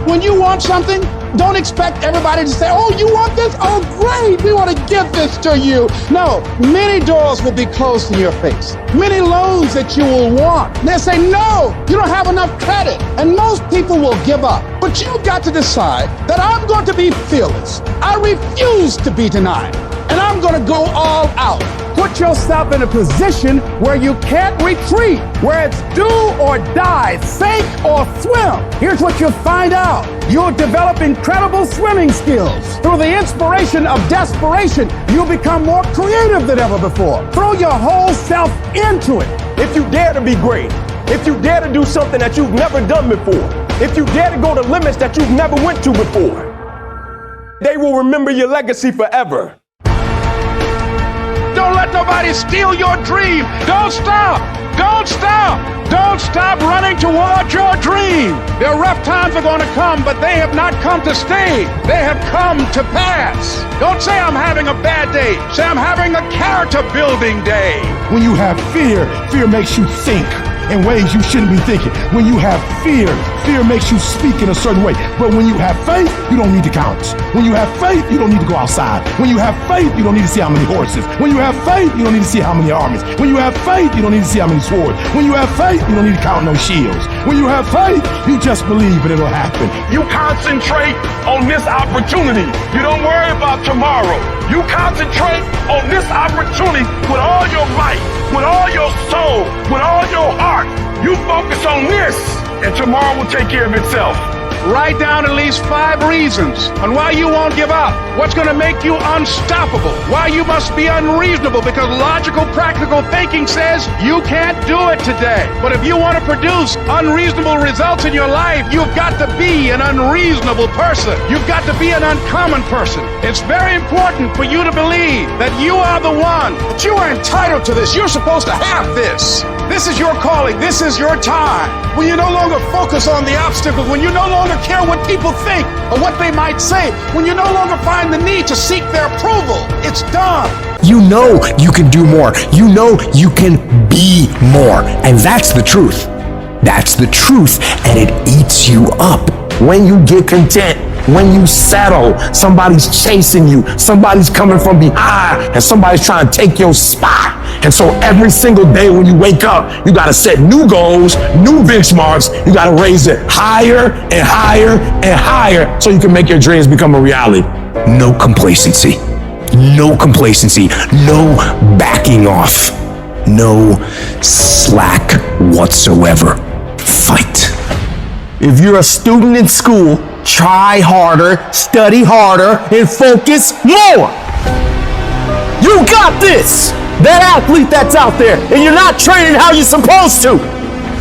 When you want something, don't expect everybody to say, oh, you want this? Oh, great, we want to give this to you. No, many doors will be closed in your face. Many loans that you will want. And they'll say, no, you don't have enough credit. And most people will give up. But you've got to decide that I'm going to be fearless. I refuse to be denied. And I'm going to go all out. Put yourself in a position where you can't retreat, where it's do or die, sink or swim. Here's what you'll find out. You'll develop incredible swimming skills. Through the inspiration of desperation, you'll become more creative than ever before. Throw your whole self into it. If you dare to be great, if you dare to do something that you've never done before, if you dare to go to limits that you've never went to before, they will remember your legacy forever. Don't let nobody steal your dream. Don't stop. Don't stop. Don't stop running towards your dream. There are rough times are going to come, but they have not come to stay. They have come to pass. Don't say I'm having a bad day. Say I'm having a character building day. When you have fear, fear makes you think in ways you shouldn't be thinking. When you have fear, fear makes you speak in a certain way. But when you have faith, you don't need to count. When you have faith, you don't need to go outside. When you have faith, you don't need to see how many horses. When you have faith, you don't need to see how many armies. When you have faith, you don't need to see how many swords. When you have faith, you don't need to count no shields. When you have faith, you just believe and it'll happen. You concentrate on this opportunity. You don't worry about tomorrow. You concentrate on this opportunity with all your might, with all your soul, with all your heart. You focus on this, and tomorrow will take care of itself. Write down at least 5 reasons on why you won't give up. What's going to make you unstoppable? Why you must be unreasonable, because logical, practical thinking says you can't do it today. But if you want to produce unreasonable results in your life, you've got to be an unreasonable person. You've got to be an uncommon person. It's very important for you to believe that you are the one, that you are entitled to this. You're supposed to have this. This is your calling. This is your time. When you no longer focus on the obstacles, when you no longer care what people think or what they might say, when you no longer find the need to seek their approval, it's done. You know you can do more. You know you can be more. And that's the truth. That's the truth. And it eats you up. When you get content, when you settle, somebody's chasing you, somebody's coming from behind, and somebody's trying to take your spot. And so every single day when you wake up, you got to set new goals, new benchmarks. You got to raise it higher and higher and higher so you can make your dreams become a reality. No complacency. No complacency. No backing off. No slack whatsoever. Fight. If you're a student in school, try harder, study harder, and focus more. You got this. That athlete that's out there, and you're not training how you're supposed to.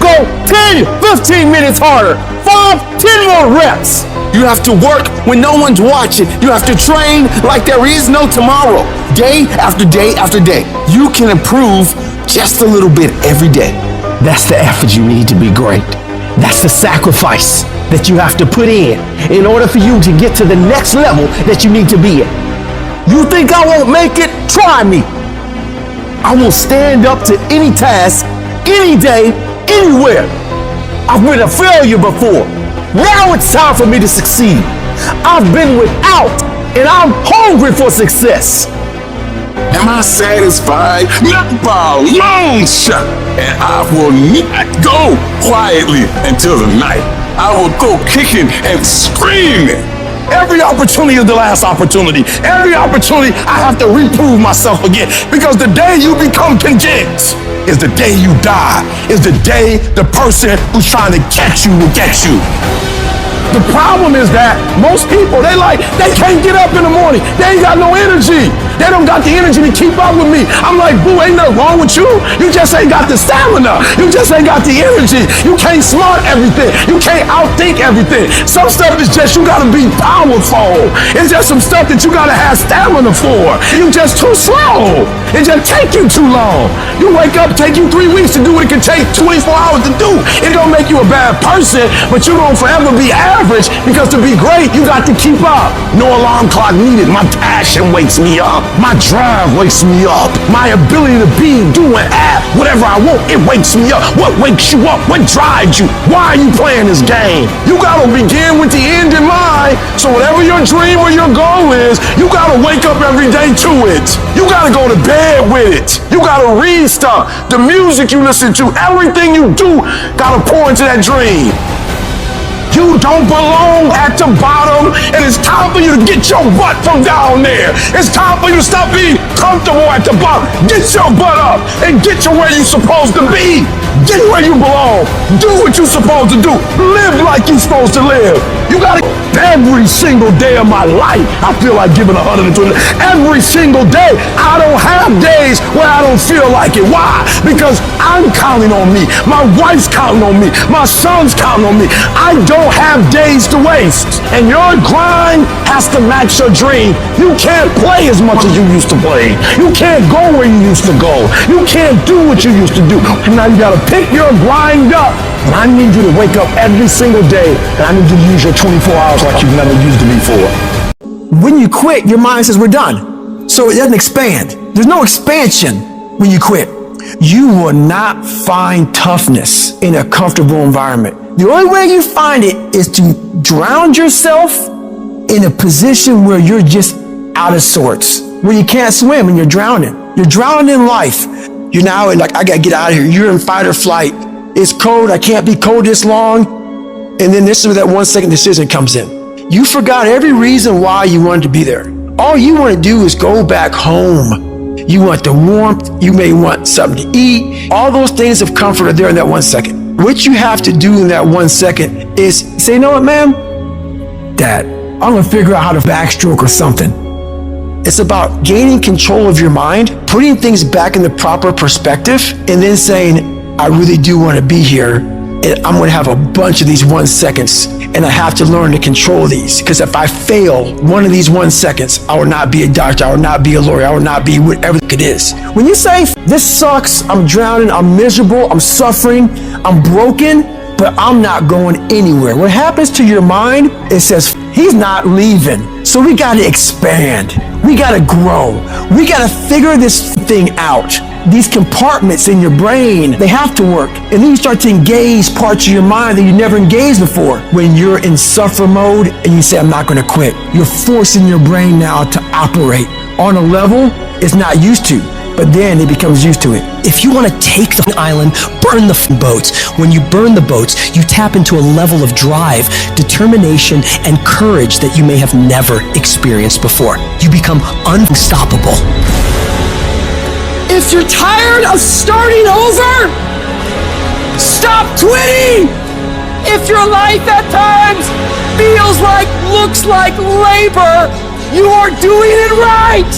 Go 10, 15 minutes harder, 5, 10 more reps. You have to work when no one's watching. You have to train like there is no tomorrow. Day after day after day. You can improve just a little bit every day. That's the effort you need to be great. That's the sacrifice that you have to put in order for you to get to the next level that you need to be at. You think I won't make it? Try me. I will stand up to any task, any day, anywhere. I've been a failure before. Now it's time for me to succeed. I've been without, and I'm hungry for success. Am I satisfied? Not by a long shot. And I will not go quietly until the night. I will go kicking and screaming. Every opportunity is the last opportunity. Every opportunity I have to reprove myself again. Because the day you become content is the day you die. Is the day the person who's trying to catch you will get you. The problem is that most people, they can't get up in the morning. They ain't got no energy. They don't got the energy to keep up with me. I'm like, boo, ain't nothing wrong with you. You just ain't got the stamina. You just ain't got the energy. You can't smart everything. You can't outthink everything. Some stuff is just, you gotta be powerful. It's just some stuff that you gotta have stamina for. You just too slow. It just take you too long. You wake up, take you 3 weeks to do what it can take 24 hours to do. It don't make you a bad person, but you don't forever be average, because to be great, you got to keep up. No alarm clock needed. My passion wakes me up. My drive wakes me up. My ability to be, do, and have whatever I want, it wakes me up. What wakes you up? What drives you? Why are you playing this game? You gotta begin with the end in mind. So whatever your dream or your goal is, you gotta wake up every day to it. You gotta go to bed with it. You gotta read stuff. The music you listen to, everything you do, gotta pour into that dream. You don't belong at the bottom, and it's time for you to get your butt from down there. It's time for you to stop being comfortable at the bottom. Get your butt up and get to where you're supposed to be. Get where you belong. Do what you're supposed to do. Live like you're supposed to live. You gotta, every single day of my life, I feel like giving 120. Every single day, I don't have days where I don't feel like it. Why? Because I'm counting on me. My wife's counting on me. My son's counting on me. I don't have days to waste. And your grind has to match your dream. You can't play as much as you used to play. You can't go where you used to go. You can't do what you used to do. And now you gotta pick your grind up. And I need you to wake up every single day, and I need you to use your 24 hours like you've never used it before. When you quit, your mind says we're done. So it doesn't expand. There's no expansion when you quit. You will not find toughness in a comfortable environment. The only way you find it is to drown yourself in a position where you're just out of sorts, where you can't swim and you're drowning. You're drowning in life. You're now in like, I gotta get out of here. You're in fight or flight. It's cold, I can't be cold this long. And then this is where that 1 second decision comes in. You forgot every reason why you wanted to be there. All you want to do is go back home. You want the warmth, you may want something to eat. All those things of comfort are there in that 1 second. What you have to do in that 1 second is say, you know what, man? Dad, I'm gonna figure out how to backstroke or something. It's about gaining control of your mind, putting things back in the proper perspective, and then saying, I really do want to be here, and I'm going to have a bunch of these 1 seconds, and I have to learn to control these, because if I fail one of these 1 seconds, I will not be a doctor, I will not be a lawyer, I will not be whatever it is. When you say, this sucks, I'm drowning, I'm miserable, I'm suffering, I'm broken, but I'm not going anywhere. What happens to your mind, it says, he's not leaving. So we got to expand. We got to grow. We got to figure this thing out. These compartments in your brain, they have to work. And then you start to engage parts of your mind that you never engaged before. When you're in suffer mode and you say, I'm not going to quit, you're forcing your brain now to operate on a level it's not used to. But then it becomes used to it. If you want to take the island, burn the boats. When you burn the boats, you tap into a level of drive, determination, and courage that you may have never experienced before. You become unstoppable. If you're tired of starting over, stop quitting. If your life at times feels like, looks like labor, you are doing it right.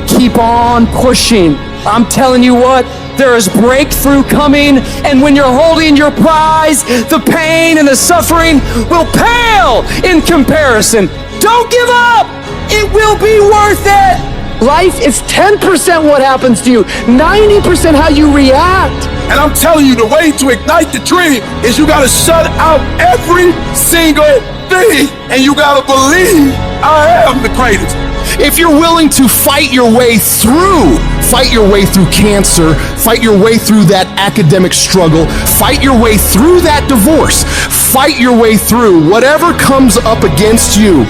Keep on pushing. I'm telling you what, there is breakthrough coming, and when you're holding your prize, the pain and the suffering will pale in comparison. Don't give up. It will be worth it. Life is 10% what happens to you, 90% how you react. And I'm telling you, the way to ignite the dream is you gotta shut out every single thing, and you gotta believe I am the greatest. If you're willing to fight your way through cancer, fight your way through that academic struggle, fight your way through that divorce, fight your way through whatever comes up against you,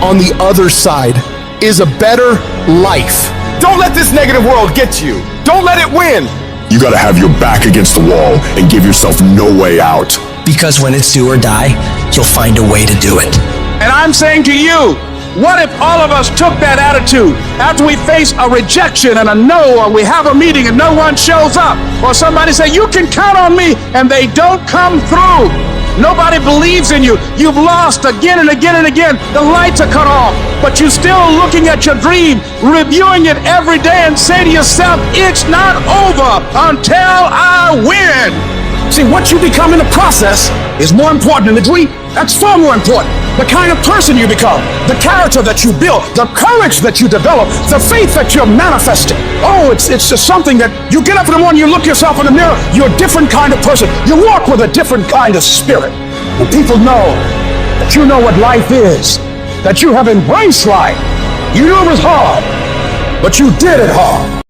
on the other side is a better life. Don't let this negative world get to you. Don't let it win. You gotta have your back against the wall and give yourself no way out. Because when it's do or die, you'll find a way to do it. And I'm saying to you, what if all of us took that attitude after we face a rejection and a no, or we have a meeting and no one shows up, or somebody say, you can count on me, and they don't come through. Nobody believes in you. You've lost again and again and again. The lights are cut off, but you're still looking at your dream, reviewing it every day, and say to yourself, it's not over until I win. See, what you become in the process is more important than the dream. That's far more important. The kind of person you become, the character that you build, the courage that you develop, the faith that you're manifesting. Oh, it's just something that you get up in the morning, you look yourself in the mirror, you're a different kind of person. You walk with a different kind of spirit. And people know that you know what life is, that you have embraced life. You knew it was hard, but you did it, Harv.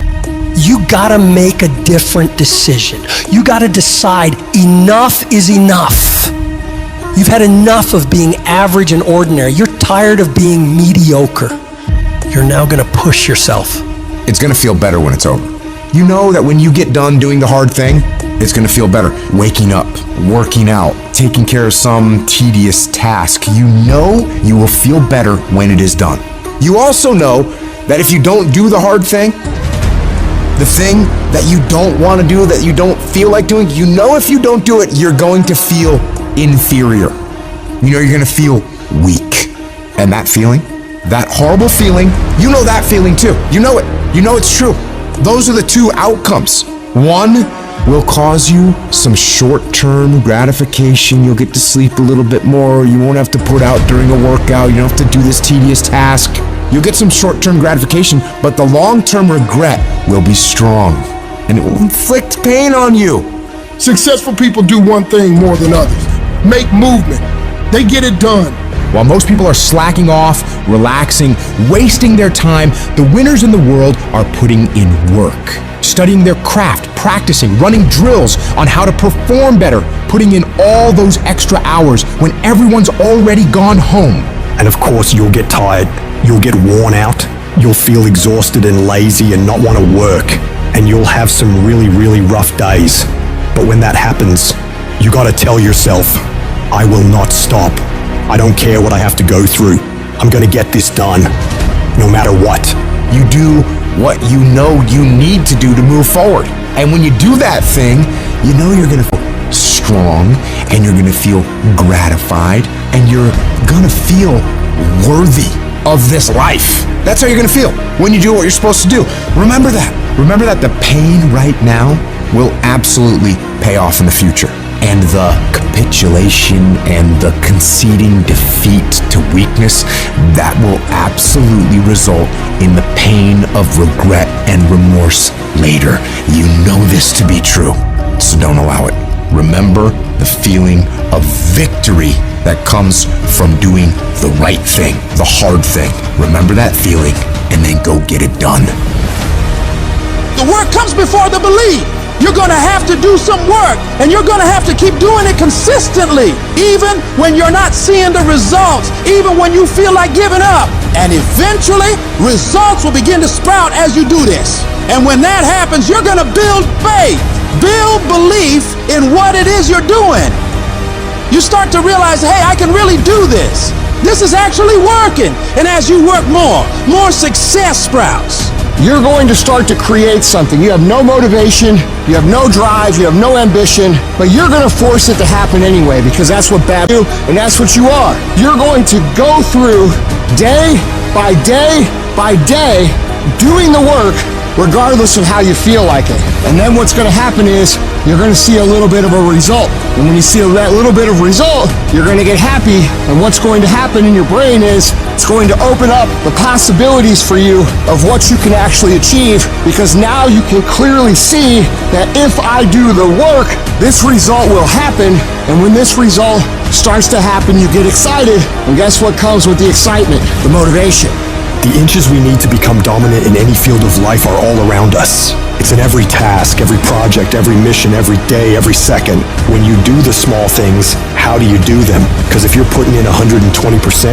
You gotta make a different decision. You gotta decide enough is enough. You've had enough of being average and ordinary. You're tired of being mediocre. You're now gonna push yourself. It's gonna feel better when it's over. You know that when you get done doing the hard thing, it's gonna feel better. Waking up, working out, taking care of some tedious task. You know you will feel better when it is done. You also know that if you don't do the hard thing, the thing that you don't want to do, that you don't feel like doing, you know if you don't do it, you're going to feel inferior. You know you're going to feel weak. And that feeling, that horrible feeling, you know that feeling too. You know it. You know it's true. Those are the two outcomes. One will cause you some short-term gratification. You'll get to sleep a little bit more. You won't have to put out during a workout. You don't have to do this tedious task. You'll get some short-term gratification, but the long-term regret will be strong, and it will inflict pain on you. Successful people do one thing more than others: make movement. They get it done. While most people are slacking off, relaxing, wasting their time, the winners in the world are putting in work, studying their craft, practicing, running drills on how to perform better, putting in all those extra hours when everyone's already gone home. And of course, you'll get tired. You'll get worn out. You'll feel exhausted and lazy and not want to work. And you'll have some really, really rough days. But when that happens, you gotta tell yourself, I will not stop. I don't care what I have to go through. I'm gonna get this done, no matter what. You do what you know you need to do to move forward. And when you do that thing, you know you're gonna feel strong, and you're gonna feel gratified, and you're gonna feel worthy of this life. That's how you're gonna feel when you do what you're supposed to do. Remember that. Remember that the pain right now will absolutely pay off in the future. And the capitulation and the conceding defeat to weakness, that will absolutely result in the pain of regret and remorse later. You know this to be true, so don't allow it. Remember the feeling of victory that comes from doing the right thing, the hard thing. Remember that feeling, and then go get it done. The work comes before the belief. You're gonna have to do some work, and you're gonna have to keep doing it consistently, even when you're not seeing the results, even when you feel like giving up. And eventually, results will begin to sprout as you do this. And when that happens, you're gonna build faith, build belief in what it is you're doing. You start to realize, hey, I can really do this. This is actually working. And as you work more success sprouts. You're going to start to create something. You have no motivation, you have no drive, you have no ambition, but you're going to force it to happen anyway, because that's what bad do, and that's what you are. You're going to go through day by day by day doing the work regardless of how you feel like it. And then what's going to happen is you're going to see a little bit of a result. And when you see that little bit of result, you're going to get happy. And what's going to happen in your brain is it's going to open up the possibilities for you of what you can actually achieve, because now you can clearly see that if I do the work, this result will happen. And when this result starts to happen, you get excited. And guess what comes with the excitement? The motivation. The inches we need to become dominant in any field of life are all around us. It's in every task, every project, every mission, every day, every second. When you do the small things, how do you do them? Because if you're putting in 120%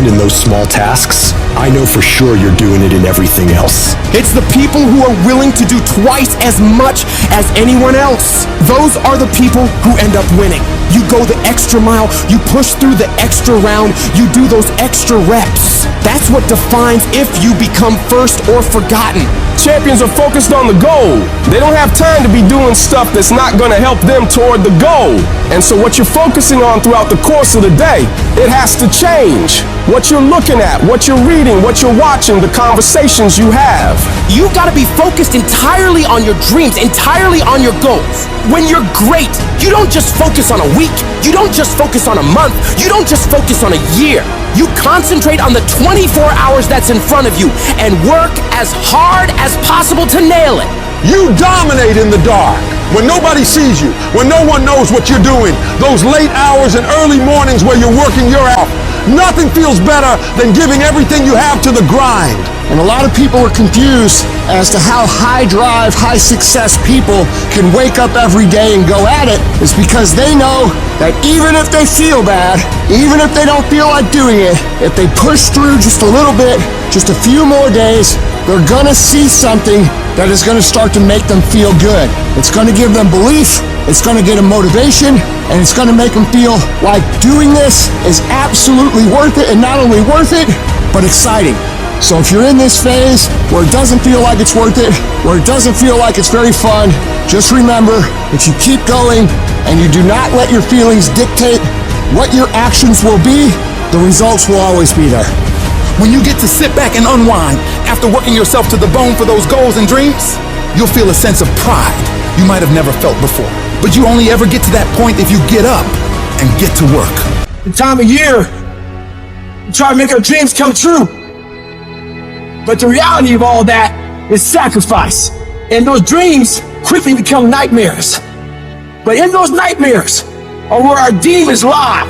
in those small tasks, I know for sure you're doing it in everything else. It's the people who are willing to do twice as much as anyone else. Those are the people who end up winning. You go the extra mile, you push through the extra round, you do those extra reps. That's what defines if you become first or forgotten. Champions are focused on the goal. They don't have time to be doing stuff that's not going to help them toward the goal. And so what you're focusing on throughout the course of the day, it has to change. What you're looking at, what you're reading, what you're watching, the conversations you have. You've got to be focused entirely on your dreams, entirely on your goals. When you're great, you don't just focus on a week. You don't just focus on a month. You don't just focus on a year. You concentrate on the 24 hours that's in front of you and work as hard as possible to nail it. You dominate in the dark when nobody sees you, when no one knows what you're doing. Those late hours and early mornings where you're working your ass. Nothing feels better than giving everything you have to the grind. And a lot of people are confused as to how high drive, high success people can wake up every day and go at it. It's because they know that even if they feel bad, even if they don't feel like doing it, if they push through just a little bit, just a few more days, they're gonna see something that is gonna start to make them feel good. It's gonna give them belief, it's gonna get them motivation, and it's gonna make them feel like doing this is absolutely worth it, and not only worth it, but exciting. So if you're in this phase where it doesn't feel like it's worth it, where it doesn't feel like it's very fun, just remember, if you keep going and you do not let your feelings dictate what your actions will be, the results will always be there. When you get to sit back and unwind after working yourself to the bone for those goals and dreams, you'll feel a sense of pride you might have never felt before. But you only ever get to that point if you get up and get to work. The time of year, we try to make our dreams come true. But the reality of all that is sacrifice. And those dreams quickly become nightmares. But in those nightmares are where our demons lie.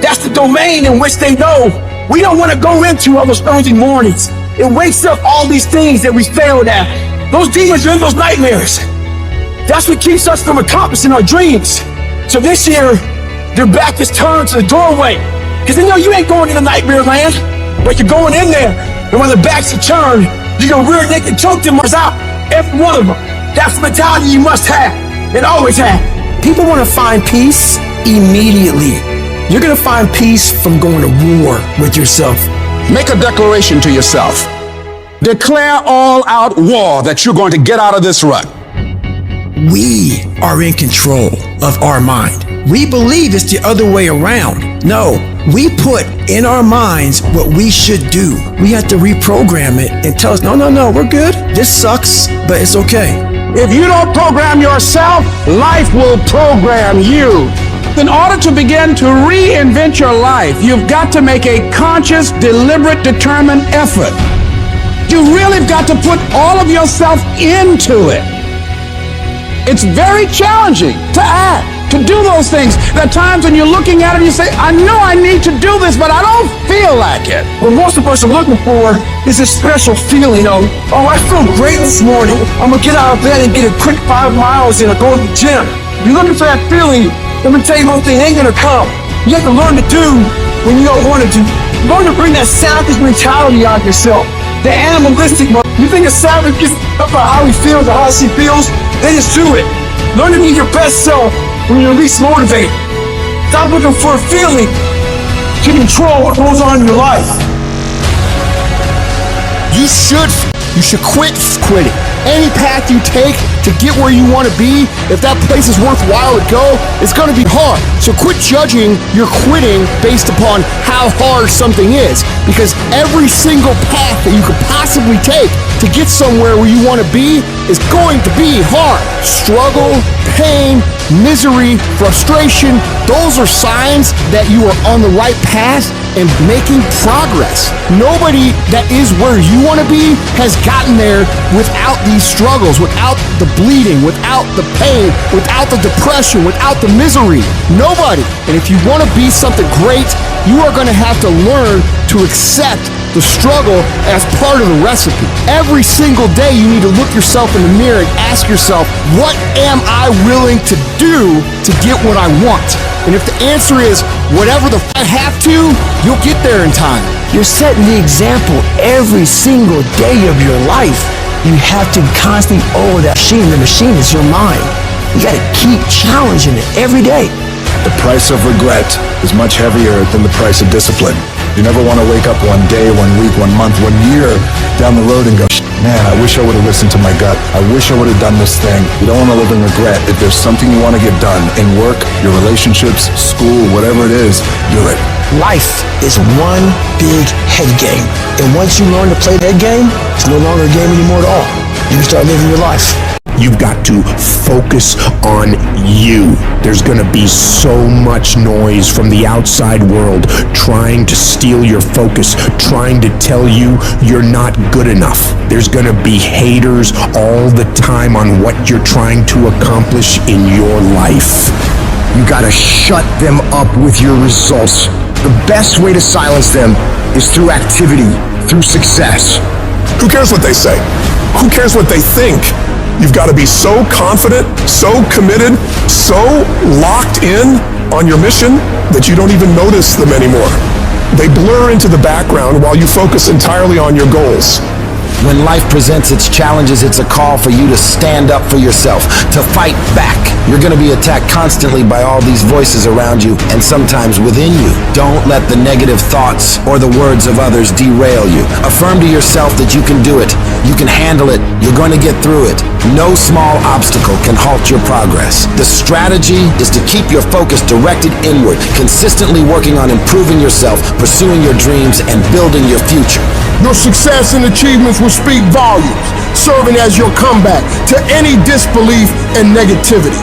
That's the domain in which they know we don't want to go into on those early mornings. It wakes up all these things that we failed at. Those demons are in those nightmares. That's what keeps us from accomplishing our dreams. So this year, their back is turned to the doorway. Because they know you ain't going into nightmare land, but you're going in there. And when the backs are turned, you're going to rear naked choke them out, every one of them. That's the mentality you must have, and always have. People want to find peace immediately. You're going to find peace from going to war with yourself. Make a declaration to yourself. Declare all-out war that you're going to get out of this rut. We are in control of our mind. We believe it's the other way around. No, we put in our minds what we should do. We have to reprogram it and tell us, no, we're good. This sucks, but it's okay. If you don't program yourself, life will program you. In order to begin to reinvent your life, you've got to make a conscious, deliberate, determined effort. You really got to put all of yourself into it. It's very challenging to act, to do those things. There are times when you're looking at it and you say, I know I need to do this, but I don't feel like it. What most of us are looking for is a special feeling of, oh, I feel great this morning. I'm going to get out of bed and get a quick 5 miles in or go to the gym. You're looking for that feeling. Let me tell you one thing, it ain't going to come. You have to learn to do when you don't want to do. Learn to bring that savage mentality out of yourself. The animalistic one. You think a savage gets up about how he feels or how she feels? Then just do it. Learn to be your best self when you're least motivated. Stop looking for a feeling to control what goes on in your life. You should quit quitting. Any path you take to get where you want to be, if that place is worthwhile to go, it's going to be hard. So quit judging your quitting based upon how hard something is, because every single path that you could possibly take to get somewhere where you want to be is going to be hard. Struggle, pain, misery, frustration, those are signs that you are on the right path and making progress. Nobody that is where you want to be has gotten there without these struggles, without the bleeding, without the pain, without the depression, without the misery. Nobody. And if you want to be something great, you are going to have to learn to accept the struggle as part of the recipe. Every single day you need to look yourself in the mirror and ask yourself, what am I willing to do to get what I want? And if the answer is whatever the I have to, you'll get there in time. You're setting the example every single day of your life. You have to constantly own that machine. The machine is your mind. You got to keep challenging it every day. The price of regret is much heavier than the price of discipline. You never want to wake up one day, 1 week, 1 month, 1 year down the road and go, man, I wish I would have listened to my gut. I wish I would have done this thing. You don't want to live in regret. If there's something you want to get done in work, your relationships, school, whatever it is, do it. Life is one big head game. And once you learn to play that game, it's no longer a game anymore at all. You can start living your life. You've got to focus on you. There's going to be so much noise from the outside world trying to steal your focus, trying to tell you you're not good enough. There's going to be haters all the time on what you're trying to accomplish in your life. You got to shut them up with your results. The best way to silence them is through activity, through success. Who cares what they say? Who cares what they think? You've got to be so confident, so committed, so locked in on your mission that you don't even notice them anymore. They blur into the background while you focus entirely on your goals. When life presents its challenges, it's a call for you to stand up for yourself, to fight back. You're going to be attacked constantly by all these voices around you and sometimes within you. Don't let the negative thoughts or the words of others derail you. Affirm to yourself that you can do it. You can handle it. You're going to get through it. No small obstacle can halt your progress. The strategy is to keep your focus directed inward, consistently working on improving yourself, pursuing your dreams, and building your future. Your success and achievements will speak volumes, serving as your comeback to any disbelief and negativity.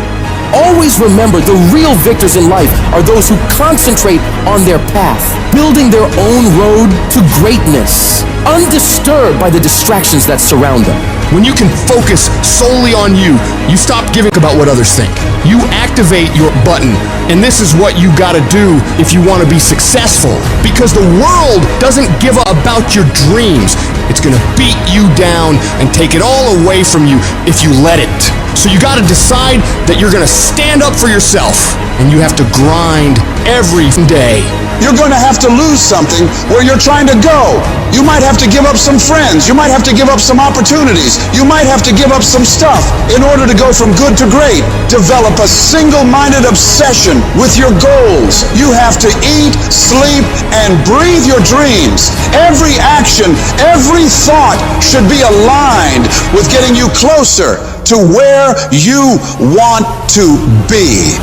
Always remember, the real victors in life are those who concentrate on their path, building their own road to greatness, undisturbed by the distractions that surround them. When you can focus solely on you, you stop giving about what others think. You activate your button, and this is what you gotta do if you wanna be successful. Because the world doesn't give about your dreams. It's gonna beat you down and take it all away from you if you let it. So you gotta decide that you're gonna stand up for yourself, and you have to grind every day. You're going to have to lose something where you're trying to go. You might have to give up some friends. You might have to give up some opportunities. You might have to give up some stuff in order to go from good to great. Develop a single-minded obsession with your goals. You have to eat, sleep, and breathe your dreams. Every action, every thought should be aligned with getting you closer to where you want to be.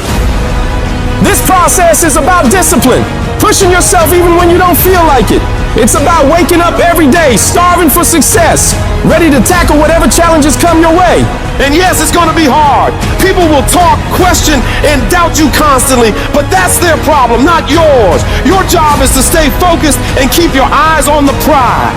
This process is about discipline, pushing yourself even when you don't feel like it. It's about waking up every day, starving for success, ready to tackle whatever challenges come your way. And yes, it's going to be hard. People will talk, question, and doubt you constantly, but that's their problem, not yours. Your job is to stay focused and keep your eyes on the prize.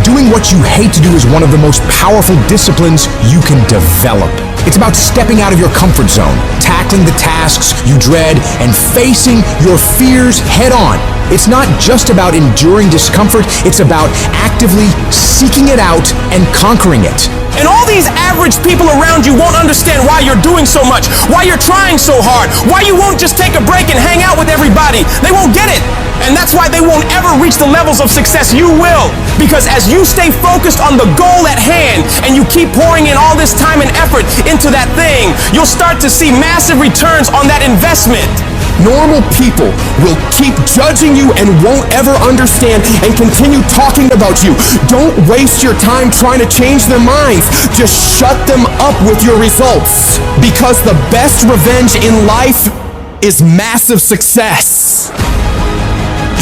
Doing what you hate to do is one of the most powerful disciplines you can develop. It's about stepping out of your comfort zone, tackling the tasks you dread, and facing your fears head on. It's not just about enduring discomfort, it's about actively seeking it out and conquering it. And all these average people around you won't understand why you're doing so much, why you're trying so hard, why you won't just take a break and hang out with everybody. They won't get it. And that's why they won't ever reach the levels of success you will. Because as you stay focused on the goal at hand and you keep pouring in all this time and effort into that thing, you'll start to see massive returns on that investment. Normal people will keep judging you and won't ever understand and continue talking about you. Don't waste your time trying to change their minds. Just shut them up with your results. Because the best revenge in life is massive success.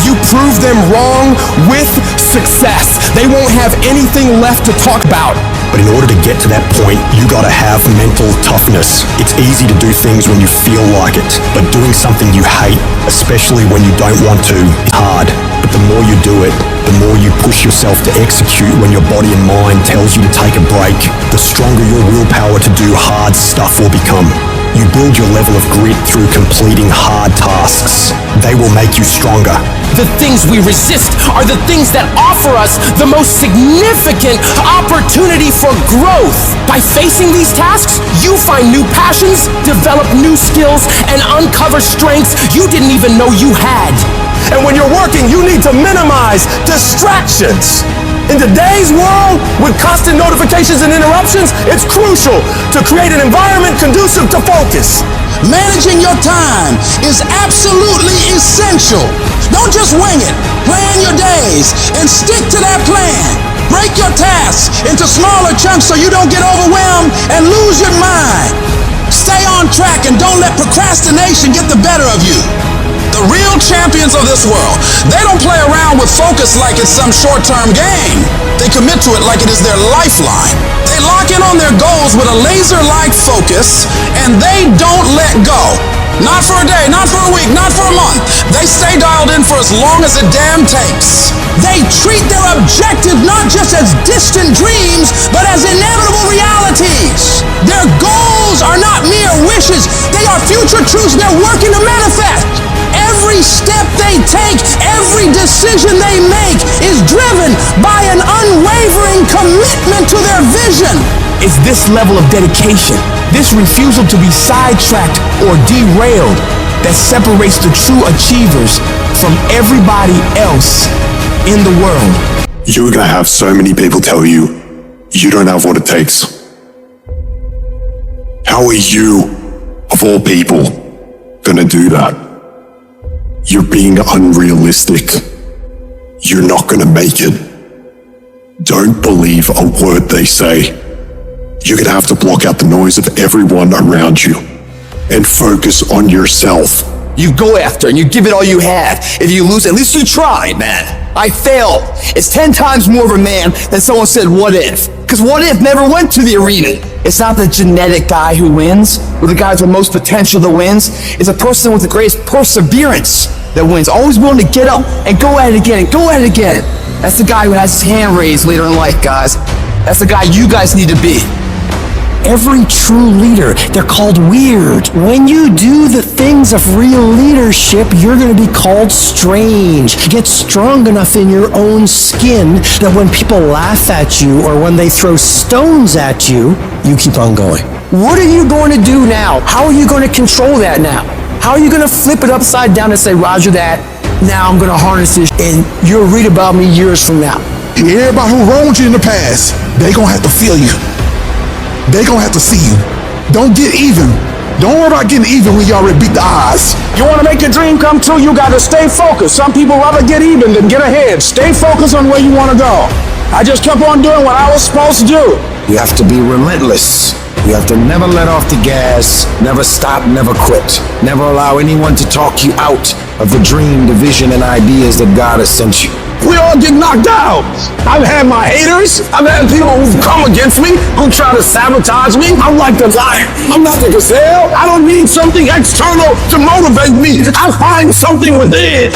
You prove them wrong with success. They won't have anything left to talk about. But in order to get to that point, you gotta have mental toughness. It's easy to do things when you feel like it, but doing something you hate, especially when you don't want to, is hard. But the more you do it, the more you push yourself to execute when your body and mind tells you to take a break, the stronger your willpower to do hard stuff will become. You build your level of grit through completing hard tasks. They will make you stronger. The things we resist are the things that offer us the most significant opportunity for growth. By facing these tasks, you find new passions, develop new skills, and uncover strengths you didn't even know you had. And when you're working, you need to minimize distractions. In today's world, with constant notifications and interruptions, it's crucial to create an environment conducive to focus. Managing your time is absolutely essential. Don't just wing it. Plan your days and stick to that plan. Break your tasks into smaller chunks so you don't get overwhelmed and lose your mind. Stay on track and don't let procrastination get the better of you. The real champions of this world, they don't play around with focus like it's some short-term game. They commit to it like it is their lifeline. They lock in on their goals with a laser-like focus, and they don't let go. Not for a day, not for a week, not for a month. They stay dialed in for as long as it damn takes. They treat their objective not just as distant dreams, but as inevitable realities. Their goals are not mere wishes. They are future truths they're working to manifest. Every step they take, every decision they make is driven by an unwavering commitment to their vision. It's this level of dedication, this refusal to be sidetracked or derailed, that separates the true achievers from everybody else in the world. You're gonna have so many people tell you, you don't have what it takes. How are you, of all people, gonna do that? You're being unrealistic. You're not gonna make it. Don't believe a word they say. You're gonna have to block out the noise of everyone around you and focus on yourself. You go after and you give it all you have. If you lose, at least you tried, man. I failed. It's 10 times more of a man than someone said, what if? Because what if never went to the arena. It's not the genetic guy who wins, or the guy with the most potential that wins. It's a person with the greatest perseverance that wins. Always willing to get up and go at it again and go at it again. That's the guy who has his hand raised later in life, guys. That's the guy you guys need to be. Every true leader, they're called weird. When you do the things of real leadership, you're going to be called strange. Get strong enough in your own skin that when people laugh at you or when they throw stones at you, you keep on going. What are you going to do now? How are you going to control that now? How are you going to flip it upside down and say, Roger that, now I'm going to harness this, and you'll read about me years from now. Everybody who wronged you in the past, they gonna have to feel you. They gonna have to see you. Don't get even. Don't worry about getting even when you already beat the odds. You want to make your dream come true, you got to stay focused. Some people rather get even than get ahead. Stay focused on where you want to go. I just kept on doing what I was supposed to do. You have to be relentless. You have to never let off the gas, never stop, never quit. Never allow anyone to talk you out of the dream, the vision, and ideas that God has sent you. We all get knocked out. I've had my haters. I've had people who've come against me, who try to sabotage me. I'm like the lion. I'm not the gazelle. I don't need something external to motivate me. I find something within.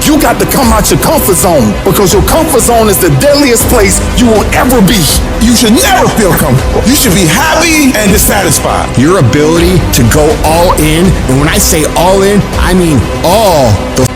You got to come out your comfort zone, because your comfort zone is the deadliest place you will ever be. You should never feel comfortable. You should be happy and dissatisfied. Your ability to go all in, and when I say all in, I mean all.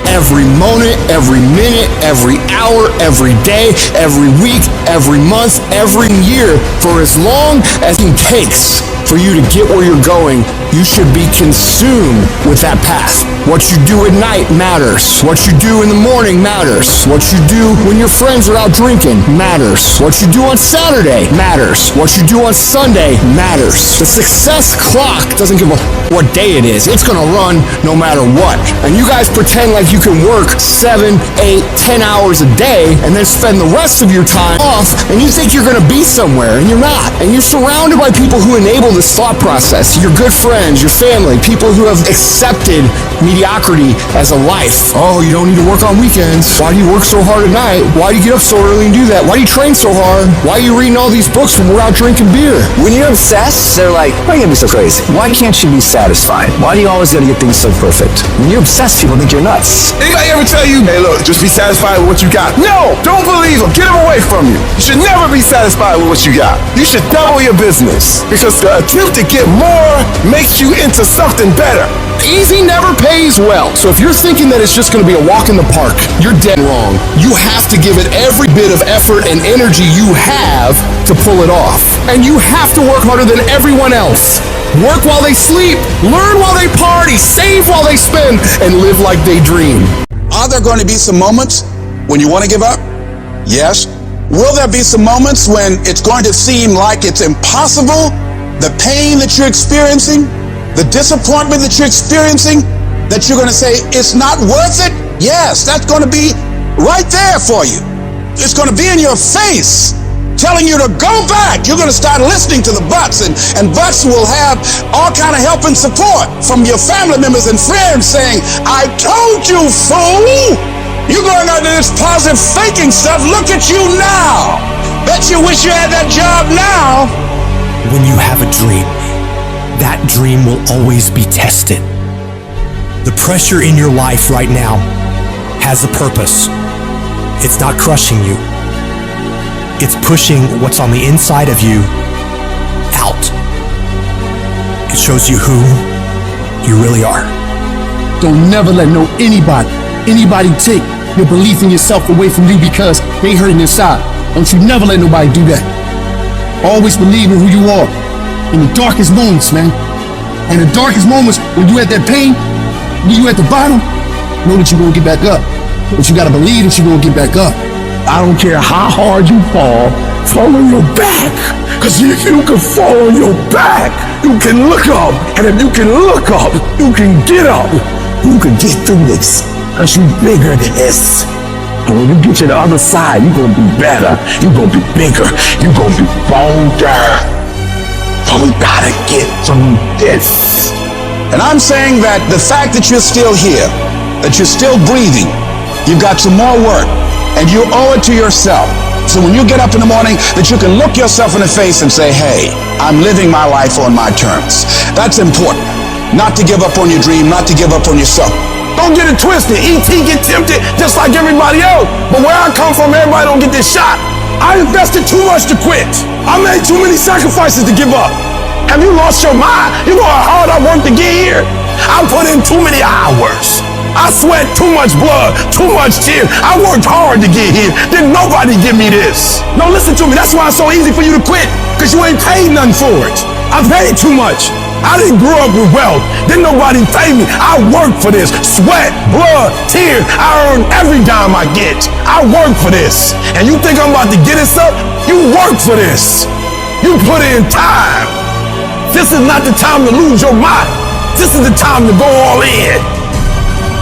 Every moment, every minute, every hour, every day, every week, every month, every year, for as long as it takes for you to get where you're going, you should be consumed with that path. What you do at night matters. What you do in the morning matters. What you do when your friends are out drinking matters. What you do on Saturday matters. What you do on Sunday matters. The success clock doesn't give a what day it is. It's gonna run no matter what. And you guys pretend like you can work 7, 8, 10 hours a day and then spend the rest of your time off, and you think you're gonna be somewhere, and you're not. And you're surrounded by people who enable this thought process. Your good friends, your family, people who have accepted mediocrity as a life. Oh, you don't need to work on weekends. Why do you work so hard at night? Why do you get up so early and do that? Why do you train so hard? Why are you reading all these books when we're out drinking beer? When you're obsessed, they're like, why are you gonna be so crazy? Why can't you be satisfied? Why do you always gotta get things so perfect? When you're obsessed, people think you're nuts. Anybody ever tell you, hey look, just be satisfied with what you got? No! Don't believe them. Get them away from you. You should never be satisfied with what you got. You should double your business, because the attempt to get more makes you into something better. Easy never pays well. So if you're thinking that it's just gonna be a walk in the park, you're dead wrong. You have to give it every bit of effort and energy you have to pull it off. And you have to work harder than everyone else. Work while they sleep, learn while they party, save while they spend, and live like they dream. Are there going to be some moments when you want to give up? Yes. Will there be some moments when it's going to seem like it's impossible? The pain that you're experiencing, the disappointment that you're experiencing, that you're going to say, it's not worth it? Yes, that's going to be right there for you. It's going to be in your face, telling you to go back. You're going to start listening to the buts, and buts will have all kind of help and support from your family members and friends saying, I told you, fool. You're going under this positive faking stuff. Look at you now. Bet you wish you had that job now. When you have a dream, that dream will always be tested. The pressure in your life right now has a purpose. It's not crushing you. It's pushing what's on the inside of you out. It shows you who you really are. Don't never let anybody take your belief in yourself away from you because they hurting inside. Don't you never let nobody do that. Always believe in who you are. In the darkest moments, man. In the darkest moments, when you at that pain, when you at the bottom, know that you're gonna get back up. But you gotta believe that you're gonna get back up. I don't care how hard you fall on your back. Cause if you can fall on your back, you can look up. And if you can look up, you can get up. You can get through this. Cause you're bigger than this. And when you get to the other side, you're gonna be better. You're gonna be bigger. You're gonna be bolder. But we gotta get through this. And I'm saying that the fact that you're still here, that you're still breathing, you've got some more work, and you owe it to yourself. So when you get up in the morning, that you can look yourself in the face and say, hey, I'm living my life on my terms. That's important. Not to give up on your dream, not to give up on yourself. Don't get it twisted. E.T. get tempted just like everybody else. But where I come from, everybody don't get this shot. I invested too much to quit. I made too many sacrifices to give up. Have you lost your mind? You know how hard I worked to get here? I put in too many hours. I sweat too much blood, too much tears. I worked hard to get here. Didn't nobody give me this. No, listen to me. That's why it's so easy for you to quit. Because you ain't paid nothing for it. I paid too much. I didn't grow up with wealth. Didn't nobody pay me. I worked for this. Sweat, blood, tears. I earn every dime I get. I work for this. And you think I'm about to get this up? You work for this. You put in time. This is not the time to lose your mind. This is the time to go all in.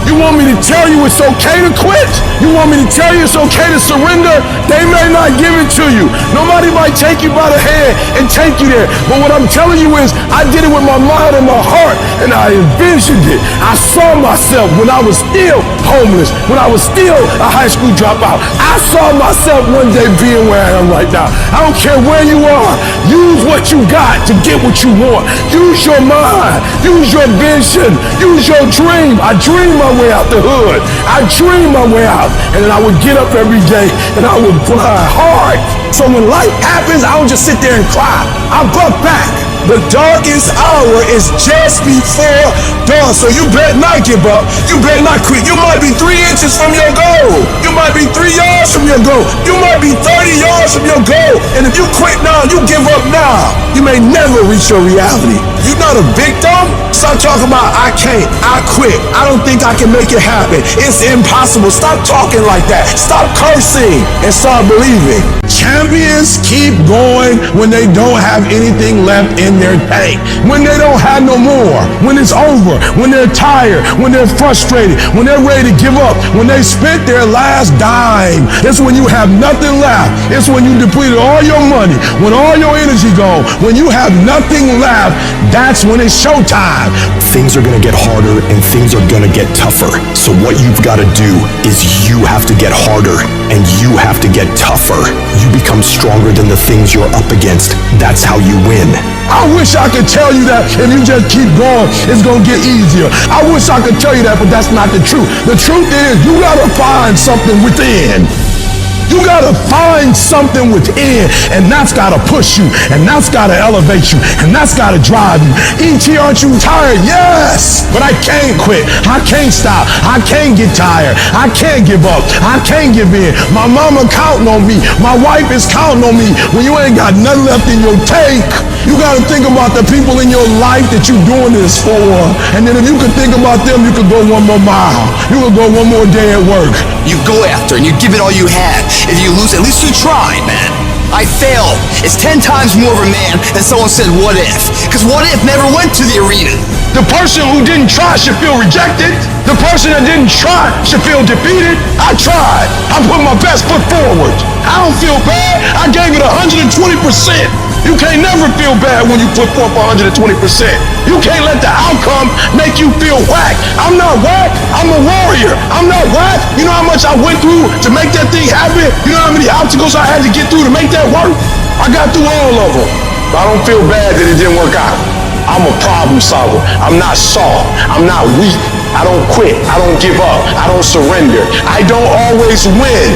You want me to tell you it's okay to quit? You want me to tell you it's okay to surrender? They may not give it to you. Nobody might take you by the hand and take you there. But what I'm telling you is, I did it with my mind and my heart, and I envisioned it. I saw myself when I was still homeless, when I was still a high school dropout. I saw myself one day being where I am right now. I don't care where you are. Use what you got to get what you want. Use your mind. Use your vision. Use your dream. I dream my way out the hood. I dream my way out. And then I would get up every day and I would grind hard. So when life happens, I don't just sit there and cry. I buck back. The darkest hour is just before dawn. So you better not give up. You better not quit. You might be 3 inches from your goal. You might be 3 yards from your goal. You might be 30 yards from your goal. And if you quit now, you give up now, you may never reach your reality. You're not a victim. Stop talking about I can't, I quit, I don't think I can make it happen, it's impossible. Stop talking like that. Stop cursing and start believing. Champions keep going when they don't have anything left in their tank. When they don't have no more. When it's over. When they're tired. When they're frustrated. When they're ready to give up. When they spent their last dime. It's when you have nothing left. It's when you depleted all your money. When all your energy gone. When you have nothing left, that's when it's showtime. Things are gonna get harder and things are gonna get tougher. So what you've gotta do is you have to get harder and you have to get tougher. You become stronger than the things you're up against. That's how you win. I wish I could tell you that if you just keep going, it's gonna get easier. I wish I could tell you that, but that's not the truth. The truth is, you gotta find something within. You gotta find something within, and that's gotta push you, and that's gotta elevate you, and that's gotta drive you. E.T., aren't you tired? Yes, but I can't quit. I can't stop. I can't get tired. I can't give up. I can't give in. My mama counting on me. My wife is counting on me. When you ain't got nothing left in your tank, you gotta think about the people in your life that you're doing this for. And then if you could think about them, you could go one more mile. You could go one more day at work. You go after and you give it all you have. If you lose, at least you tried, man. I failed. It's 10 times more of a man than someone said, what if? Because what if never went to the arena. The person who didn't try should feel rejected. The person that didn't try should feel defeated. I tried. I put my best foot forward. I don't feel bad. I gave it 120%. You can't never feel bad when you put forth 120%. You can't let the outcome make you feel whack. I'm not whack. I'm a warrior. I'm not whack. You know how much I went through to make that thing happen? You know how many obstacles I had to get through to make that work? I got through all of them. But I don't feel bad that it didn't work out. I'm a problem solver. I'm not soft. I'm not weak. I don't quit. I don't give up. I don't surrender. I don't always win,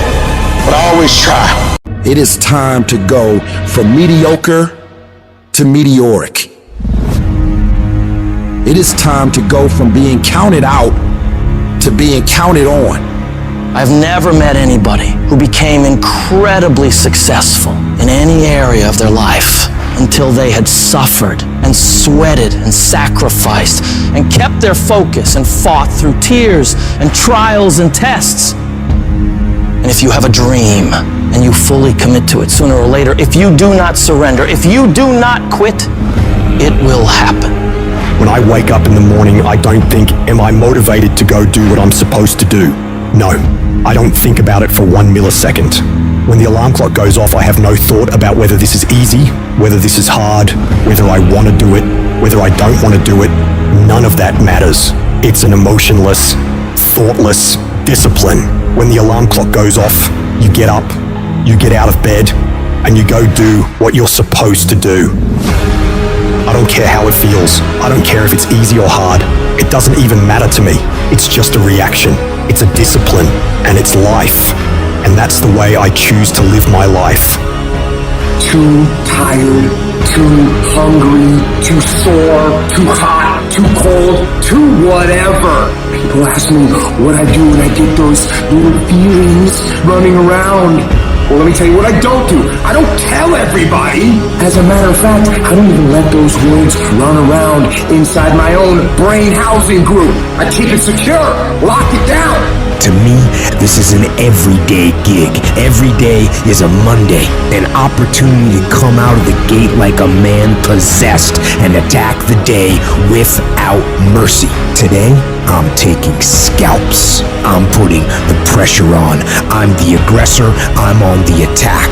but I always try. It is time to go from mediocre to meteoric. It is time to go from being counted out to being counted on. I've never met anybody who became incredibly successful in any area of their life until they had suffered and sweated and sacrificed and kept their focus and fought through tears and trials and tests. And if you have a dream and you fully commit to it sooner or later, if you do not surrender, if you do not quit, it will happen. When I wake up in the morning, I don't think, am I motivated to go do what I'm supposed to do? No, I don't think about it for 1 millisecond. When the alarm clock goes off, I have no thought about whether this is easy, whether this is hard, whether I want to do it, whether I don't want to do it. None of that matters. It's an emotionless, thoughtless discipline. When the alarm clock goes off, you get up, you get out of bed, and you go do what you're supposed to do. I don't care how it feels. I don't care if it's easy or hard. It doesn't even matter to me. It's just a reaction. It's a discipline, and it's life. And that's the way I choose to live my life. Too tired, too hungry, too sore, too hot, too cold, too whatever. People ask me what I do when I get those little feelings running around. Well, let me tell you what I don't do. I don't tell everybody. As a matter of fact, I don't even let those words run around inside my own brain housing group. I keep it secure, lock it down. To me, this is an everyday gig. Every day is a Monday, an opportunity to come out of the gate like a man possessed and attack the day without mercy. Today, I'm taking scalps. I'm putting the pressure on. I'm the aggressor. I'm on the attack.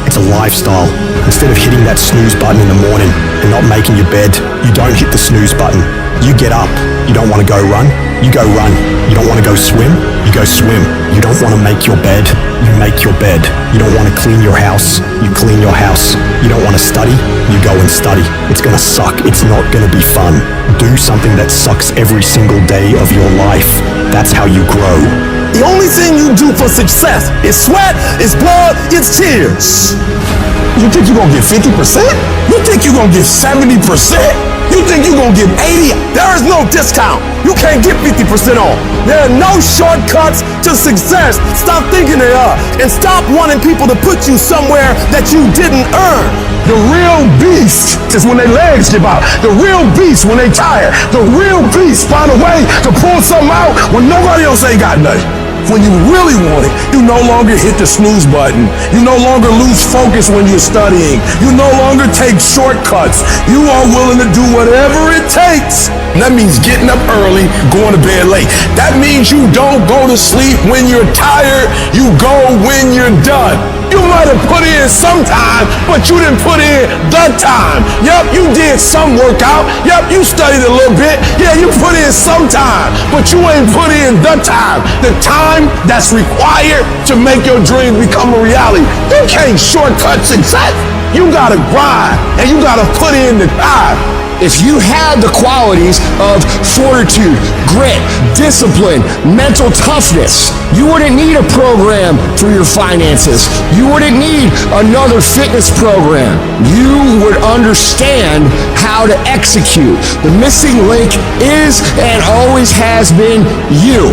It's a lifestyle. Instead of hitting that snooze button in the morning and not making your bed, you don't hit the snooze button. You get up. You don't want to go run? You go run. You don't want to go swim? You go swim. You don't want to make your bed? You make your bed. You don't want to clean your house? You clean your house. You don't want to study? You go and study. It's going to suck. It's not going to be fun. Do something that sucks every single day of your life. That's how you grow. The only thing you do for success is sweat, it's blood, it's tears. You think you're gonna get 50%? You think you're gonna get 70%? You think you're gonna get 80? There is no discount. You can't get 50% off. There are no shortcuts to success. Stop thinking they are, and stop wanting people to put you somewhere that you didn't earn. The real beast is when their legs give out. The real beast when they tired. The real beast find a way to pull something out when nobody else ain't got nothing. When you really want it, you no longer hit the snooze button. You no longer lose focus when you're studying. You no longer take shortcuts. You are willing to do whatever it takes. And that means getting up early, going to bed late. That means you don't go to sleep when you're tired. You go when you're done. You might have put in some time, but you didn't put in the time. Yep, you did some workout. Yep, you studied a little bit. Yeah, you put in some time, but you ain't put in the time. The time that's required to make your dreams become a reality. You can't shortcut success. You gotta grind, and you gotta put in the time. If you had the qualities of fortitude, grit, discipline, mental toughness, you wouldn't need a program for your finances. You wouldn't need another fitness program. You would understand how to execute. The missing link is and always has been you.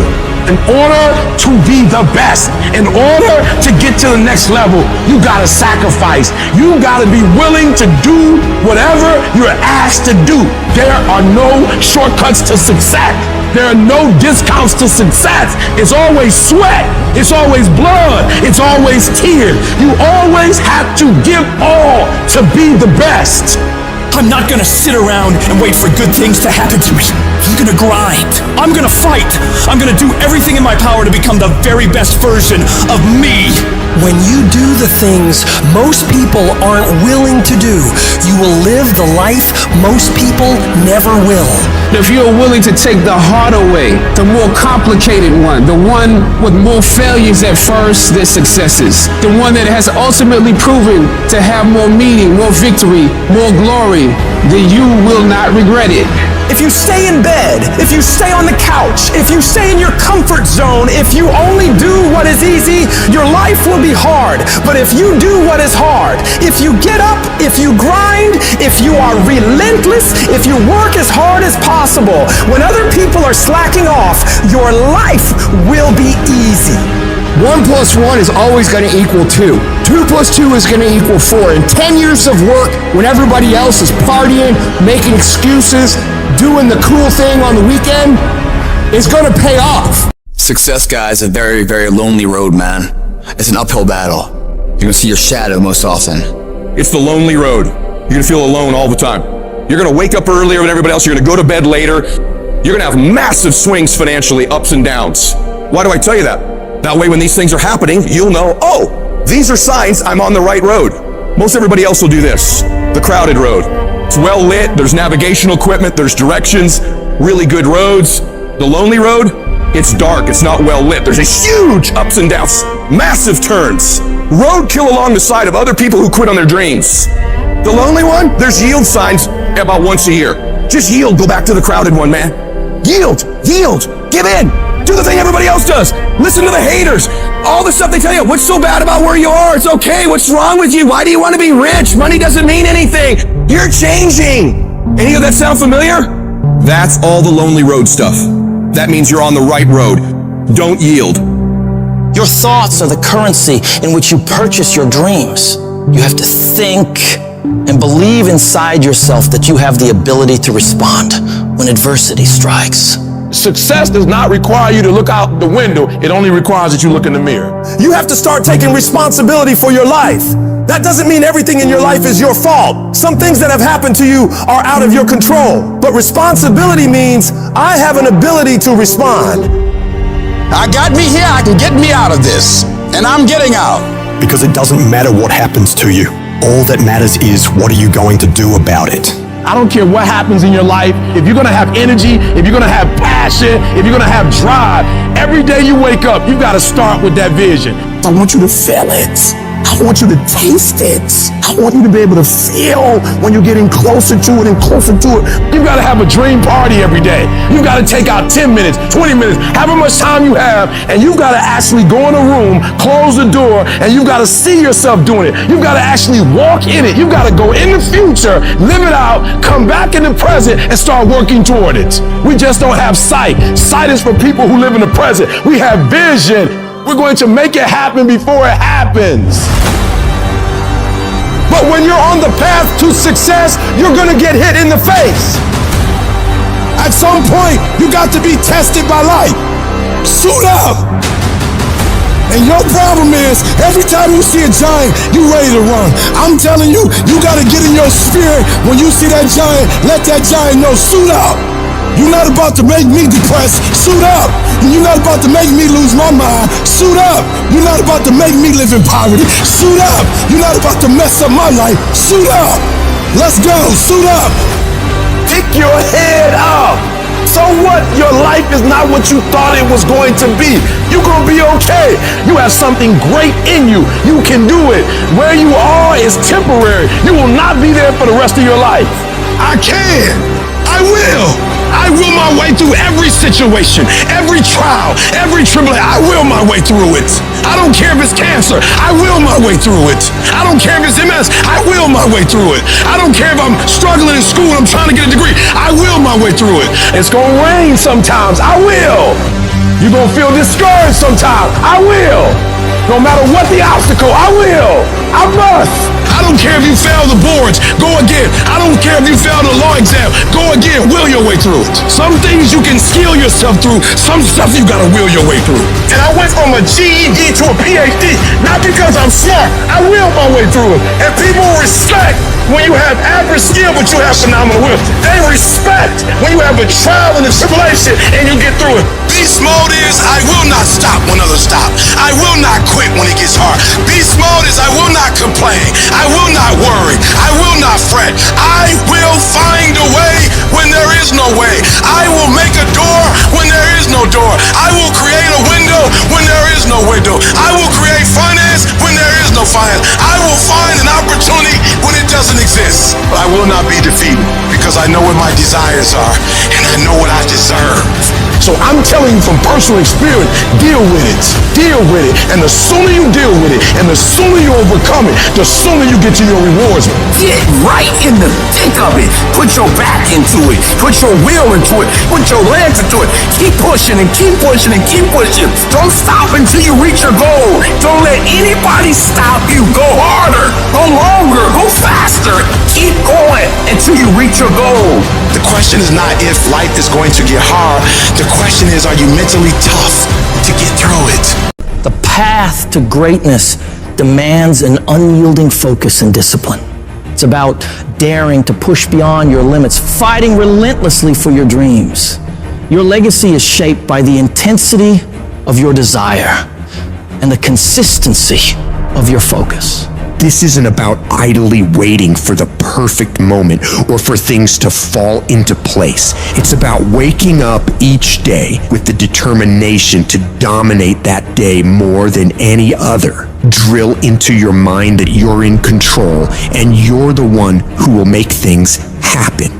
In order to be the best, in order to get to the next level, you gotta sacrifice. You gotta be willing to do whatever you're asked to do. There are no shortcuts to success. There are no discounts to success. It's always sweat. It's always blood. It's always tears. You always have to give all to be the best. I'm not gonna sit around and wait for good things to happen to me. I'm gonna grind. I'm gonna fight. I'm gonna do everything in my power to become the very best version of me. When you do the things most people aren't willing to do, you will live the life most people never will. If you're willing to take the harder way, the more complicated one, the one with more failures at first than successes, the one that has ultimately proven to have more meaning, more victory, more glory, then you will not regret it. If you stay in bed, if you stay on the couch, if you stay in your comfort zone, if you only do what is is easy, your life will be hard. But if you do what is hard, if you get up, if you grind, if you are relentless, if you work as hard as possible, when other people are slacking off, your life will be easy. 1 + 1 is always going to equal 2. 2 + 2 is going to equal 4. And 10 years of work when everybody else is partying, making excuses, doing the cool thing on the weekend is going to pay off. Success, guys, is a very, very lonely road, man. It's an uphill battle. You're going to see your shadow most often. It's the lonely road. You're going to feel alone all the time. You're going to wake up earlier than everybody else. You're going to go to bed later. You're going to have massive swings financially, ups and downs. Why do I tell you that? That way when these things are happening, you'll know, oh, these are signs I'm on the right road. Most everybody else will do this. The crowded road. It's well lit, there's navigational equipment, there's directions, really good roads. The lonely road, it's dark, it's not well lit. There's a huge ups and downs, massive turns. Roadkill along the side of other people who quit on their dreams. The lonely one, there's yield signs about once a year. Just yield, go back to the crowded one, man. Yield, give in. Do the thing everybody else does. Listen to the haters. All the stuff they tell you. What's so bad about where you are? It's okay. What's wrong with you? Why do you want to be rich? Money doesn't mean anything. You're changing. Any of that sound familiar? That's all the lonely road stuff. That means you're on the right road. Don't yield. Your thoughts are the currency in which you purchase your dreams. You have to think and believe inside yourself that you have the ability to respond when adversity strikes. Success does not require you to look out the window. It only requires that you look in the mirror. You have to start taking responsibility for your life. That doesn't mean everything in your life is your fault. Some things that have happened to you are out of your control. But responsibility means I have an ability to respond. I got me here, I can get me out of this. And I'm getting out. Because it doesn't matter what happens to you. All that matters is what are you going to do about it. I don't care what happens in your life. If you're going to have energy, if you're going to have passion, if you're going to have drive, every day you wake up, you got to start with that vision. I want you to feel it. I want you to taste it. I want you to be able to feel when you're getting closer to it and closer to it. You got to have a dream party every day. You got to take out 10 minutes, 20 minutes, however much time you have, and you got to actually go in a room, close the door, and you got to see yourself doing it. You got to actually walk in it. You got to go in the future, live it out, come back in the present, and start working toward it. We just don't have sight. Sight is for people who live in the present. We have vision. We're going to make it happen before it happens. But when you're on the path to success, you're gonna get hit in the face. At some point, you got to be tested by life. Suit up. And your problem is, every time you see a giant, you ready to run. I'm telling you, you gotta get in your spirit. When you see that giant, let that giant know, suit up. You're not about to make me depressed, suit up. You're not about to make me lose my mind, suit up. You're not about to make me live in poverty, suit up. You're not about to mess up my life, suit up. Let's go, suit up. Pick your head up. So what? Your life is not what you thought it was going to be. You're going to be okay. You have something great in you. You can do it. Where you are is temporary. You will not be there for the rest of your life. I can. I will. I will my way through every situation, every trial, every tribulation. I will my way through it. I don't care if it's cancer. I will my way through it. I don't care if it's MS. I will my way through it. I don't care if I'm struggling in school and I'm trying to get a degree. I will my way through it. It's going to rain sometimes. I will. You're going to feel discouraged sometimes. I will. No matter what the obstacle, I will. I must. I don't care if you fail the boards, go again. I don't care if you fail the law exam, go again, will your way through it. Some things you can skill yourself through, some stuff you gotta will your way through. And I went from a GED to a PhD, not because I'm smart, I will my way through it. And people respect when you have average skill, but you have phenomenal will. They respect when you have a trial and a tribulation and you get through it. Beast mode is, I will not stop when others stop. I will not quit when it gets hard. Beast mode is, I will not complain. I will not worry. I will not fret. I will find a way when there is no way. I will make a door when there is no door. I will create a window when there is no window. I will create finance when there is no finance. I will find an opportunity when it does doesn't exist, but I will not be defeated because I know what my desires are and I know what I deserve. So I'm telling you from personal experience, deal with it. Deal with it. And the sooner you deal with it and the sooner you overcome it, the sooner you get to your rewards. Get right in the thick of it. Put your back into it. Put your will into it. Put your legs into it. Keep pushing and keep pushing and keep pushing. Don't stop until you reach your goal. Don't let anybody stop you. Go harder. Go longer. Go faster. Keep going until you reach your goal. The question is not if life is going to get hard. The question is, are you mentally tough to get through it? The path to greatness demands an unyielding focus and discipline. It's about daring to push beyond your limits, fighting relentlessly for your dreams. Your legacy is shaped by the intensity of your desire and the consistency of your focus. This isn't about idly waiting for the perfect moment or for things to fall into place. It's about waking up each day with the determination to dominate that day more than any other. Drill into your mind that you're in control and you're the one who will make things happen.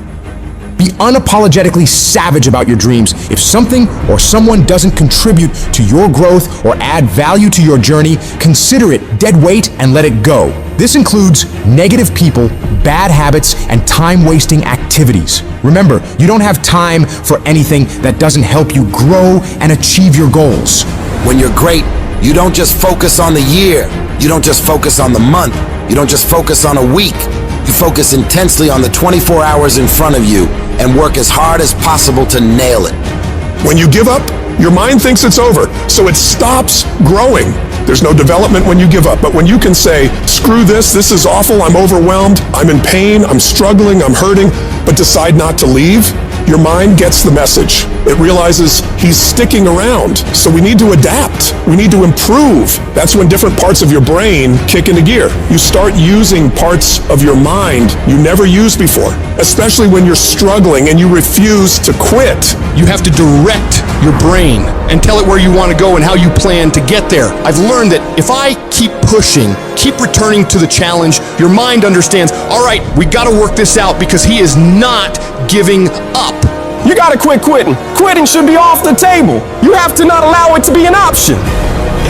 Be unapologetically savage about your dreams. If something or someone doesn't contribute to your growth or add value to your journey, consider it dead weight and let it go. This includes negative people, bad habits, and time-wasting activities. Remember, you don't have time for anything that doesn't help you grow and achieve your goals. When you're great, you don't just focus on the year. You don't just focus on the month. You don't just focus on a week. You focus intensely on the 24 hours in front of you and work as hard as possible to nail it. When you give up, your mind thinks it's over, so it stops growing. There's no development when you give up, but when you can say, screw this is awful, I'm overwhelmed, I'm in pain, I'm struggling, I'm hurting, but decide not to leave, your mind gets the message. It realizes he's sticking around, so we need to adapt. We need to improve. That's when different parts of your brain kick into gear. You start using parts of your mind you never used before, especially when you're struggling and you refuse to quit. You have to direct your brain and tell it where you want to go and how you plan to get there. I've learned that if I keep pushing, keep returning to the challenge, your mind understands, all right, we got to work this out because he is not giving up. You gotta quit quitting. Quitting should be off the table. You have to not allow it to be an option.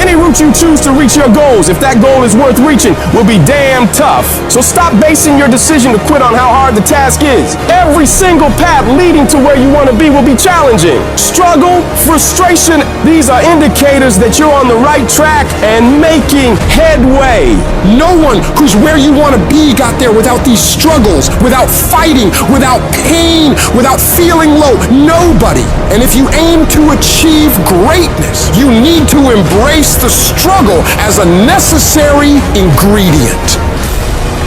Any route you choose to reach your goals, if that goal is worth reaching, will be damn tough. So stop basing your decision to quit on how hard the task is. Every single path leading to where you want to be will be challenging. Struggle, frustration, these are indicators that you're on the right track and making headway. No one who's where you want to be got there without these struggles, without fighting, without pain, without feeling low. Nobody. And if you aim to achieve greatness, you need to embrace the struggle as a necessary ingredient.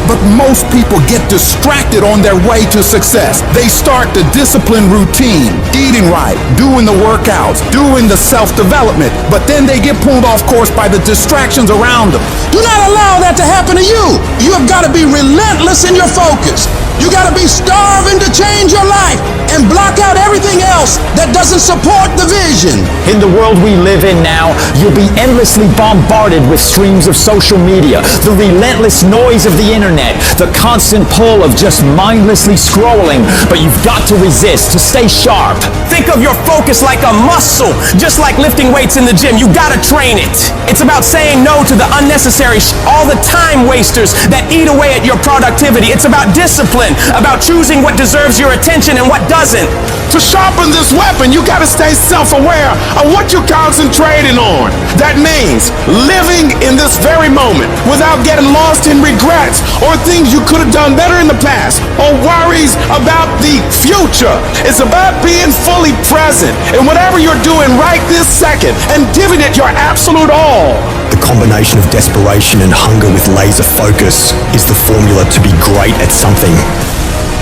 But most people get distracted on their way to success. They start the discipline routine, eating right, doing the workouts, doing the self-development, but then they get pulled off course by the distractions around them. Do not allow that to happen to you. You have got to be relentless in your focus. You got to be starving to change your life and block out everything else that doesn't support the vision. In the world we live in now, you'll be endlessly bombarded with streams of social media, the relentless noise of the internet, the constant pull of just mindlessly scrolling, but you've got to resist to stay sharp. Think of your focus like a muscle, just like lifting weights in the gym. You gotta train it. It's about saying no to the unnecessary all the time wasters that eat away at your productivity. It's about discipline, about choosing what deserves your attention and what doesn't. To sharpen this weapon, you gotta stay self-aware of what you're concentrating on. That means living in this very moment without getting lost in regrets or things you could have done better in the past or worries about the future. It's about being fully present in whatever you're doing right this second and giving it your absolute all. The combination of desperation and hunger with laser focus is the formula to be great at something.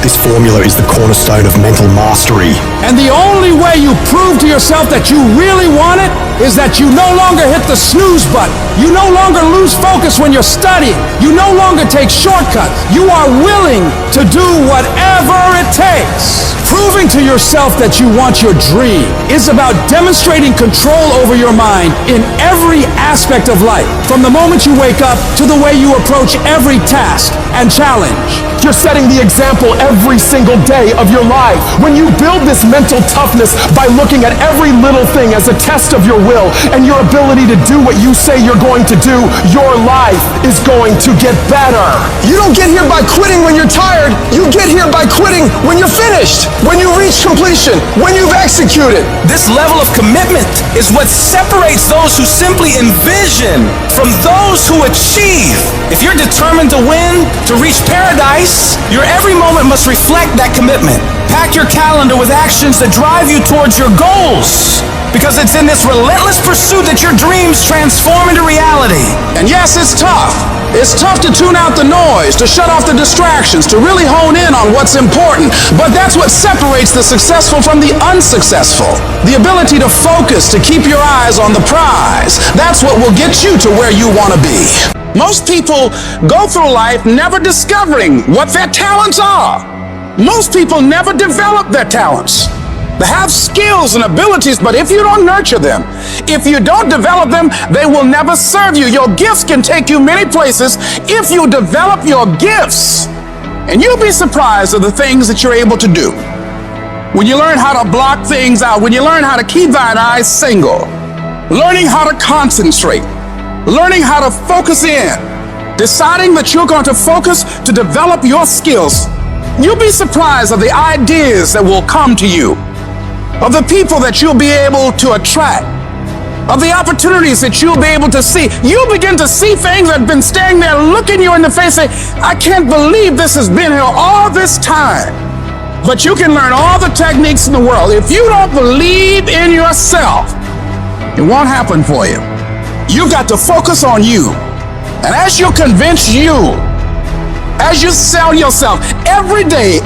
This formula is the cornerstone of mental mastery. And the only way you prove to yourself that you really want it is that you no longer hit the snooze button. You no longer lose focus when you're studying. You no longer take shortcuts. You are willing to do whatever it takes. Proving to yourself that you want your dream is about demonstrating control over your mind in every aspect of life, from the moment you wake up to the way you approach every task and challenge. You're setting the example every single day of your life. When you build this mental toughness by looking at every little thing as a test of your will and your ability to do what you say you're going to do, your life is going to get better. You don't get here by quitting when you're tired. You get here by quitting when you're finished, when you reach completion, when you've executed. This level of commitment is what separates those who simply envision from those who achieve. If you're determined to win, to reach paradise, your every moment must reflect that commitment. Pack your calendar with actions that drive you towards your goals, because it's in this relentless pursuit that your dreams transform into reality. And yes, it's tough. It's tough to tune out the noise, to shut off the distractions, to really hone in on what's important. But that's what separates the successful from the unsuccessful. The ability to focus, to keep your eyes on the prize. That's what will get you to where you want to be. Most people go through life never discovering what their talents are. Most people never develop their talents. They have skills and abilities, but if you don't nurture them, if you don't develop them, they will never serve you. Your gifts can take you many places if you develop your gifts. And you'll be surprised at the things that you're able to do. When you learn how to block things out, when you learn how to keep thine eyes single, learning how to concentrate, learning how to focus in, deciding that you're going to focus to develop your skills, you'll be surprised at the ideas that will come to you, of the people that you'll be able to attract, of the opportunities that you'll be able to see. You'll begin to see things that have been standing there looking you in the face saying, I can't believe this has been here all this time. But you can learn all the techniques in the world. If you don't believe in yourself, it won't happen for you. You've got to focus on you. And as you convince you, as you sell yourself every day,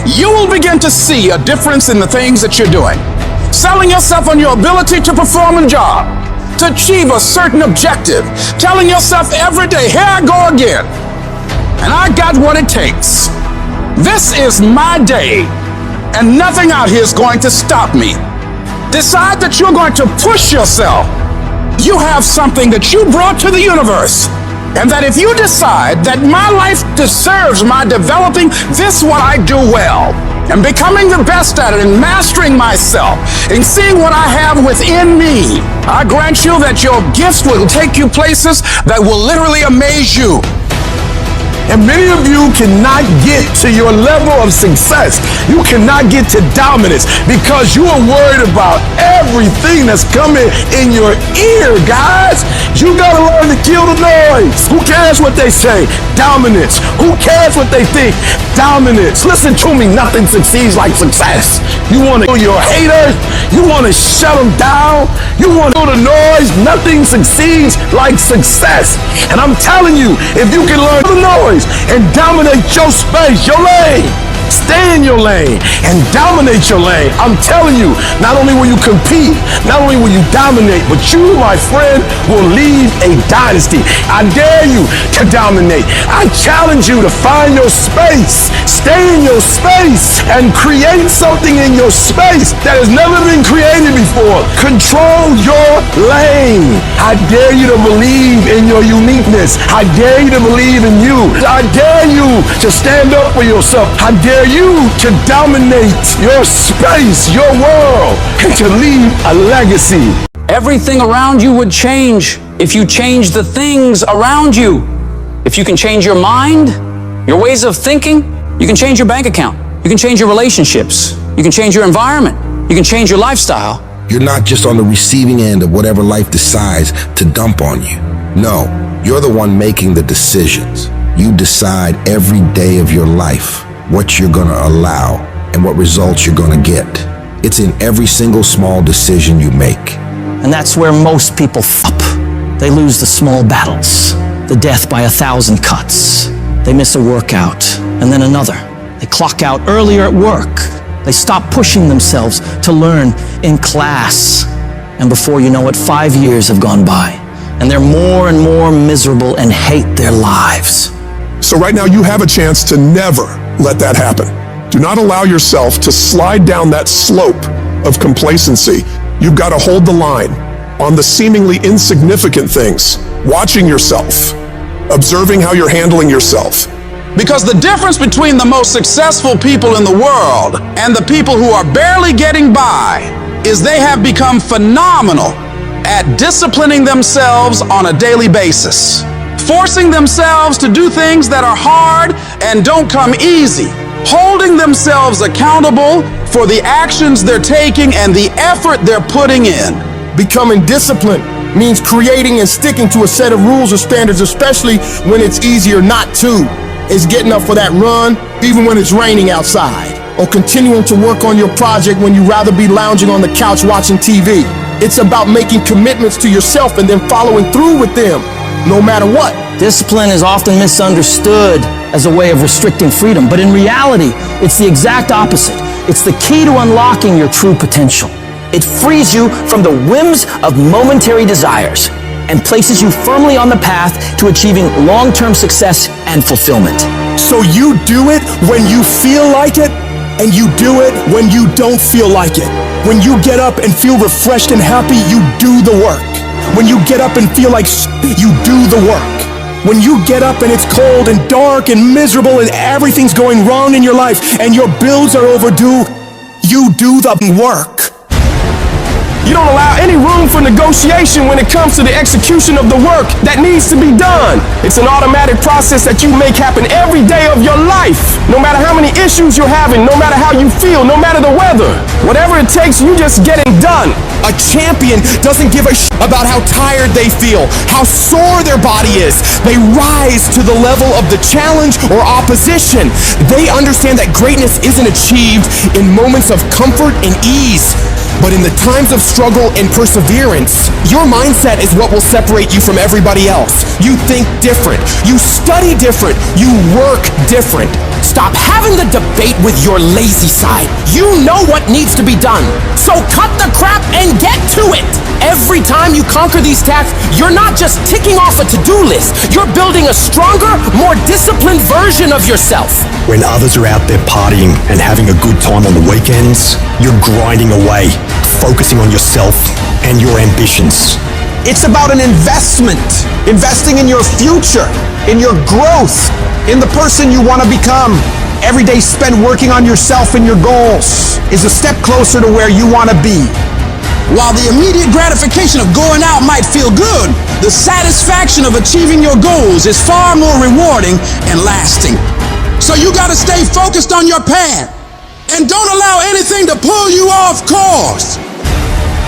you will begin to see a difference in the things that you're doing. Selling yourself on your ability to perform a job, to achieve a certain objective. Telling yourself every day, here I go again. And I got what it takes. This is my day, and nothing out here is going to stop me. Decide that you're going to push yourself. You have something that you brought to the universe. And that if you decide that my life deserves my developing this what I do well, and becoming the best at it, and mastering myself, and seeing what I have within me, I grant you that your gifts will take you places that will literally amaze you. And many of you cannot get to your level of success. You cannot get to dominance because you are worried about everything that's coming in your ear, guys. You gotta learn to kill the noise. Who cares what they say? Dominance. Who cares what they think? Dominance. Listen to me, nothing succeeds like success. You wanna kill your haters. You wanna shut them down. You wanna kill the noise. Nothing succeeds like success. And I'm telling you, if you can learn the noise and dominate your space, your lane. Stay in your lane and dominate your lane. I'm telling you, not only will you compete, not only will you dominate, but you, my friend, will lead a dynasty. I dare you to dominate. I challenge you to find your space. Stay in your space and create something in your space that has never been created before. Control your lane. I dare you to believe in your uniqueness. I dare you to believe in you. I dare you to stand up for yourself. I dare you to dominate your space, your world, and to leave a legacy. Everything around you would change if you change the things around you. If you can change your mind, your ways of thinking, you can change your bank account. You can change your relationships. You can change your environment. You can change your lifestyle. You're not just on the receiving end of whatever life decides to dump on you. No, you're the one making the decisions. You decide every day of your life what you're gonna allow and what results you're gonna get. It's in every single small decision you make. And that's where most people f***. They lose the small battles, the death by 1,000 cuts. They miss a workout, and then another. They clock out earlier at work. They stop pushing themselves to learn in class. And before you know it, 5 years have gone by, and they're more and more miserable and hate their lives. So right now you have a chance to never let that happen. Do not allow yourself to slide down that slope of complacency. You've got to hold the line on the seemingly insignificant things, watching yourself, observing how you're handling yourself, Because the difference between the most successful people in the world and the people who are barely getting by is they have become phenomenal at disciplining themselves on a daily basis, forcing themselves to do things that are hard and don't come easy, holding themselves accountable for the actions they're taking and the effort they're putting in. Becoming disciplined means creating and sticking to a set of rules or standards, especially when it's easier not to. It's getting up for that run, even when it's raining outside, or continuing to work on your project when you'd rather be lounging on the couch watching TV. It's about making commitments to yourself and then following through with them, no matter what. Discipline is often misunderstood as a way of restricting freedom, but in reality, it's the exact opposite. It's the key to unlocking your true potential. It frees you from the whims of momentary desires and places you firmly on the path to achieving long-term success and fulfillment. So you do it when you feel like it, and you do it when you don't feel like it. When you get up and feel refreshed and happy, you do the work. When you get up and feel like you do the work. When you get up and it's cold and dark and miserable and everything's going wrong in your life and your bills are overdue, you do the work. You don't allow any room for negotiation when it comes to the execution of the work that needs to be done. It's an automatic process that you make happen every day of your life. No matter how many issues you're having, no matter how you feel, no matter the weather. Whatever it takes, you just get it done. A champion doesn't give a about how tired they feel, how sore their body is. They rise to the level of the challenge or opposition. They understand that greatness isn't achieved in moments of comfort and ease, but in the times of struggle and perseverance. Your mindset is what will separate you from everybody else. You think different. You study different. You work different. Stop having the debate with your lazy side. You know what needs to be done. So cut the crap and get to it. Every time you conquer these tasks, you're not just ticking off a to-do list. You're building a stronger, more disciplined version of yourself. When others are out there partying and having a good time on the weekends, you're grinding away, focusing on yourself and your ambitions. It's about an investment. Investing in your future, in your growth, in the person you want to become. Every day spent working on yourself and your goals is a step closer to where you want to be. While the immediate gratification of going out might feel good, the satisfaction of achieving your goals is far more rewarding and lasting. So you gotta stay focused on your path and don't allow anything to pull you off course.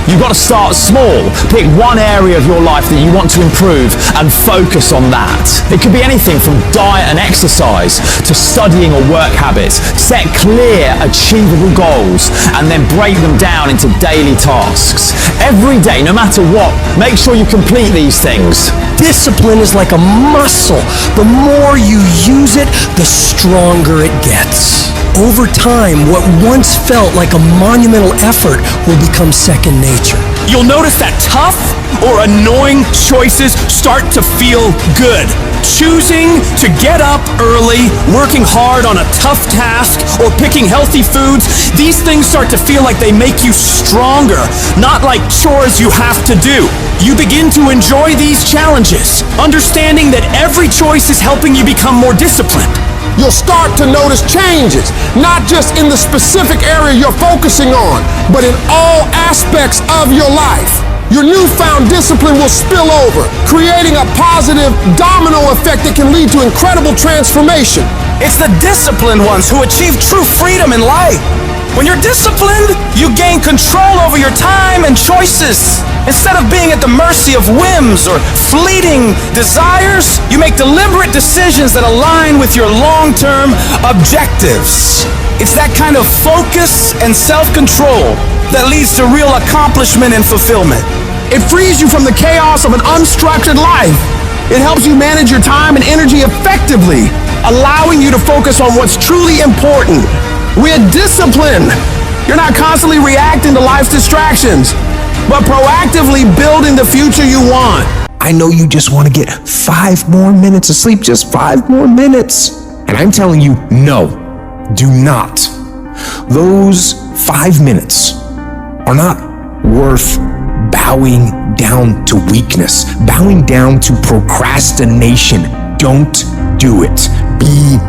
You've got to start small. Pick one area of your life that you want to improve and focus on that. It could be anything from diet and exercise to studying or work habits. Set clear, achievable goals and then break them down into daily tasks. Every day, no matter what, make sure you complete these things. Discipline is like a muscle. The more you use it, the stronger it gets. Over time, what once felt like a monumental effort will become second nature. You'll notice that tough or annoying choices start to feel good. Choosing to get up early, working hard on a tough task, or picking healthy foods, these things start to feel like they make you stronger, not like chores you have to do. You begin to enjoy these challenges, understanding that every choice is helping you become more disciplined. You'll start to notice changes, not just in the specific area you're focusing on, but in all aspects of your life. Your newfound discipline will spill over, creating a positive domino effect that can lead to incredible transformation. It's the disciplined ones who achieve true freedom in life. When you're disciplined, you gain control over your time and choices. Instead of being at the mercy of whims or fleeting desires, you make deliberate decisions that align with your long-term objectives. It's that kind of focus and self-control that leads to real accomplishment and fulfillment. It frees you from the chaos of an unstructured life. It helps you manage your time and energy effectively, allowing you to focus on what's truly important. We're disciplined. You're not constantly reacting to life's distractions, but proactively building the future you want. I know you just want to get 5 more minutes of sleep, just 5 more minutes. And I'm telling you, no, do not. Those 5 minutes are not worth bowing down to weakness, bowing down to procrastination. Don't do it. Be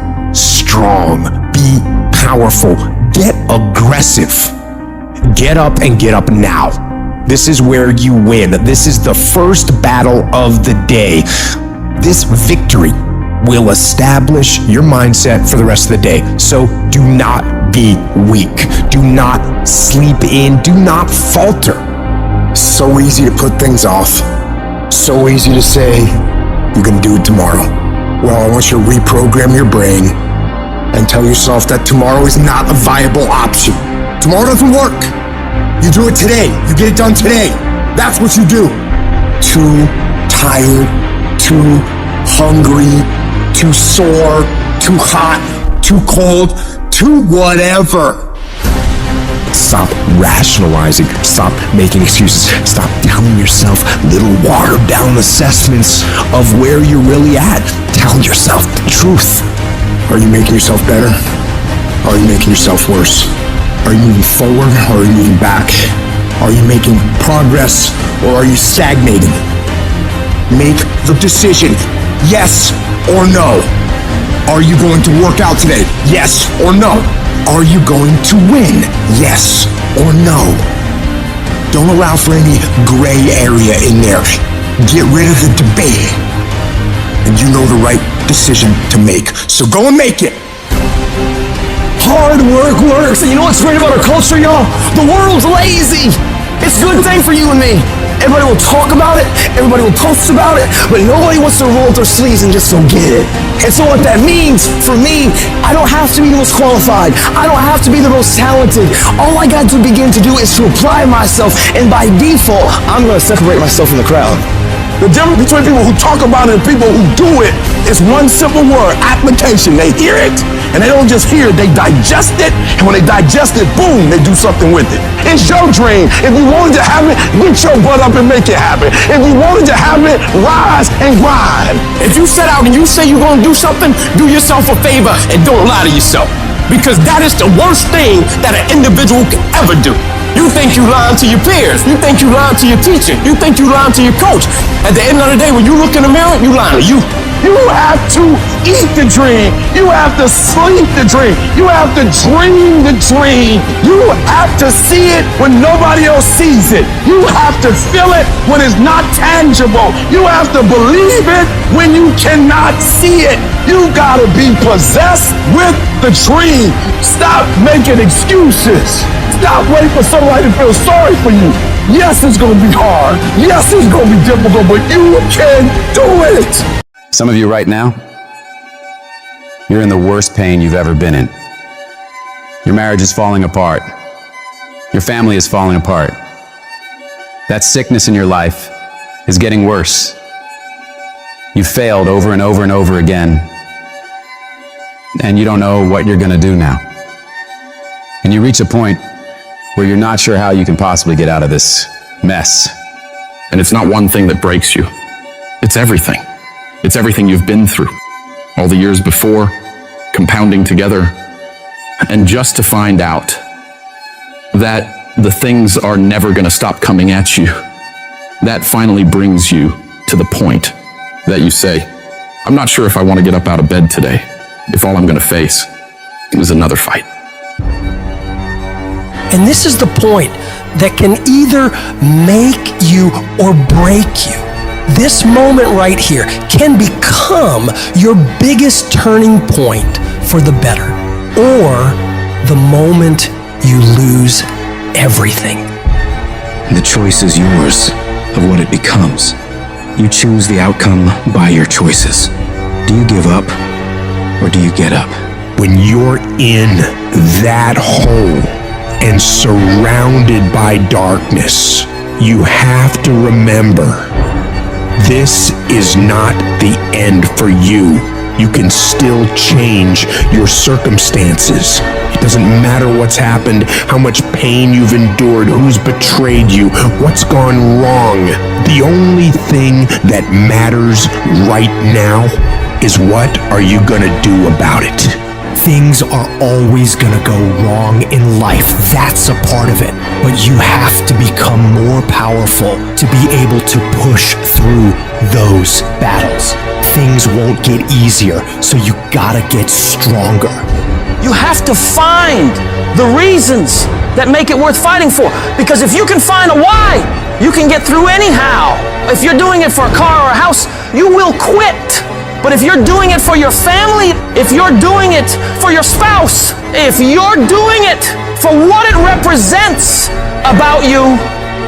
strong. Be powerful. Get aggressive. Get up and get up now. This is where you win. This is the first battle of the day. This victory will establish your mindset for the rest of the day. So do not be weak. Do not sleep in. Do not falter. So easy to put things off. So easy to say, you're gonna do it tomorrow. Well, I want you to reprogram your brain and tell yourself that tomorrow is not a viable option. Tomorrow doesn't work. You do it today. You get it done today. That's what you do. Too tired, too hungry, too sore, too hot, too cold, too whatever. Stop rationalizing. Stop making excuses. Stop telling yourself little watered down assessments of where you're really at. Tell yourself the truth. Are you making yourself better? Are you making yourself worse? Are you moving forward or are you moving back? Are you making progress or are you stagnating? Make the decision, yes or no. Are you going to work out today? Yes or no. Are you going to win? Yes or no. Don't allow for any gray area in there. Get rid of the debate. And you know the right decision to make. So go and make it. Hard work works. And you know what's great about our culture, y'all? The world's lazy. It's a good thing for you and me. Everybody will talk about it. Everybody will post about it. But nobody wants to roll up their sleeves and just go get it. And so what that means for me, I don't have to be the most qualified. I don't have to be the most talented. All I got to begin to do is to apply myself. And by default, I'm going to separate myself from the crowd. The difference between people who talk about it and people who do it is one simple word: application. They hear it, and they don't just hear it, they digest it, and when they digest it, boom, they do something with it. It's your dream. If you wanted to have it, get your butt up and make it happen. If you wanted to have it, rise and grind. If you set out and you say you're going to do something, do yourself a favor and don't lie to yourself. Because that is the worst thing that an individual can ever do. You think you lying to your peers. You think you lying to your teacher. You think you lying to your coach. At the end of the day, when you look in the mirror, you lying to you. You have to eat the dream. You have to sleep the dream. You have to dream the dream. You have to see it when nobody else sees it. You have to feel it when it's not tangible. You have to believe it when you cannot see it. You gotta be possessed with the dream. Stop making excuses. Stop waiting for somebody to feel sorry for you. Yes, it's gonna be hard. Yes, it's gonna be difficult, but you can do it. Some of you right now, you're in the worst pain you've ever been in. Your marriage is falling apart. Your family is falling apart. That sickness in your life is getting worse. You've failed over and over and over again, and you don't know what you're gonna do now. And you reach a point where you're not sure how you can possibly get out of this mess. And it's not one thing that breaks you. It's everything. It's everything you've been through. All the years before, compounding together. And just to find out that the things are never going to stop coming at you, that finally brings you to the point that you say, I'm not sure if I want to get up out of bed today, if all I'm going to face is another fight. And this is the point that can either make you or break you. This moment right here can become your biggest turning point for the better, or the moment you lose everything. The choice is yours of what it becomes. You choose the outcome by your choices. Do you give up or do you get up? When you're in that hole and surrounded by darkness, you have to remember, this is not the end for you. You can still change your circumstances. It doesn't matter what's happened, how much pain you've endured, who's betrayed you, what's gone wrong. The only thing that matters right now is what are you gonna do about it? Things are always gonna go wrong in life. That's a part of it. But you have to become more powerful to be able to push through those those battles. Things won't get easier, so you gotta get stronger. You have to find the reasons that make it worth fighting for. Because if you can find a why, you can get through anyhow. If you're doing it for a car or a house, you will quit. But if you're doing it for your family, if you're doing it for your spouse, if you're doing it for what it represents about you,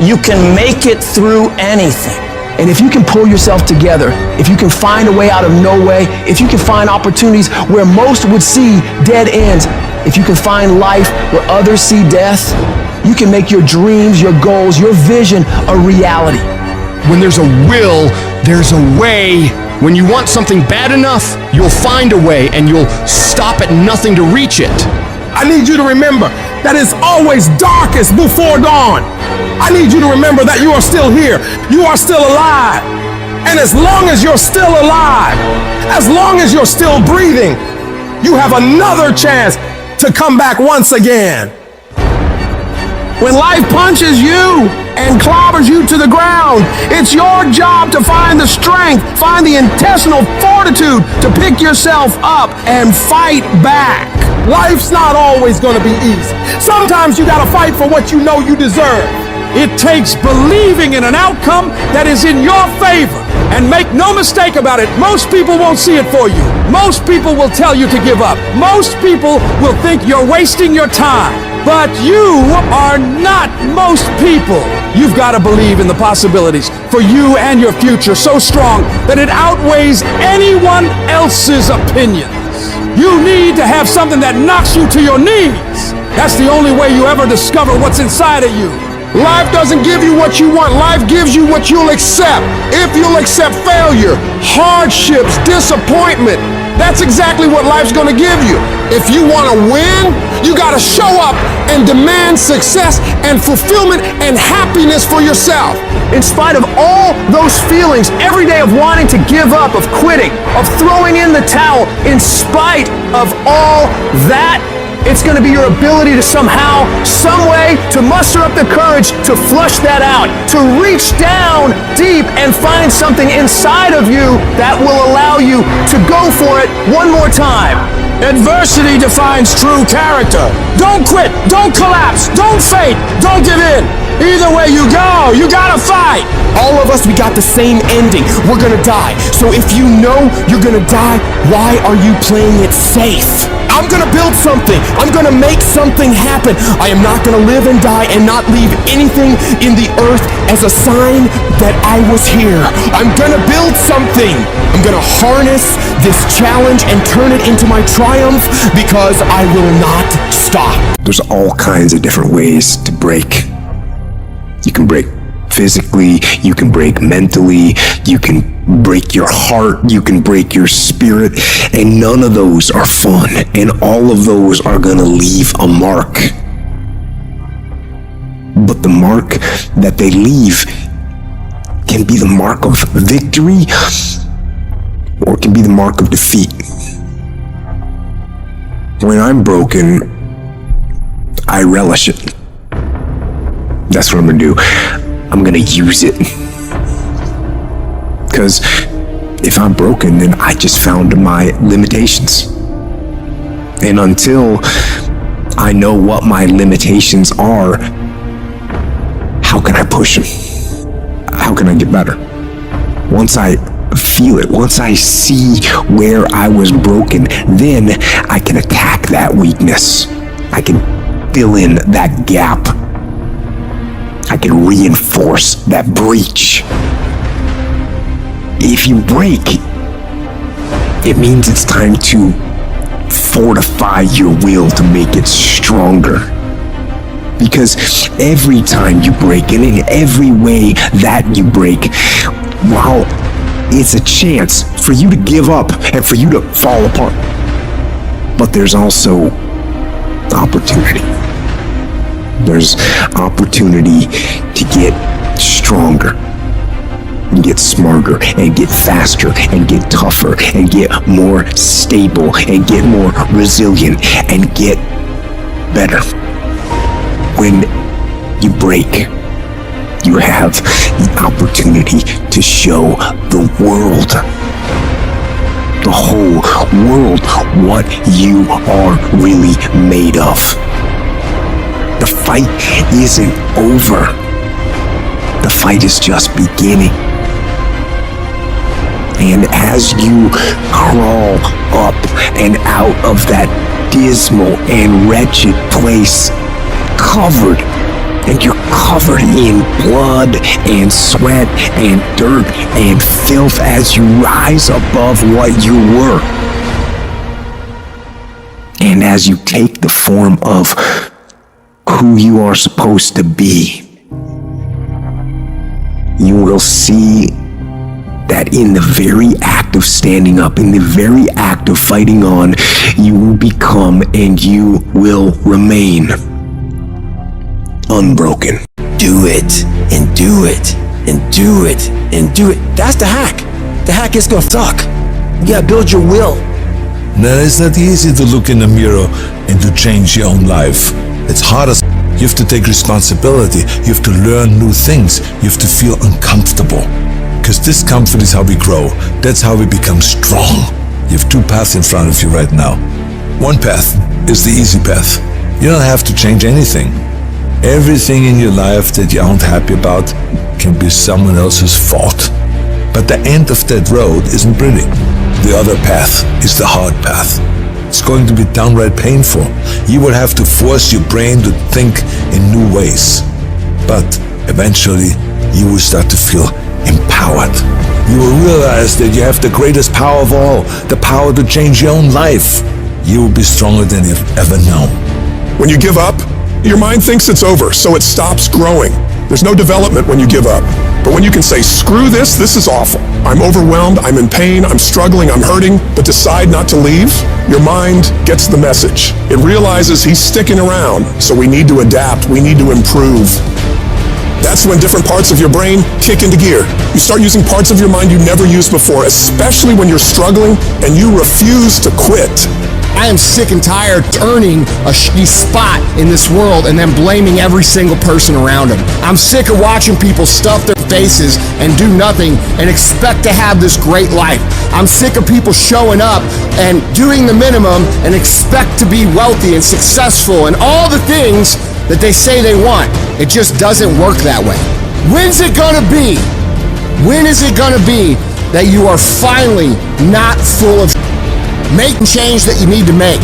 you can make it through anything. And if you can pull yourself together, if you can find a way out of no way, if you can find opportunities where most would see dead ends, if you can find life where others see death, you can make your dreams, your goals, your vision a reality. When there's a will, there's a way. When you want something bad enough, you'll find a way and you'll stop at nothing to reach it. I need you to remember that it's always darkest before dawn. I need you to remember that you are still here. You are still alive. And as long as you're still alive, as long as you're still breathing, you have another chance to come back once again. When life punches you and clobbers you to the ground, it's your job to find the strength, find the intestinal fortitude to pick yourself up and fight back. Life's not always going to be easy. Sometimes you got to fight for what you know you deserve. It takes believing in an outcome that is in your favor. And make no mistake about it, most people won't see it for you. Most people will tell you to give up. Most people will think you're wasting your time. But you are not most people. You've got to believe in the possibilities for you and your future so strong that it outweighs anyone else's opinions. You need to have something that knocks you to your knees. That's the only way you ever discover what's inside of you. Life doesn't give you what you want. Life gives you what you'll accept. If you'll accept failure, hardships, disappointment, that's exactly what life's going to give you. If you want to win, you got to show up and demand success and fulfillment and happiness for yourself. In spite of all those feelings every day of wanting to give up, of quitting, of throwing in the towel, in spite of all that, it's going to be your ability to somehow, some way, to muster up the courage to flush that out, to reach down deep and find something inside of you that will allow you to go for it one more time. Adversity defines true character. Don't quit, don't collapse, don't faint, don't give in. Either way you go, you gotta fight. All of us, we got the same ending. We're gonna die. So if you know you're gonna die, why are you playing it safe? I'm gonna build something. I'm gonna make something happen. I am not gonna live and die and not leave anything in the earth as a sign that I was here. I'm gonna build something. I'm gonna harness this challenge and turn it into my triumph because I will not stop. There's all kinds of different ways to break. You can break physically, you can break mentally, you can break your heart, you can break your spirit, and none of those are fun, and all of those are gonna leave a mark. But the mark that they leave can be the mark of victory, or it can be the mark of defeat. When I'm broken, I relish it. That's what I'm gonna do. I'm gonna use it. Because if I'm broken, then I just found my limitations. And until I know what my limitations are, how can I push them? How can I get better? Once I feel it, once I see where I was broken, then I can attack that weakness. I can fill in that gap. I can reinforce that breach. If you break, it means it's time to fortify your will to make it stronger. Because every time you break, and in every way that you break, while it's a chance for you to give up and for you to fall apart, but there's also opportunity. There's opportunity to get stronger, and get smarter, and get faster, and get tougher, and get more stable, and get more resilient, and get better. When you break, you have the opportunity to show the world, the whole world, what you are really made of. The fight isn't over. The fight is just beginning. And as you crawl up and out of that dismal and wretched place, covered, and you're covered in blood and sweat and dirt and filth as you rise above what you were. And as you take the form of who you are supposed to be, you will see that in the very act of standing up, in the very act of fighting on, you will become and you will remain unbroken. Do it, and do it, and do it, and do it. That's the hack. The hack is gonna suck. You gotta build your will. No, it's not easy to look in the mirror and to change your own life. It's hard as you have to take responsibility. You have to learn new things. You have to feel uncomfortable. Because discomfort is how we grow. That's how we become strong. You have two paths in front of you right now. One path is the easy path. You don't have to change anything. Everything in your life that you aren't happy about can be someone else's fault. But the end of that road isn't pretty. The other path is the hard path. It's going to be downright painful. You will have to force your brain to think in new ways. But eventually, you will start to feel empowered. You will realize that you have the greatest power of all, the power to change your own life. You will be stronger than you've ever known. When you give up, your mind thinks it's over, so it stops growing. There's no development when you give up. But when you can say, screw this is awful. I'm overwhelmed, I'm in pain, I'm struggling, I'm hurting, but decide not to leave, your mind gets the message. It realizes he's sticking around, so we need to adapt, we need to improve. That's when different parts of your brain kick into gear. You start using parts of your mind you never used before, especially when you're struggling and you refuse to quit. I am sick and tired of earning a shitty spot in this world and then blaming every single person around them. I'm sick of watching people stuff their faces and do nothing and expect to have this great life. I'm sick of people showing up and doing the minimum and expect to be wealthy and successful and all the things that they say they want. It just doesn't work that way. When's it gonna be? When is it gonna be that you are finally not full of Make the change that you need to make.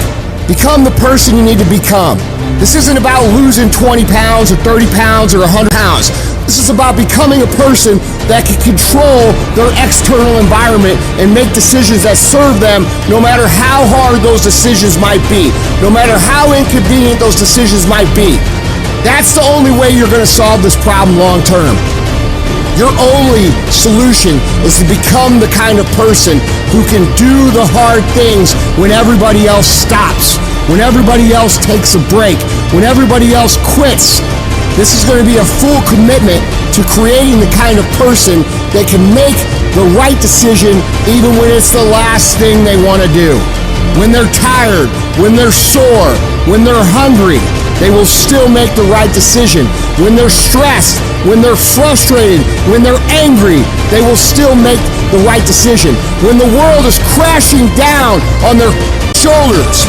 Become the person you need to become. This isn't about losing 20 pounds or 30 pounds or 100 pounds. This is about becoming a person that can control their external environment and make decisions that serve them no matter how hard those decisions might be, no matter how inconvenient those decisions might be. That's the only way you're going to solve this problem long term. Your only solution is to become the kind of person who can do the hard things when everybody else stops, when everybody else takes a break, when everybody else quits. This is going to be a full commitment to creating the kind of person that can make the right decision even when it's the last thing they want to do. When they're tired, when they're sore, when they're hungry, they will still make the right decision. When they're stressed, when they're frustrated, when they're angry, they will still make the right decision. When the world is crashing down on their shoulders,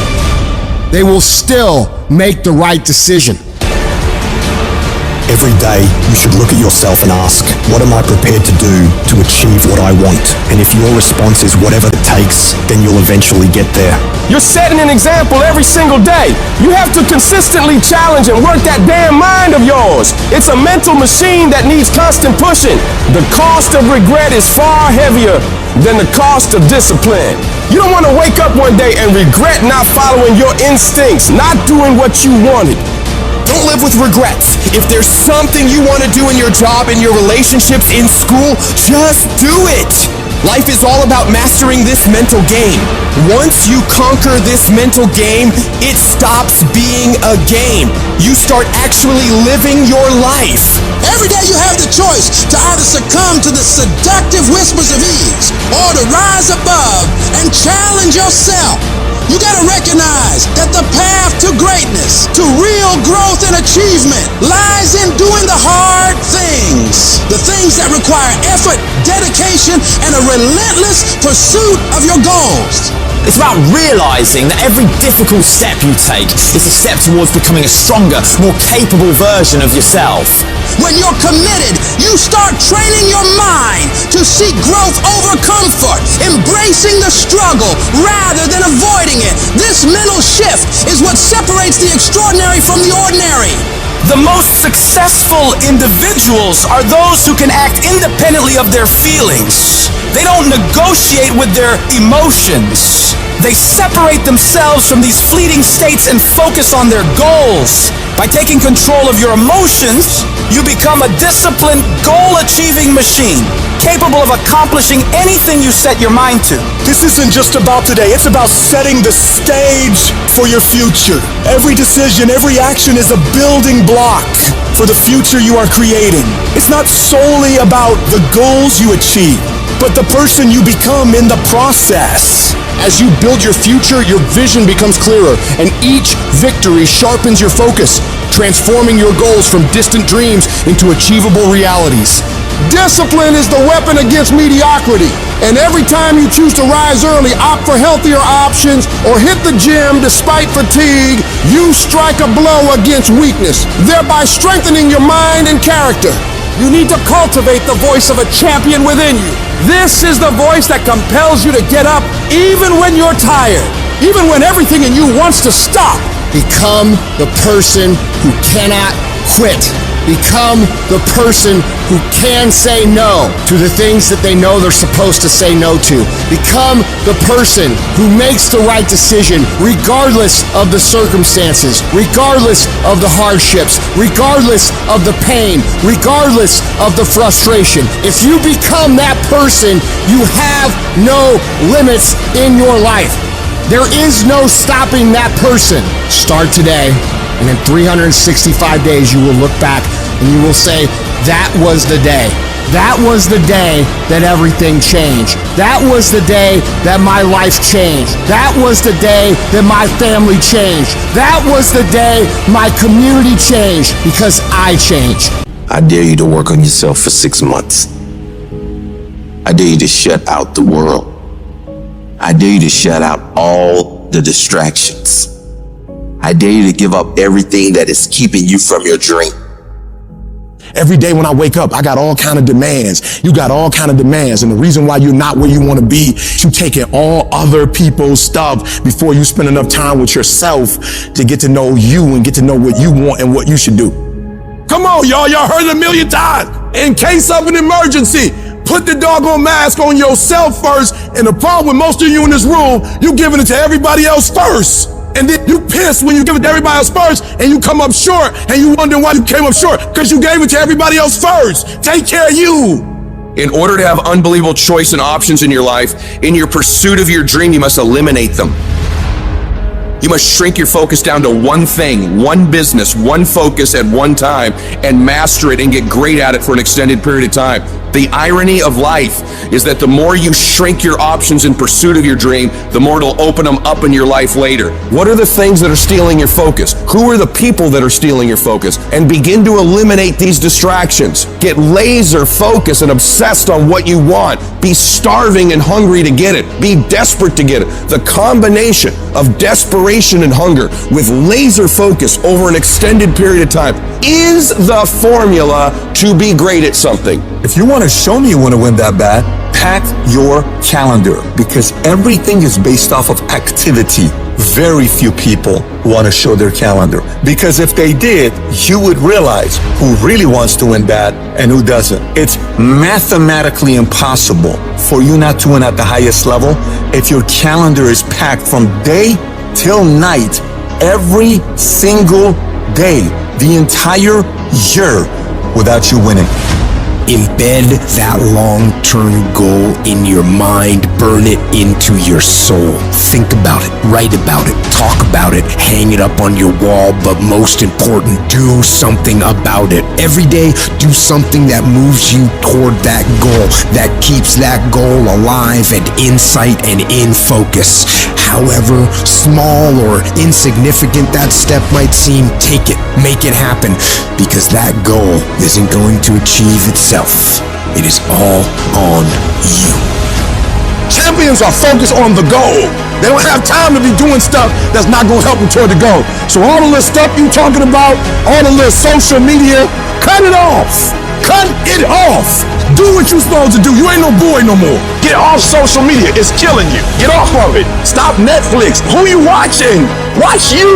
they will still make the right decision. Every day, you should look at yourself and ask, what am I prepared to do to achieve what I want? And if your response is whatever it takes, then you'll eventually get there. You're setting an example every single day. You have to consistently challenge and work that damn mind of yours. It's a mental machine that needs constant pushing. The cost of regret is far heavier than the cost of discipline. You don't want to wake up one day and regret not following your instincts, not doing what you wanted. Don't live with regrets. If there's something you want to do in your job, in your relationships, in school, just do it. Life is all about mastering this mental game. Once you conquer this mental game, it stops being a game. You start actually living your life. Every day you have the choice to either succumb to the seductive whispers of ease or to rise above and challenge yourself. You gotta recognize that the path to greatness, to real growth and achievement, lies in doing the hard things. race. The things that require effort, dedication, and a relentless pursuit of your goals. It's about realizing that every difficult step you take is a step towards becoming a stronger, more capable version of yourself. When you're committed, you start training your mind to seek growth over comfort, embracing the struggle rather than avoiding it. This mental shift is what separates the extraordinary from the ordinary. The most successful individuals are those who can act independently of their feelings. They don't negotiate with their emotions. They separate themselves from these fleeting states and focus on their goals. By taking control of your emotions, you become a disciplined, goal-achieving machine, capable of accomplishing anything you set your mind to. This isn't just about today, it's about setting the stage for your future. Every decision, every action is a building block for the future you are creating. It's not solely about the goals you achieve, but the person you become in the process. As you build your future, your vision becomes clearer, and each victory sharpens your focus, transforming your goals from distant dreams into achievable realities. Discipline is the weapon against mediocrity. And every time you choose to rise early, opt for healthier options, or hit the gym despite fatigue, you strike a blow against weakness, thereby strengthening your mind and character. You need to cultivate the voice of a champion within you. This is the voice that compels you to get up even when you're tired, even when everything in you wants to stop. Become the person who cannot quit. Become the person who can say no to the things that they know they're supposed to say no to. Become the person who makes the right decision regardless of the circumstances, regardless of the hardships, regardless of the pain, regardless of the frustration. If you become that person, you have no limits in your life. There is no stopping that person. Start today. And in 365 days, you will look back and you will say, that was the day. That was the day that everything changed. That was the day that my life changed. That was the day that my family changed. That was the day my community changed because I changed. I dare you to work on yourself for 6 months. I dare you to shut out the world. I dare you to shut out all the distractions. I dare you to give up everything that is keeping you from your dream. Every day when I wake up, I got all kind of demands. You got all kind of demands. And the reason why you're not where you want to be, you taking all other people's stuff before you spend enough time with yourself to get to know you and get to know what you want and what you should do. Come on, y'all. Y'all heard it a million times. In case of an emergency, put the doggone mask on yourself first. And the problem with most of you in this room, you giving it to everybody else first. And then you pissed when you give it to everybody else first and you come up short and you wonder why you came up short because you gave it to everybody else first. Take care of you. In order to have unbelievable choice and options in your life, in your pursuit of your dream, you must eliminate them. You must shrink your focus down to one thing, one business, one focus at one time, and master it and get great at it for an extended period of time. The irony of life is that the more you shrink your options in pursuit of your dream, the more it'll open them up in your life later. What are the things that are stealing your focus? Who are the people that are stealing your focus? And begin to eliminate these distractions. Get laser focused and obsessed on what you want. Be starving and hungry to get it. Be desperate to get it. The combination of desperation and hunger with laser focus over an extended period of time is the formula to be great at something. If you want to show me you want to win that bad, pack your calendar, because everything is based off of activity. Very few people want to show their calendar, because if they did, you would realize who really wants to win bad and who doesn't. It's mathematically impossible for you not to win at the highest level if your calendar is packed from day till night, every single day, the entire year, without you winning. Embed that long-term goal in your mind. Burn it into your soul. Think about it, write about it, talk about it, hang it up on your wall, but most important, do something about it. Every day, do something that moves you toward that goal, that keeps that goal alive and in sight and in focus. However small or insignificant that step might seem, take it, make it happen, because that goal isn't going to achieve itself. It is all on you. Champions are focused on the goal. They don't have time to be doing stuff that's not going to help them toward the goal. So all the little stuff you talking about, all the little social media, cut it off. Cut it off. Do what you're supposed to do. You ain't no boy no more. Get off social media. It's killing you. Get off of it. Stop Netflix. Who you watching? Watch you.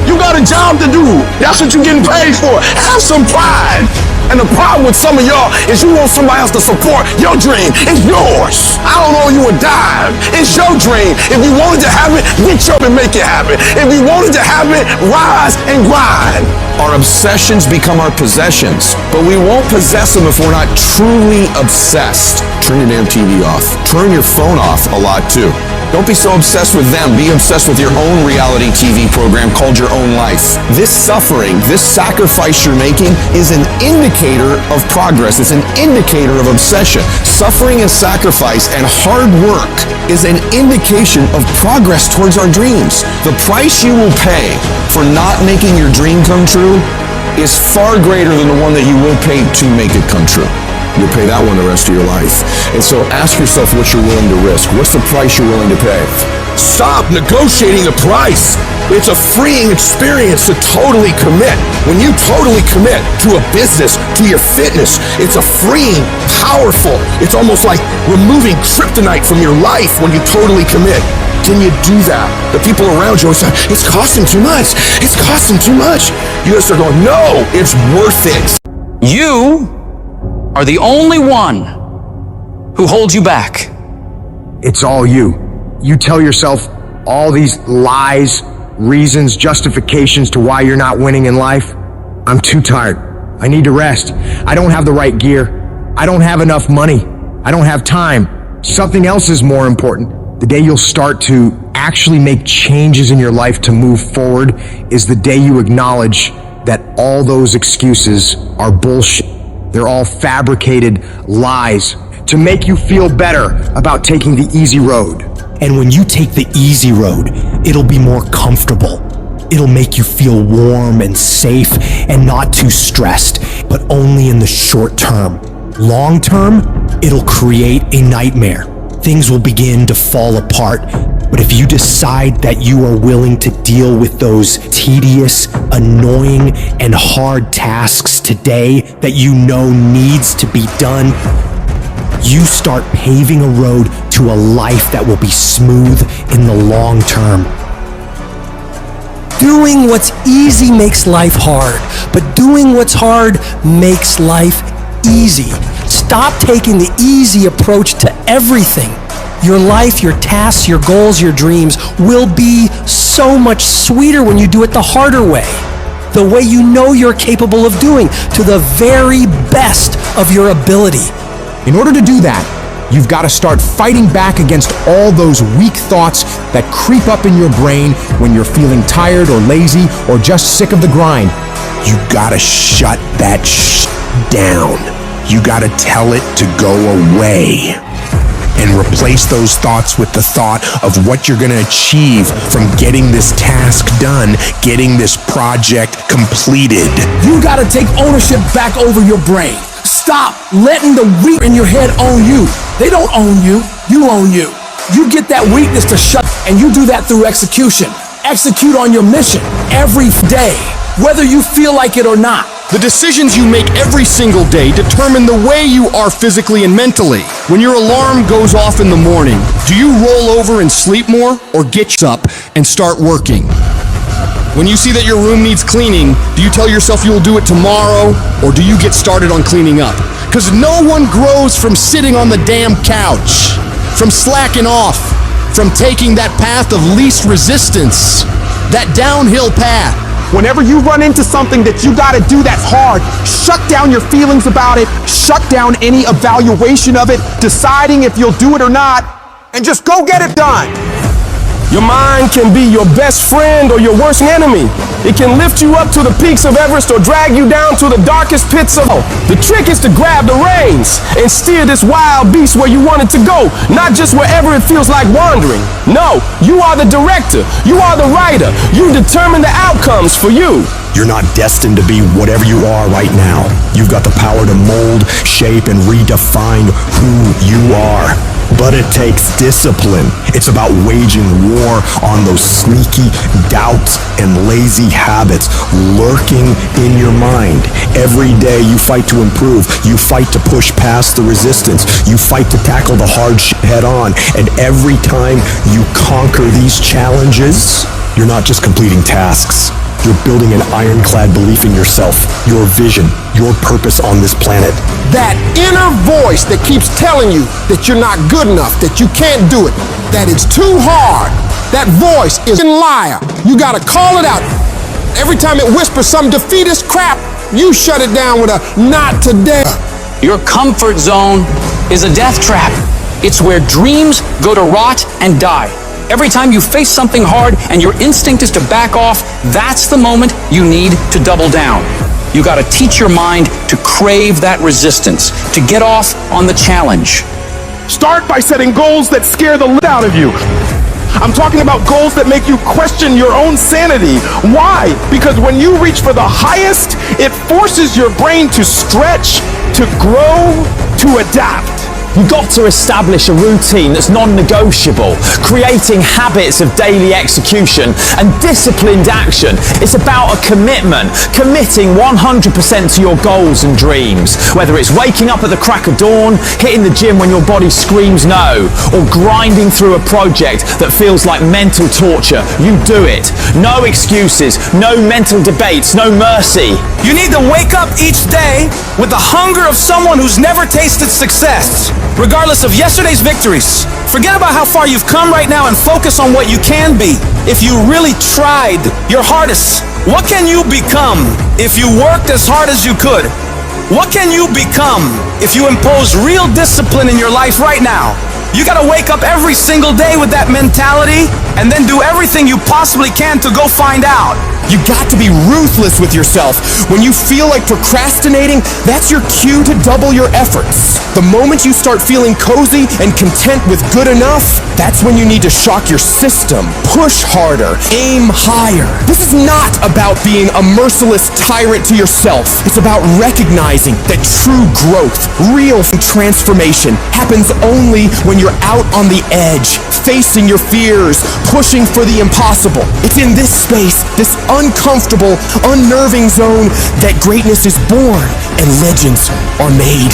You got a job to do. That's what you're getting paid for. Have some pride. And the problem with some of y'all is you want somebody else to support your dream. It's yours. I don't owe you a dime. It's your dream. If you wanted to have it, get up and make it happen. If you wanted to have it, rise and grind. Our obsessions become our possessions, but we won't possess them if we're not truly obsessed. Turn your damn TV off. Turn your phone off a lot too. Don't be so obsessed with them. Be obsessed with your own reality TV program called your own life. This suffering, this sacrifice you're making is an indicator of progress. It's an indicator of obsession. Suffering and sacrifice and hard work is an indication of progress towards our dreams. The price you will pay for not making your dream come true is far greater than the one that you will pay to make it come true. You'll pay that one the rest of your life. And so ask yourself what you're willing to risk. What's the price you're willing to pay? Stop negotiating the price. It's a freeing experience to totally commit. When you totally commit to a business, to your fitness, it's a freeing, powerful, it's almost like removing kryptonite from your life when you totally commit. Can you do that? The people around you are saying, it's costing too much. It's costing too much. You just are going, no, it's worth it. You are the only one who holds you back. It's all you. You tell yourself all these lies, reasons, justifications to why you're not winning in life. I'm too tired. I need to rest. I don't have the right gear. I don't have enough money. I don't have time. Something else is more important. The day you'll start to actually make changes in your life to move forward is the day you acknowledge that all those excuses are bullshit. They're all fabricated lies to make you feel better about taking the easy road. And when you take the easy road, it'll be more comfortable. It'll make you feel warm and safe and not too stressed, but only in the short term. Long term, it'll create a nightmare. Things will begin to fall apart. But if you decide that you are willing to deal with those tedious, annoying, and hard tasks today that you know needs to be done, you start paving a road to a life that will be smooth in the long term. Doing what's easy makes life hard, but doing what's hard makes life easy. Stop taking the easy approach to everything. Your life, your tasks, your goals, your dreams will be so much sweeter when you do it the harder way. The way you know you're capable of doing, to the very best of your ability. In order to do that, you've got to start fighting back against all those weak thoughts that creep up in your brain when you're feeling tired or lazy or just sick of the grind. You gotta shut that down. You gotta tell it to go away. And replace those thoughts with the thought of what you're gonna achieve from getting this task done, getting this project completed. You gotta take ownership back over your brain. Stop letting the weak in your head own you. They don't own you, you own you. You get that weakness to shut, and you do that through execution. Execute on your mission every day, whether you feel like it or not. The decisions you make every single day determine the way you are physically and mentally. When your alarm goes off in the morning, do you roll over and sleep more, or get up and start working? When you see that your room needs cleaning, do you tell yourself you will do it tomorrow, or do you get started on cleaning up? Because no one grows from sitting on the damn couch, from slacking off, from taking that path of least resistance, that downhill path. Whenever you run into something that you gotta do that's hard, shut down your feelings about it, shut down any evaluation of it, deciding if you'll do it or not, and just go get it done. Your mind can be your best friend or your worst enemy. It can lift you up to the peaks of Everest or drag you down to the darkest pits of hell. The trick is to grab the reins and steer this wild beast where you want it to go, not just wherever it feels like wandering. No, you are the director. You are the writer. You determine the outcomes for you. You're not destined to be whatever you are right now. You've got the power to mold, shape, and redefine who you are. But it takes discipline. It's about waging war on those sneaky doubts and lazy habits lurking in your mind. Every day you fight to improve. You fight to push past the resistance. You fight to tackle the hard shit head on. And every time you conquer these challenges, you're not just completing tasks. You're building an ironclad belief in yourself, your vision, your purpose on this planet. That inner voice that keeps telling you that you're not good enough, that you can't do it, that it's too hard, that voice is a liar. You gotta call it out. Every time it whispers some defeatist crap, you shut it down with a not today. Your comfort zone is a death trap. It's where dreams go to rot and die. Every time you face something hard and your instinct is to back off, that's the moment you need to double down. You gotta teach your mind to crave that resistance, to get off on the challenge. Start by setting goals that scare the lit out of you. I'm talking about goals that make you question your own sanity. Why? Because when you reach for the highest, it forces your brain to stretch, to grow, to adapt. You've got to establish a routine that's non-negotiable, creating habits of daily execution and disciplined action. It's about a commitment, committing 100% to your goals and dreams. Whether it's waking up at the crack of dawn, hitting the gym when your body screams no, or grinding through a project that feels like mental torture, you do it. No excuses, no mental debates, no mercy. You need to wake up each day with the hunger of someone who's never tasted success. Regardless of yesterday's victories, forget about how far you've come right now and focus on what you can be. If you really tried your hardest, what can you become if you worked as hard as you could? What can you become if you impose real discipline in your life right now? You gotta wake up every single day with that mentality and then do everything you possibly can to go find out. You got to be ruthless with yourself. When you feel like procrastinating, that's your cue to double your efforts. The moment you start feeling cozy and content with good enough, that's when you need to shock your system. Push harder, aim higher. This is not about being a merciless tyrant to yourself. It's about recognizing that true growth, real transformation happens only when you're out on the edge, facing your fears, pushing for the impossible. It's in this space, this uncomfortable, unnerving zone, that greatness is born and legends are made.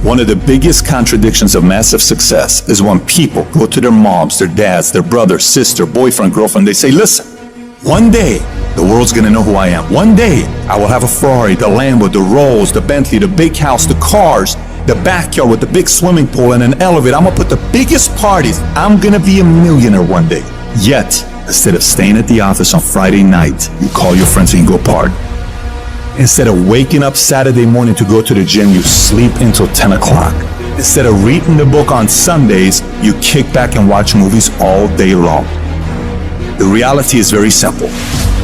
One of the biggest contradictions of massive success is when people go to their moms, their dads, their brother, sister, boyfriend, girlfriend, they say, listen, one day the world's gonna know who I am. One day I will have a Ferrari, the Lambo, the Rolls, the Bentley, the big house, the cars, the backyard with the big swimming pool and an elevator. I'm gonna put the biggest parties. I'm gonna be a millionaire one day. Yet, instead of staying at the office on Friday night, you call your friends and you go party. Instead of waking up Saturday morning to go to the gym, you sleep until 10 o'clock. Instead of reading the book on Sundays, you kick back and watch movies all day long. The reality is very simple.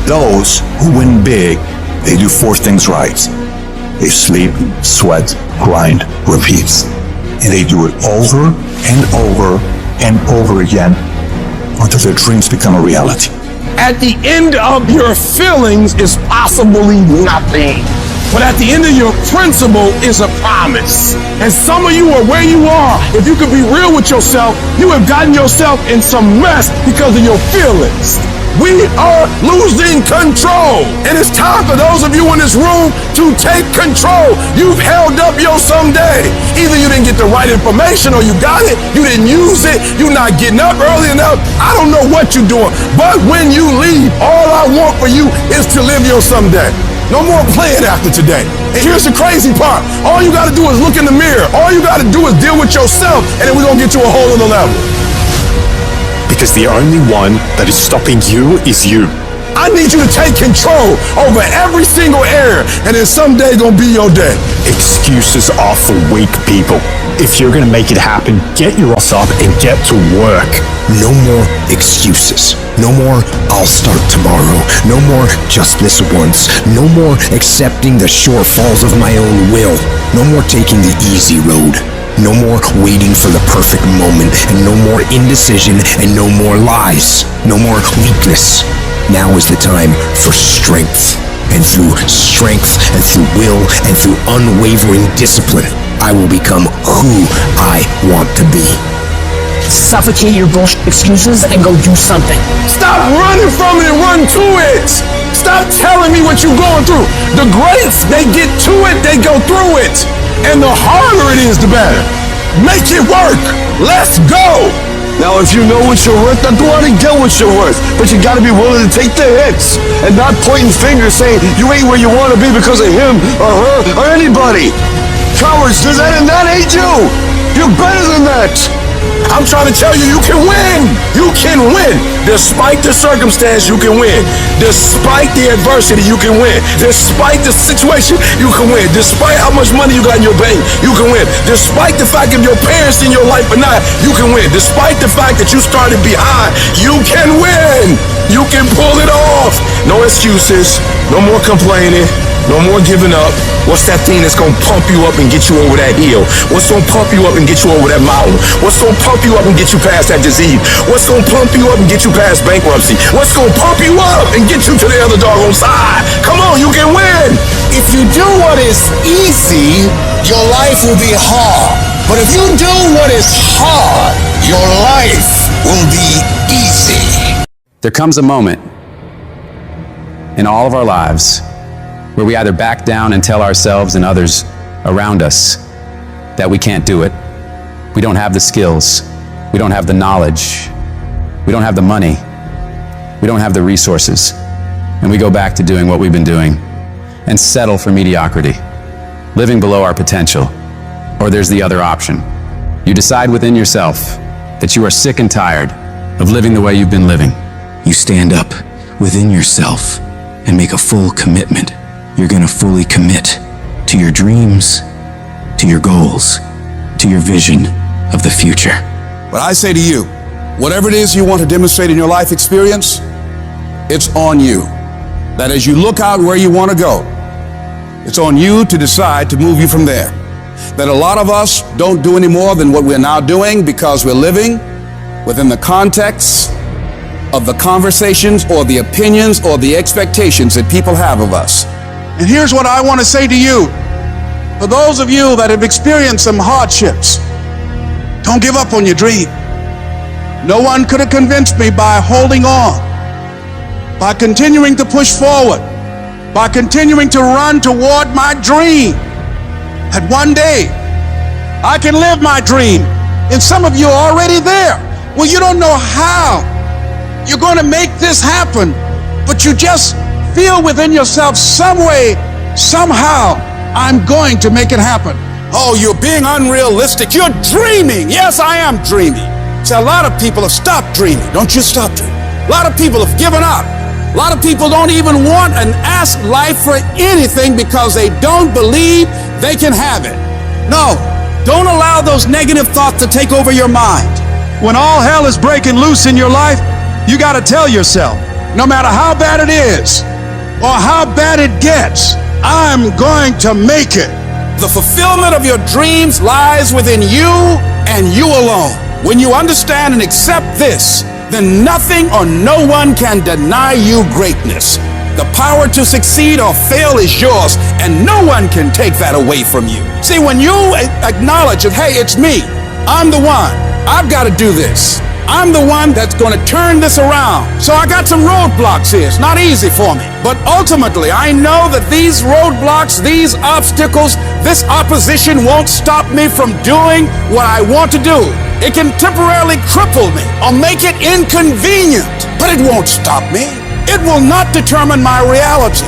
Those who win big, they do four things right. They sleep, sweat, grind, repeat. And they do it over and over and over again until their dreams become a reality. At the end of your feelings is possibly nothing. But at the end of your principle is a promise. And some of you are where you are. If you could be real with yourself, you have gotten yourself in some mess because of your feelings. We are losing control. And it's time for those of you in this room to take control. You've held up your someday. Either you didn't get the right information or you got it, you didn't use it, you're not getting up early enough. I don't know what you're doing. But when you leave, all I want for you is to live your someday. No more playing after today. And here's the crazy part. All you gotta do is look in the mirror. All you gotta do is deal with yourself, and then we're gonna get to a whole other level. Because the only one that is stopping you is you. I need you to take control over every single area, and then someday gonna be your day. Excuses are for weak people. If you're gonna make it happen, get your ass up and get to work. No more excuses. No more, I'll start tomorrow. No more, just this once. No more accepting the shortfalls of my own will. No more taking the easy road. No more waiting for the perfect moment. And no more indecision and no more lies. No more weakness. Now is the time for strength. And through strength and through will and through unwavering discipline, I will become who I want to be. Suffocate your bullshit excuses and go do something. Stop running from it and run to it. Stop telling me what you're going through. The greats, they get to it, they go through it. And the harder it is, the better. Make it work. Let's go. Now, if you know what you're worth, then go out and get what you're worth. But you gotta be willing to take the hits and not pointing fingers saying you ain't where you want to be because of him or her or anybody. Cowards do that and that ain't you. You're better than that. I'm trying to tell you, you can win. You can win. Despite the circumstance, you can win. Despite the adversity, you can win. Despite the situation, you can win. Despite how much money you got in your bank, you can win. Despite the fact of your parents in your life or not, you can win. Despite the fact that you started behind, you can win. You can pull it off. No excuses. No more complaining. No more giving up. What's that thing that's gonna pump you up and get you over that hill? What's gonna pump you up and get you over that mountain? What's gonna pump you up and get you past that disease? What's gonna pump you up and get you past bankruptcy? What's gonna pump you up and get you to the other doggone side? Come on, you can win. If you do what is easy, your life will be hard. But if you do what is hard, your life will be easy. There comes a moment in all of our lives where we either back down and tell ourselves and others around us that we can't do it. We don't have the skills. We don't have the knowledge. We don't have the money. We don't have the resources. And we go back to doing what we've been doing and settle for mediocrity, living below our potential. Or there's the other option. You decide within yourself that you are sick and tired of living the way you've been living. You stand up within yourself and make a full commitment. You're gonna fully commit to your dreams, to your goals, to your vision of the future. But I say to you, whatever it is you want to demonstrate in your life experience, it's on you. That as you look out where you want to go, it's on you to decide to move you from there. That a lot of us don't do any more than what we're now doing because we're living within the context of the conversations or the opinions or the expectations that people have of us. And here's what I want to say to you. For those of you that have experienced some hardships, don't give up on your dream. No one could have convinced me by holding on, by continuing to push forward, by continuing to run toward my dream, that one day I can live my dream. And some of you are already there. Well, you don't know how you're going to make this happen, but you just feel within yourself some way, somehow, I'm going to make it happen. Oh, you're being unrealistic. You're dreaming. Yes, I am dreaming. See, a lot of people have stopped dreaming. Don't you stop dreaming. A lot of people have given up. A lot of people don't even want and ask life for anything because they don't believe they can have it. No, don't allow those negative thoughts to take over your mind. When all hell is breaking loose in your life, you got to tell yourself, no matter how bad it is or how bad it gets, I'm going to make it. The fulfillment of your dreams lies within you and you alone. When you understand and accept this, then nothing or no one can deny you greatness. The power to succeed or fail is yours, and no one can take that away from you. See, when you acknowledge that, hey, it's me, I'm the one, I've got to do this. I'm the one that's going to turn this around. So I got some roadblocks here. It's not easy for me. But ultimately, I know that these roadblocks, these obstacles, this opposition won't stop me from doing what I want to do. It can temporarily cripple me or make it inconvenient, but it won't stop me. It will not determine my reality.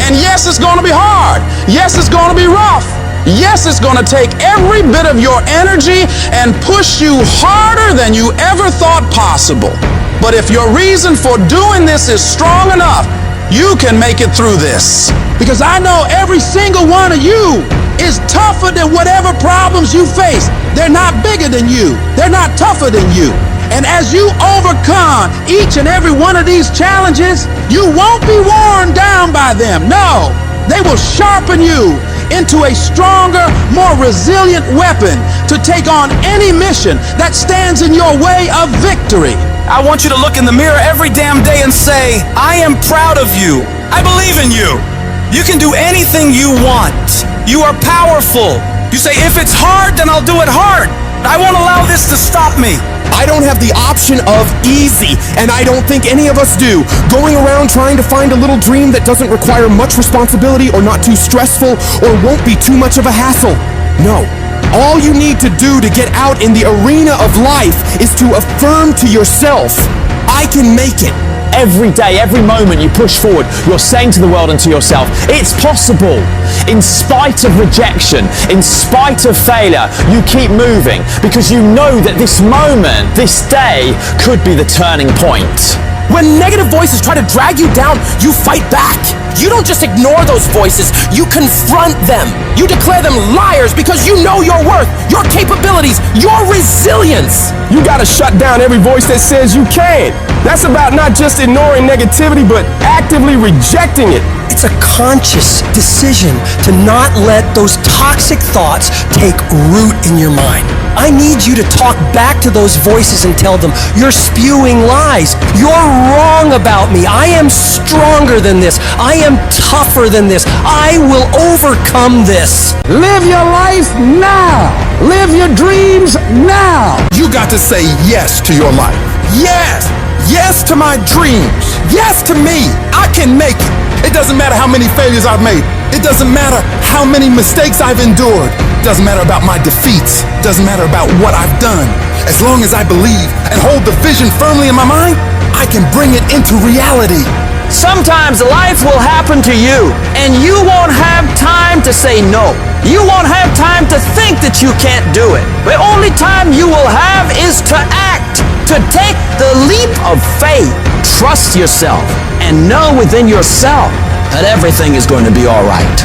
And yes, it's going to be hard. Yes, it's going to be rough. Yes, it's going to take every bit of your energy and push you harder than you ever thought possible. But if your reason for doing this is strong enough, you can make it through this. Because I know every single one of you is tougher than whatever problems you face. They're not bigger than you. They're not tougher than you. And as you overcome each and every one of these challenges, you won't be worn down by them. No, they will sharpen you into a stronger, more resilient weapon to take on any mission that stands in your way of victory. I want you to look in the mirror every damn day and say, I am proud of you. I believe in you. You can do anything you want. You are powerful. You say, if it's hard, then I'll do it hard. I won't allow this to stop me. I don't have the option of easy, and I don't think any of us do. Going around trying to find a little dream that doesn't require much responsibility or not too stressful or won't be too much of a hassle. No. All you need to do to get out in the arena of life is to affirm to yourself, I can make it. Every day, every moment you push forward, you're saying to the world and to yourself, it's possible. In spite of rejection, in spite of failure, you keep moving because you know that this moment, this day, could be the turning point. When negative voices try to drag you down, you fight back. You don't just ignore those voices, you confront them. You declare them liars because you know your worth, your capabilities, your resilience. You gotta shut down every voice that says you can't. That's about not just ignoring negativity, but actively rejecting it. It's a conscious decision to not let those toxic thoughts take root in your mind. I need you to talk back to those voices and tell them, you're spewing lies. You're wrong about me. I am stronger than this. I am tougher than this. I will overcome this. Live your life now. Live your dreams now. You got to say yes to your life. Yes. Yes to my dreams. Yes to me. I can make it. It doesn't matter how many failures I've made. It doesn't matter how many mistakes I've endured. It doesn't matter about my defeats. It doesn't matter about what I've done. As long as I believe and hold the vision firmly in my mind, I can bring it into reality. Sometimes life will happen to you, and you won't have time to say no. You won't have time to think that you can't do it. The only time you will have is to act, to take the leap of faith. Trust yourself and know within yourself that everything is going to be all right.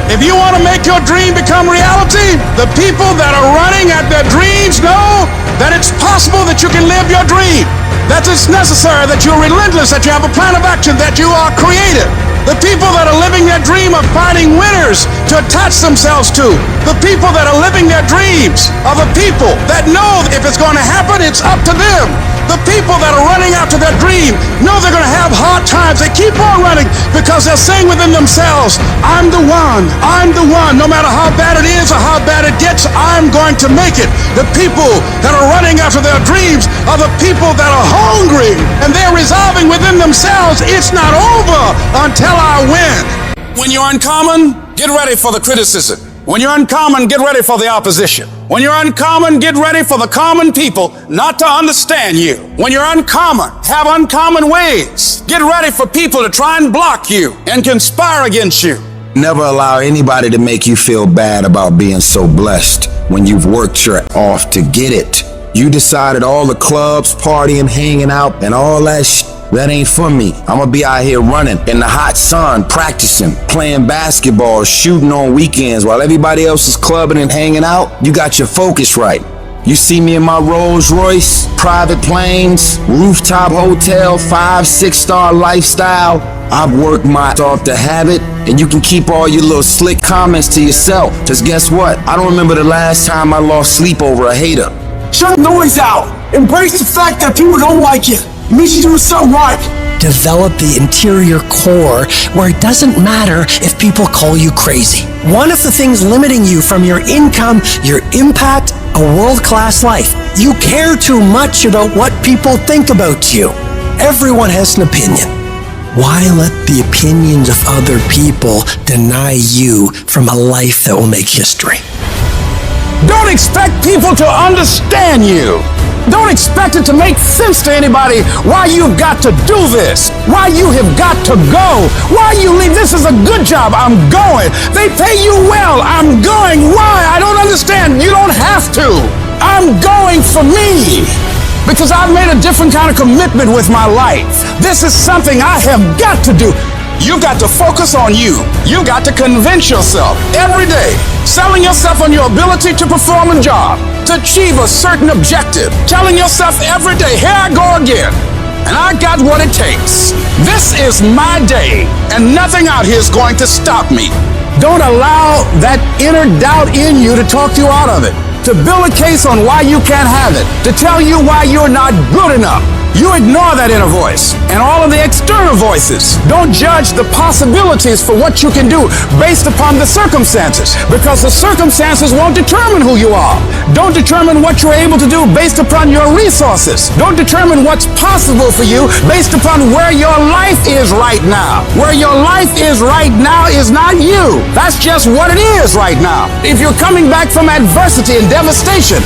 If you want to make your dream become reality, the people that are running at their dreams know that it's possible that you can live your dream. That it's necessary, that you're relentless, that you have a plan of action, that you are creative. The people that are living their dream are finding winners to attach themselves to. The people that are living their dreams are the people that know if it's going to happen, it's up to them. The people that are running after their dream know they're going to have hard times. They keep on running because they're saying within themselves, I'm the one. I'm the one. No matter how bad it is or how bad it gets, I'm going to make it. The people that are running after their dreams are the people that are hungry and they're resolving within themselves, it's not over until I win. When you're uncommon, get ready for the criticism. When you're uncommon, get ready for the opposition. When you're uncommon, get ready for the common people not to understand you. When you're uncommon, have uncommon ways. Get ready for people to try and block you and conspire against you. Never allow anybody to make you feel bad about being so blessed when you've worked your off to get it. You decided all the clubs, partying, hanging out, and all that that ain't for me. I'm gonna be out here running in the hot sun, practicing, playing basketball, shooting on weekends while everybody else is clubbing and hanging out. You got your focus right. You see me in my Rolls Royce, private planes, rooftop hotel, 5-6-star lifestyle. I've worked my off to have it, and you can keep all your little slick comments to yourself. Cause guess what? I don't remember the last time I lost sleep over a hater. Shut the noise out. Embrace the fact that people don't like you. It means you're doing something right. Develop the interior core where it doesn't matter if people call you crazy. One of the things limiting you from your income, your impact, a world-class life, you care too much about what people think about you. Everyone has an opinion. Why let the opinions of other people deny you from a life that will make history? Don't expect people to understand you. Don't expect it to make sense to anybody why you've got to do this, why you have got to go, why you leave. This is a good job. I'm going. They pay you well. I'm going. Why? I don't understand. You don't have to. I'm going for me. because I've made a different kind of commitment with my life. This is something I have got to do. You've got to focus on you. You've got to convince yourself every day, selling yourself on your ability to perform a job, to achieve a certain objective, telling yourself every day, here I go again, and I got what it takes. This is my day, and nothing out here is going to stop me. Don't allow that inner doubt in you to talk you out of it, to build a case on why you can't have it, to tell you why you're not good enough. You ignore that inner voice and all of the external voices. Don't judge the possibilities for what you can do based upon the circumstances, because the circumstances won't determine who you are. Don't determine what you're able to do based upon your resources. Don't determine what's possible for you based upon where your life is right now. Where your life is right now is not you. That's just what it is right now. If you're coming back from adversity and devastation,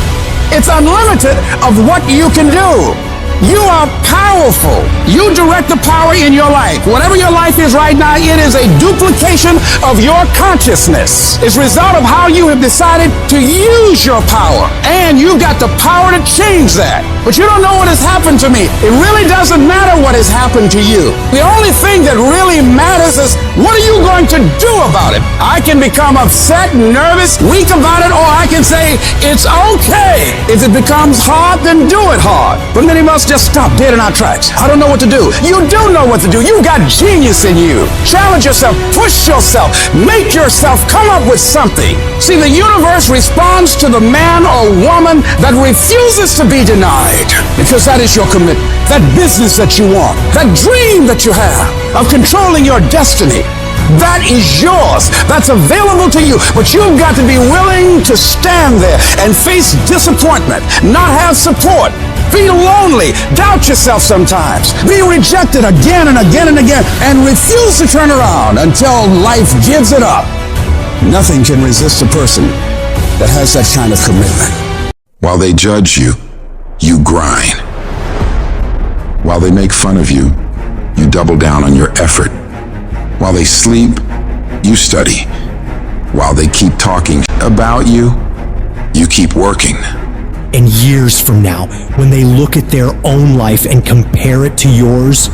it's unlimited of what you can do. You are powerful. You direct the power in your life. Whatever your life is right now, it is a duplication of your consciousness. It's a result of how you have decided to use your power. And you've got the power to change that. But you don't know what has happened to me. It really doesn't matter what has happened to you. The only thing that really matters is, what are you going to do about it? I can become upset, nervous, weak about it, or I can say, it's okay. If it becomes hard, then do it hard. But many of us just stop dead in our tracks. I don't know what to do. You do know what to do. You've got genius in you. Challenge yourself, push yourself, make yourself come up with something. See, the universe responds to the man or woman that refuses to be denied, because that is your commitment. That business that you want, that dream that you have of controlling your destiny, that is yours. That's available to you. But you've got to be willing to stand there and face disappointment, not have support, feel lonely, doubt yourself sometimes, be rejected again and again and again, and refuse to turn around until life gives it up. Nothing can resist a person that has that kind of commitment. While they judge you, you grind. While they make fun of you, you double down on your effort. While they sleep, you study. While they keep talking about you, you keep working. And years from now, when they look at their own life and compare it to yours,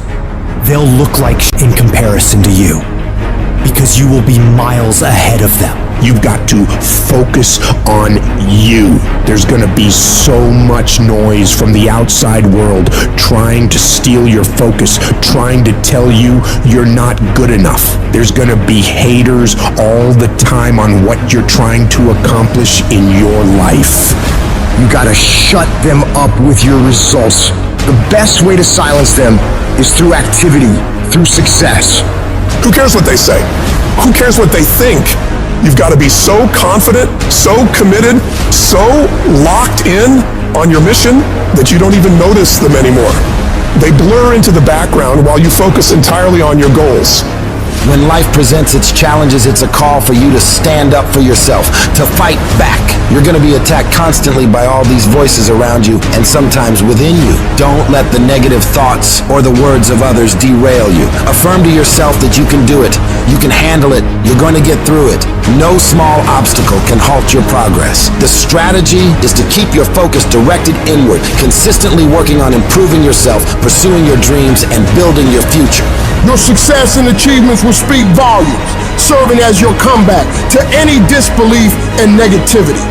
they'll look like in comparison to you, because you will be miles ahead of them. You've got to focus on you. There's going to be so much noise from the outside world trying to steal your focus, trying to tell you you're not good enough. There's going to be haters all the time on what you're trying to accomplish in your life. You gotta shut them up with your results. The best way to silence them is through activity, through success. Who cares what they say? Who cares what they think? You've got to be so confident, so committed, so locked in on your mission that you don't even notice them anymore. They blur into the background while you focus entirely on your goals. When life presents its challenges, it's a call for you to stand up for yourself, to fight back. You're going to be attacked constantly by all these voices around you, and sometimes within you. Don't let the negative thoughts or the words of others derail you. Affirm to yourself that you can do it. You can handle it. You're going to get through it. No small obstacle can halt your progress. The strategy is to keep your focus directed inward, consistently working on improving yourself, pursuing your dreams, and building your future. Your success and achievements will speak volumes, serving as your comeback to any disbelief and negativity.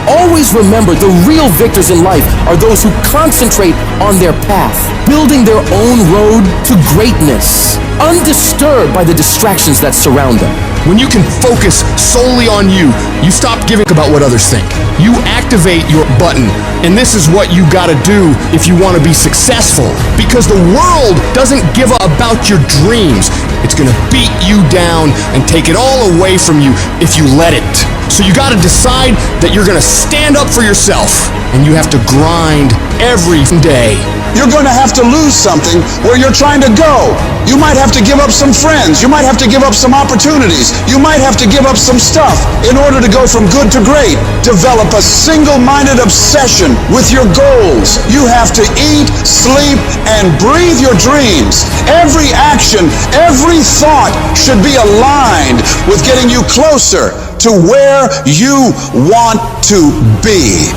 Always remember, the real victors in life are those who concentrate on their path, building their own road to greatness, undisturbed by the distractions that surround them. When you can focus solely on you, you stop giving about what others think. You activate your button, and this is what you gotta do if you want to be successful. Because the world doesn't give a about your dreams. It's gonna beat you down and take it all away from you if you let it. So you gotta decide that you're gonna stand up for yourself, and you have to grind every day. You're going to have to lose something where you're trying to go. You might have to give up some friends. You might have to give up some opportunities. You might have to give up some stuff in order to go from good to great. Develop a single-minded obsession with your goals. You have to eat, sleep, and breathe your dreams. Every action, every thought should be aligned with getting you closer to where you want to be.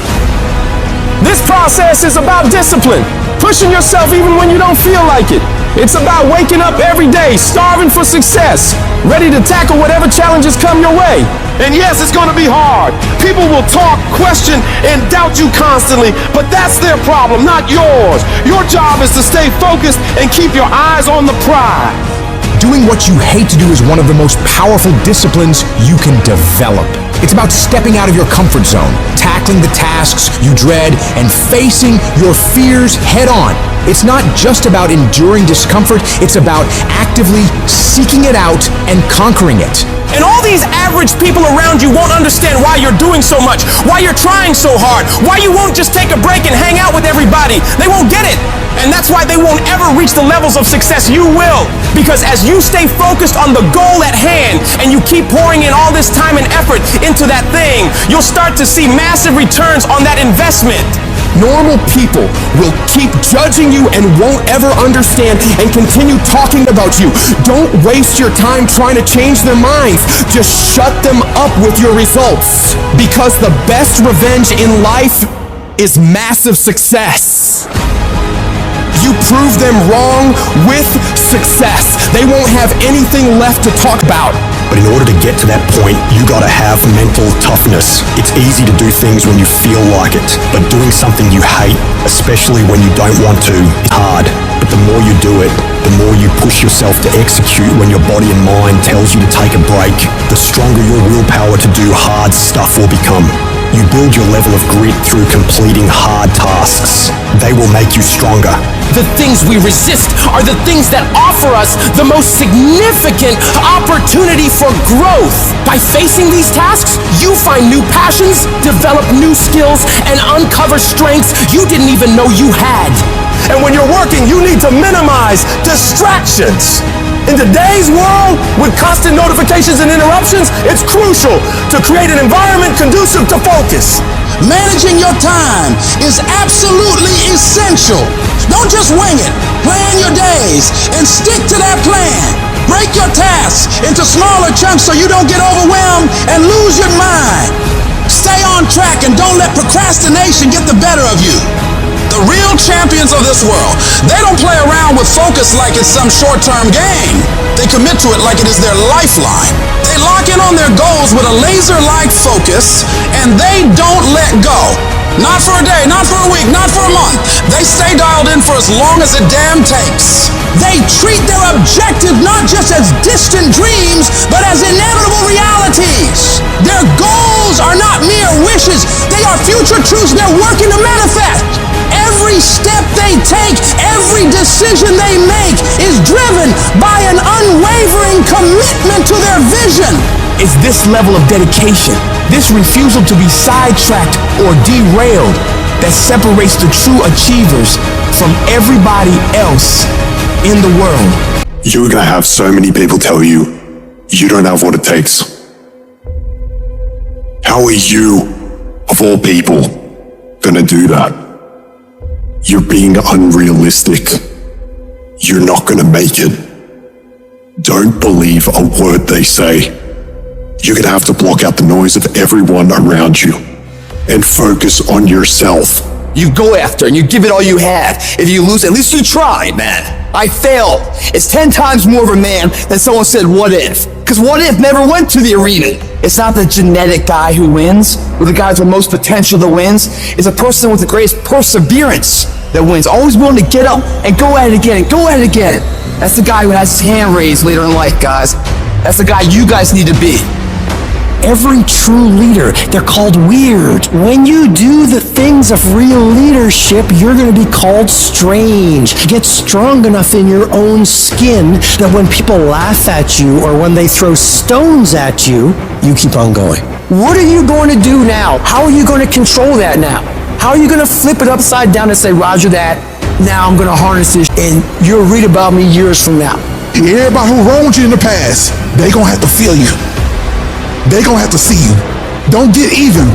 This process is about discipline, pushing yourself even when you don't feel like it. It's about waking up every day, starving for success, ready to tackle whatever challenges come your way. And yes, it's gonna be hard. People will talk, question, and doubt you constantly, but that's their problem, not yours. Your job is to stay focused and keep your eyes on the prize. Doing what you hate to do is one of the most powerful disciplines you can develop. It's about stepping out of your comfort zone, tackling the tasks you dread, and facing your fears head on. It's not just about enduring discomfort, it's about actively seeking it out and conquering it. And all these average people around you won't understand why you're doing so much, why you're trying so hard, why you won't just take a break and hang out with everybody. They won't get it. And that's why they won't ever reach the levels of success you will. Because as you stay focused on the goal at hand and you keep pouring in all this time and effort into that thing, you'll start to see massive returns on that investment. Normal people will keep judging you and won't ever understand and continue talking about you. Don't waste your time trying to change their minds. Just shut them up with your results. Because the best revenge in life is massive success. You prove them wrong with success. They won't have anything left to talk about. But in order to get to that point, you gotta have mental toughness. It's easy to do things when you feel like it, but doing something you hate, especially when you don't want to, is hard. But the more you do it, the more you push yourself to execute when your body and mind tells you to take a break, the stronger your willpower to do hard stuff will become. You build your level of grit through completing hard tasks. They will make you stronger. The things we resist are the things that offer us the most significant opportunity for growth. By facing these tasks, you find new passions, develop new skills, and uncover strengths you didn't even know you had. And when you're working, you need to minimize distractions. In today's world, with constant notifications and interruptions, it's crucial to create an environment conducive to focus. Managing your time is absolutely essential. Don't just wing it. Plan your days and stick to that plan. Break your tasks into smaller chunks so you don't get overwhelmed and lose your mind. Stay on track and don't let procrastination get the better of you. The real champions of this world, they don't play around with focus like it's some short-term game. They commit to it like it is their lifeline. They lock in on their goals with a laser-like focus, and they don't let go. Not for a day, not for a week, not for a month. They stay dialed in for as long as it damn takes. They treat their objective not just as distant dreams, but as inevitable realities. Their goals are not mere wishes. They are future truths they're working to manifest. Every step they take, every decision they make is driven by an unwavering commitment to their vision. It's this level of dedication, this refusal to be sidetracked or derailed, that separates the true achievers from everybody else in the world. You're gonna have so many people tell you, you don't have what it takes. How are you, of all people, gonna do that? You're being unrealistic. You're not gonna make it. Don't believe a word they say. You're gonna have to block out the noise of everyone around you and focus on yourself. You go after and you give it all you have. If you lose, at least you tried, man. I failed. It's 10 times more of a man than someone said, what if? Because what if never went to the arena. It's not the genetic guy who wins, or the guy with the most potential that wins. It's a person with the greatest perseverance that wins. Always willing to get up and go at it again and go at it again. That's the guy who has his hand raised later in life, guys. That's the guy you guys need to be. Every true leader, they're called weird. When you do the things of real leadership, you're going to be called strange. Get strong enough in your own skin that when people laugh at you or when they throw stones at you, you keep on going. What are you going to do now? How are you going to control that now? How are you going to flip it upside down and say, Roger that, now I'm going to harness this, and you'll read about me years from now. Everybody who wronged you in the past, they gonna have to feel you. They gonna have to see you. Don't get even.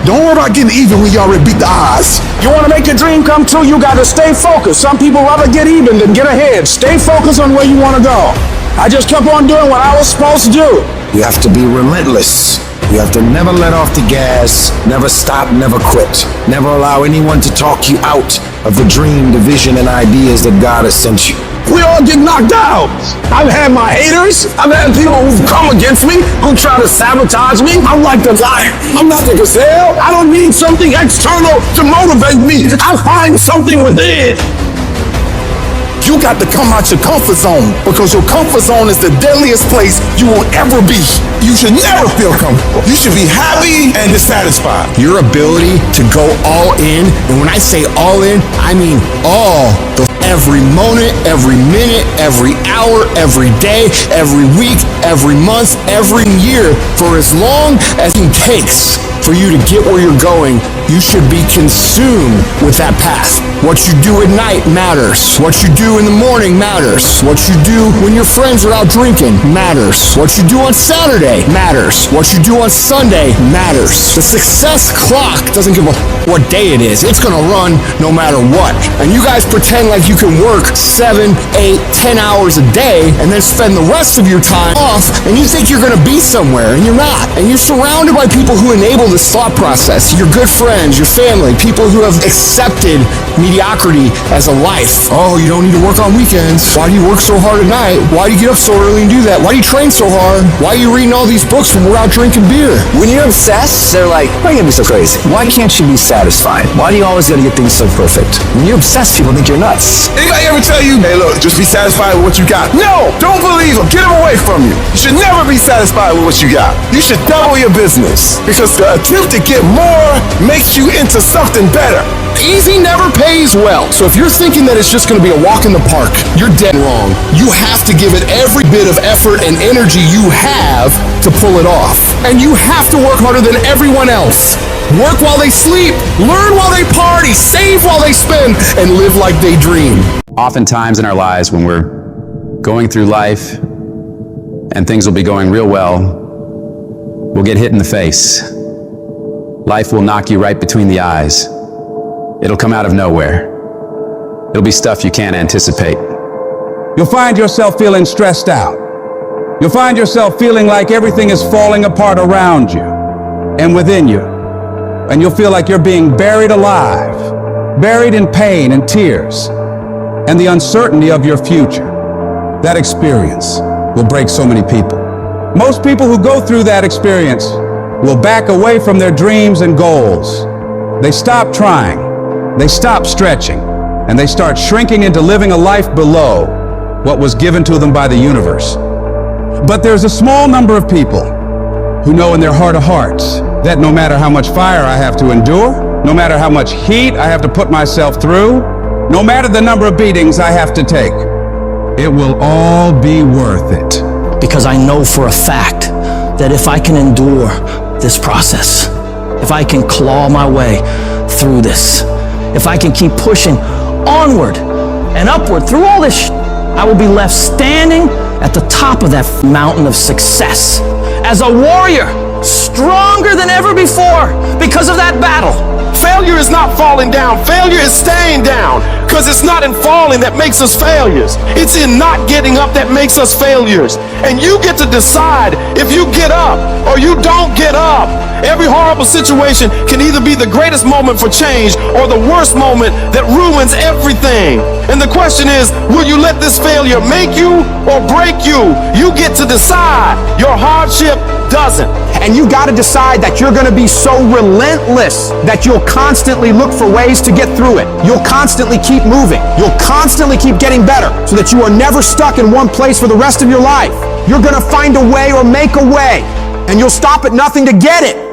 Don't worry about getting even when you already beat the odds. You want to make your dream come true, you got to stay focused. Some people rather get even than get ahead. Stay focused on where you want to go. I just kept on doing what I was supposed to do. You have to be relentless. You have to never let off the gas, never stop, never quit. Never allow anyone to talk you out of the dream, the vision, and ideas that God has sent you. We all get knocked out. I've had my haters. I've had people who've come against me, who try to sabotage me. I'm like the lion. I'm not the gazelle. I don't need something external to motivate me. I find something within. You got to come out your comfort zone, because your comfort zone is the deadliest place you will ever be. You should never feel comfortable. You should be happy and dissatisfied. Your ability to go all in, and when I say all in, I mean all. Every moment, every minute, every hour, every day, every week, every month, every year, for as long as it takes for you to get where you're going, you should be consumed with that path. What you do at night matters. What you do in the morning matters. What you do when your friends are out drinking matters. What you do on Saturday matters. What you do on Sunday matters. The success clock doesn't give a what day it is. It's gonna run no matter what. And you guys pretend like you can work 7, 8, 10 hours a day and then spend the rest of your time off, and you think you're gonna be somewhere, and you're not. And you're surrounded by people who enable this thought process. Your good friends, your family, people who have accepted mediocrity as a life. Oh, you don't need to work on weekends. Why do you work so hard at night? Why do you get up so early and do that? Why do you train so hard? Why are you reading all these books when we're out drinking beer? When you're obsessed, they're like, why are you gonna be so crazy? Why can't you be satisfied? Why do you always gotta get things so perfect? When you're obsessed, people think you're nuts. Anybody ever tell you, hey look, just be satisfied with what you got? No! Don't believe them. Get them away from you. You should never be satisfied with what you got. You should double your business, because the attempt to get more makes you into something better. Easy never pays well. So if you're thinking that it's just going to be a walk in the park, you're dead wrong. You have to give it every bit of effort and energy you have to pull it off. And you have to work harder than everyone else. Work while they sleep, learn while they party, save while they spend, and live like they dream. Oftentimes in our lives, when we're going through life and things will be going real well, we'll get hit in the face. Life will knock you right between the eyes. It'll come out of nowhere. It'll be stuff you can't anticipate. You'll find yourself feeling stressed out. You'll find yourself feeling like everything is falling apart around you and within you. And you'll feel like you're being buried alive, buried in pain and tears, and the uncertainty of your future. That experience will break so many people. Most people who go through that experience will back away from their dreams and goals. They stop trying. They stop stretching, and they start shrinking into living a life below what was given to them by the universe. But there's a small number of people who know in their heart of hearts that no matter how much fire I have to endure, no matter how much heat I have to put myself through, no matter the number of beatings I have to take, it will all be worth it. Because I know for a fact that if I can endure this process, if I can claw my way through this, if I can keep pushing onward and upward through all this I will be left standing at the top of that mountain of success as a warrior, stronger than ever before because of that battle. Failure is not falling down. Failure is staying down, because it's not in falling that makes us failures. It's in not getting up that makes us failures. And you get to decide if you get up or you don't get up. Every horrible situation can either be the greatest moment for change or the worst moment that ruins everything. And the question is, will you let this failure make you or break you? You get to decide. Your hardship doesn't. And you got to decide that you're going to be so relentless that you'll constantly look for ways to get through it. You'll constantly keep moving. You'll constantly keep getting better so that you are never stuck in one place for the rest of your life. You're going to find a way or make a way, and you'll stop at nothing to get it.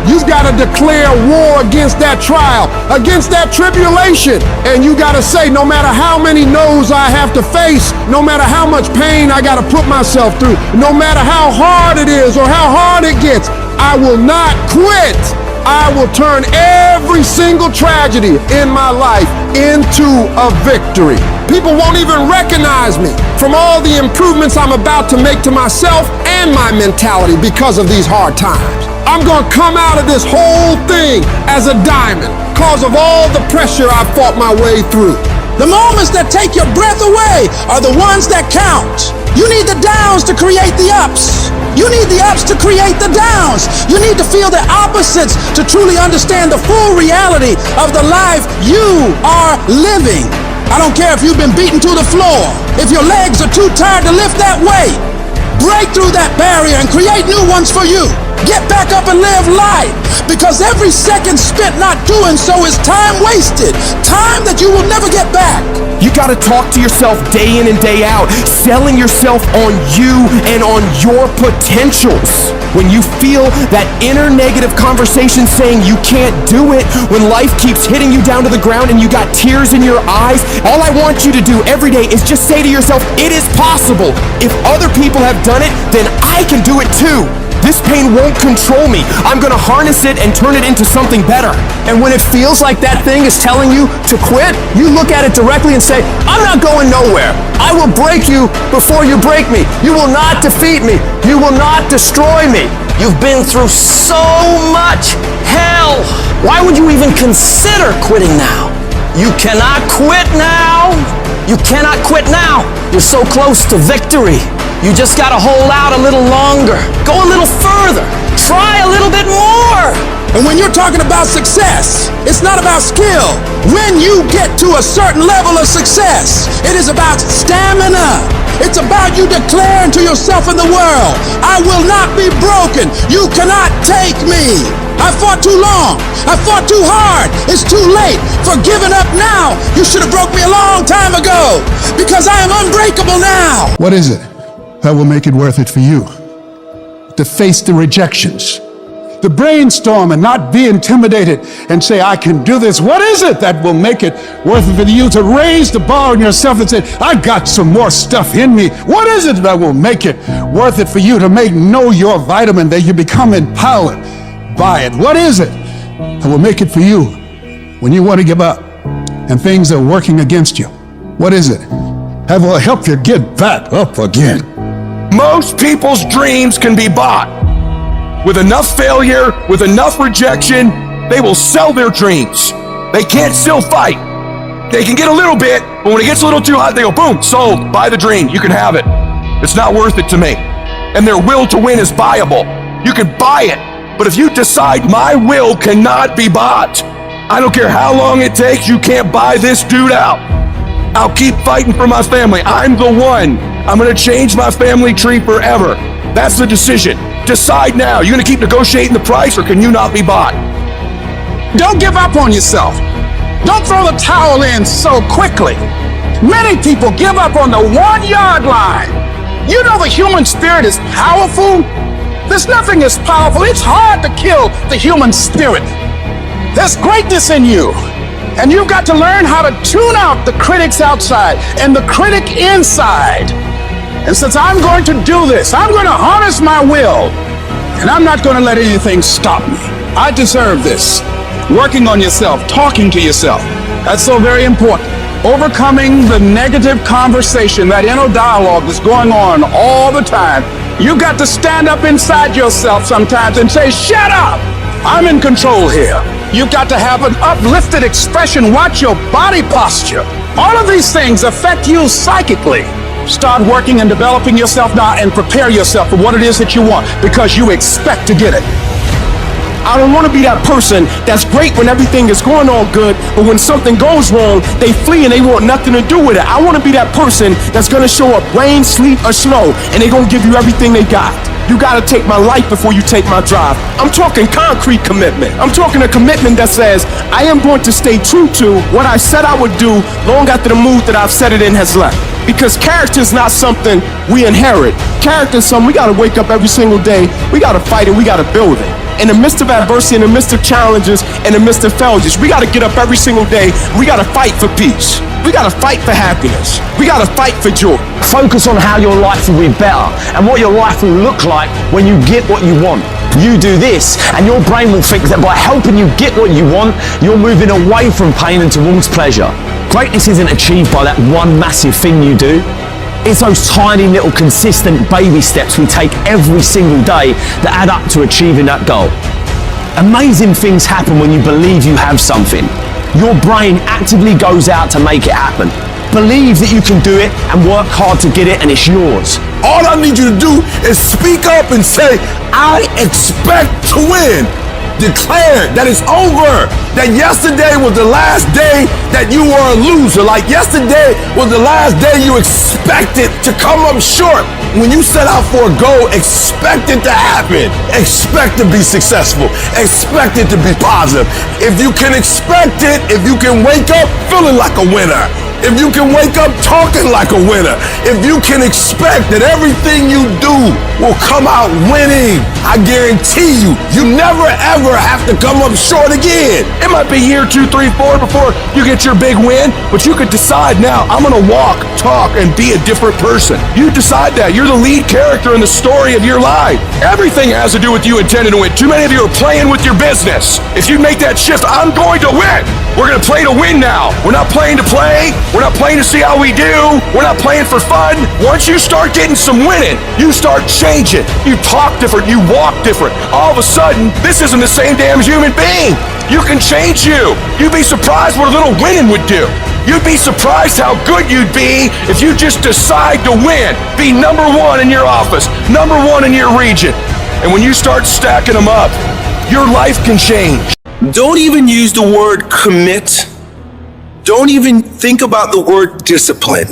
You've got to declare war against that trial, against that tribulation. And you got to say, no matter how many no's I have to face, no matter how much pain I got to put myself through, no matter how hard it is or how hard it gets, I will not quit. I will turn every single tragedy in my life into a victory. People won't even recognize me from all the improvements I'm about to make to myself and my mentality because of these hard times. I'm gonna come out of this whole thing as a diamond because of all the pressure I fought my way through. The moments that take your breath away are the ones that count. You need the downs to create the ups. You need the ups to create the downs. You need to feel the opposites to truly understand the full reality of the life you are living. I don't care if you've been beaten to the floor, if your legs are too tired to lift that weight. Break through that barrier and create new ones for you. Get back up and live life, because every second spent not doing so is time wasted, time that you will never get back. You gotta talk to yourself day in and day out, selling yourself on you and on your potentials. When you feel that inner negative conversation saying you can't do it, when life keeps hitting you down to the ground and you got tears in your eyes, all I want you to do every day is just say to yourself, it is possible. If other people have done it, then I can do it too. This pain won't control me. I'm gonna harness it and turn it into something better. And when it feels like that thing is telling you to quit, you look at it directly and say, I'm not going nowhere. I will break you before you break me. You will not defeat me. You will not destroy me. You've been through so much hell. Why would you even consider quitting now? You cannot quit now. You cannot quit now. You're so close to victory. You just gotta hold out a little longer. Go a little further. Try a little bit more. And when you're talking about success, it's not about skill. When you get to a certain level of success, it is about stamina. It's about you declaring to yourself in the world, I will not be broken. You cannot take me. I fought too long. I fought too hard. It's too late for giving up now. You should have broke me a long time ago, because I am unbreakable now. What is it that will make it worth it for you? To face the rejections, to brainstorm and not be intimidated and say, I can do this. What is it that will make it worth it for you to raise the bar on yourself and say, I got some more stuff in me? What is it that will make it worth it for you to know your vitamin, that you become empowered by it? What is it that will make it for you when you want to give up and things are working against you? What is it that will help you get back up again? Most people's dreams can be bought. With enough failure, with enough rejection, they will sell their dreams. They can't still fight. They can get a little bit, but when it gets a little too hot, they go, boom, sold, buy the dream, you can have it. It's not worth it to me. And their will to win is buyable. You can buy it, but if you decide my will cannot be bought, I don't care how long it takes, you can't buy this dude out. I'll keep fighting for my family. I'm the one. I'm gonna change my family tree forever. That's the decision. Decide now. You gonna keep negotiating the price, or can you not be bought? Don't give up on yourself. Don't throw the towel in so quickly. Many people give up on the 1-yard line. You know the human spirit is powerful. There's nothing as powerful. It's hard to kill the human spirit. There's greatness in you. And you've got to learn how to tune out the critics outside and the critic inside. And since I'm going to do this, I'm going to harness my will. And I'm not going to let anything stop me. I deserve this. Working on yourself, talking to yourself. That's so very important. Overcoming the negative conversation, that inner dialogue that's going on all the time. You've got to stand up inside yourself sometimes and say, shut up! I'm in control here. You've got to have an uplifted expression. Watch your body posture. All of these things affect you psychically. Start working and developing yourself now and prepare yourself for what it is that you want, because you expect to get it. I don't want to be that person that's great when everything is going all good, but when something goes wrong, they flee and they want nothing to do with it. I want to be that person that's going to show up rain, sleet, or snow, and they're going to give you everything they got. You got to take my life before you take my drive. I'm talking concrete commitment. I'm talking a commitment that says, I am going to stay true to what I said I would do long after the mood that I've set it in has left. Because character is not something we inherit. Character is something we got to wake up every single day. We got to fight and we got to build it. In the midst of adversity, in the midst of challenges, in the midst of failures, we got to get up every single day. We got to fight for peace. We got to fight for happiness. We got to fight for joy. Focus on how your life will be better and what your life will look like when you get what you want. You do this, and your brain will think that by helping you get what you want, you're moving away from pain and towards pleasure. Greatness isn't achieved by that one massive thing you do. It's those tiny little consistent baby steps we take every single day that add up to achieving that goal. Amazing things happen when you believe you have something. your brain actively goes out to make it happen. Believe that you can do it and work hard to get it, and it's yours. All I need you to do is speak up and say, I expect to win. Declare that it's over. That yesterday was the last day that you were a loser. Like yesterday was the last day you expected to come up short. When you set out for a goal, expect it to happen. Expect to be successful. Expect it to be positive. If you can expect it, if you can wake up feeling like a winner, if you can wake up talking like a winner, if you can expect that everything you do will come out winning, I guarantee you, you never ever have to come up short again. It might be year 2, 3, 4 before you get your big win, but you could decide now, I'm gonna walk, talk, and be a different person. You decide that. You're the lead character in the story of your life. Everything has to do with you intending to win. Too many of you are playing with your business. If you make that shift, I'm going to win. We're gonna play to win now. We're not playing to play. We're not playing to see how we do. We're not playing for fun. Once you start getting some winning, you start changing. You talk different. You walk different. All of a sudden, this isn't the same damn human being. You can change you. You'd be surprised what a little winning would do. You'd be surprised how good you'd be if you just decide to win. Be number 1 in your office, number 1 in your region. And when you start stacking them up, your life can change. Don't even use the word commit. Don't even think about the word discipline.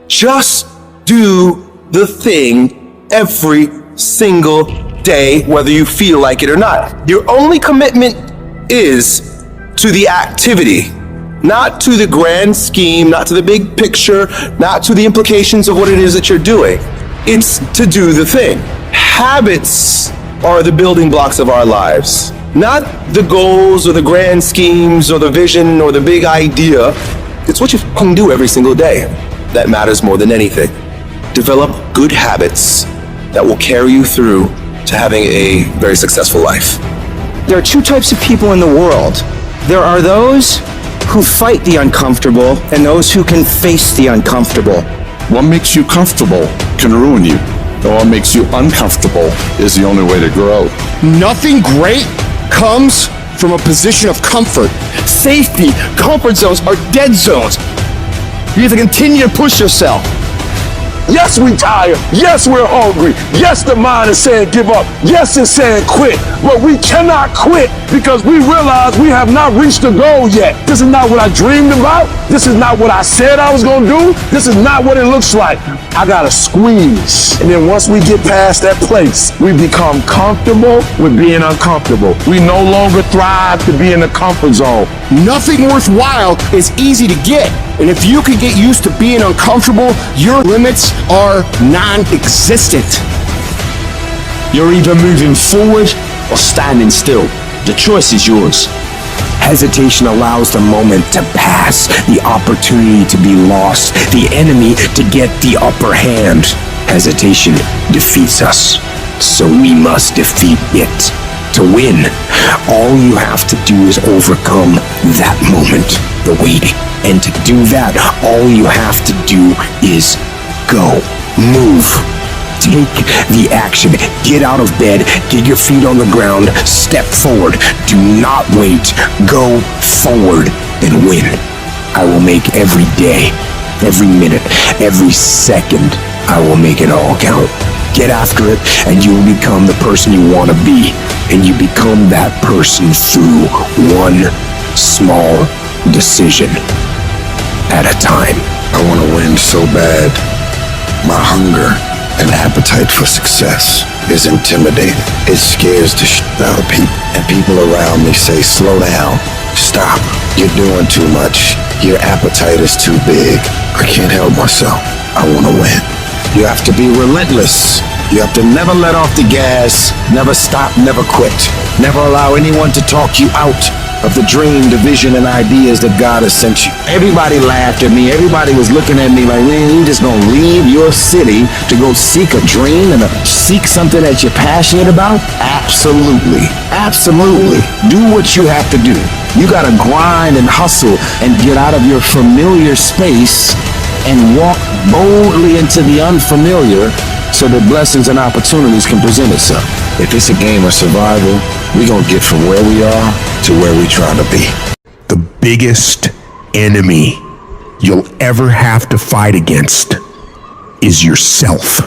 Just do the thing every single day, whether you feel like it or not. Your only commitment is to the activity, not to the grand scheme, not to the big picture, not to the implications of what it is that you're doing. It's to do the thing. Habits are the building blocks of our lives. Not the goals or the grand schemes or the vision or the big idea. It's what you can do every single day that matters more than anything. Develop good habits that will carry you through to having a very successful life. There are two types of people in the world. There are those who fight the uncomfortable and those who can face the uncomfortable. What makes you comfortable can ruin you. And what makes you uncomfortable is the only way to grow. Nothing great comes from a position of comfort. Safety, comfort zones are dead zones. You have to continue to push yourself. Yes, we tired. Yes, we're hungry. Yes, the mind is saying give up. Yes, it's saying quit. But we cannot quit because we realize we have not reached the goal yet. This is not what I dreamed about. This is not what I said I was going to do. This is not what it looks like. I got to squeeze. And then once we get past that place, we become comfortable with being uncomfortable. We no longer thrive to be in the comfort zone. Nothing worthwhile is easy to get. And if you can get used to being uncomfortable, your limits are non-existent. You're either moving forward or standing still. The choice is yours. Hesitation allows the moment to pass, the opportunity to be lost, the enemy to get the upper hand. Hesitation defeats us, so we must defeat it. To win, all you have to do is overcome that moment, the waiting. And to do that, all you have to do is go, move, take the action, get out of bed, get your feet on the ground, step forward, do not wait, go forward and win. I will make every day, every minute, every second, I will make it all count. Get after it and you will become the person you want to be. And you become that person through one small decision at a time. I want to win so bad. My hunger and appetite for success is intimidating. It scares the shit out of people. And people around me say, slow down, stop. You're doing too much. Your appetite is too big. I can't help myself. I want to win. You have to be relentless. You have to never let off the gas, never stop, never quit. Never allow anyone to talk you out of the dream, the vision, and ideas that God has sent you. Everybody laughed at me. Everybody was looking at me like, man, you just gonna leave your city to go seek a dream and seek something that you're passionate about? Absolutely. Absolutely. Do what you have to do. You gotta grind and hustle and get out of your familiar space and walk boldly into the unfamiliar so that blessings and opportunities can present itself. If it's a game of survival, we're gonna get from where we are to where we trying to be. The biggest enemy you'll ever have to fight against is yourself.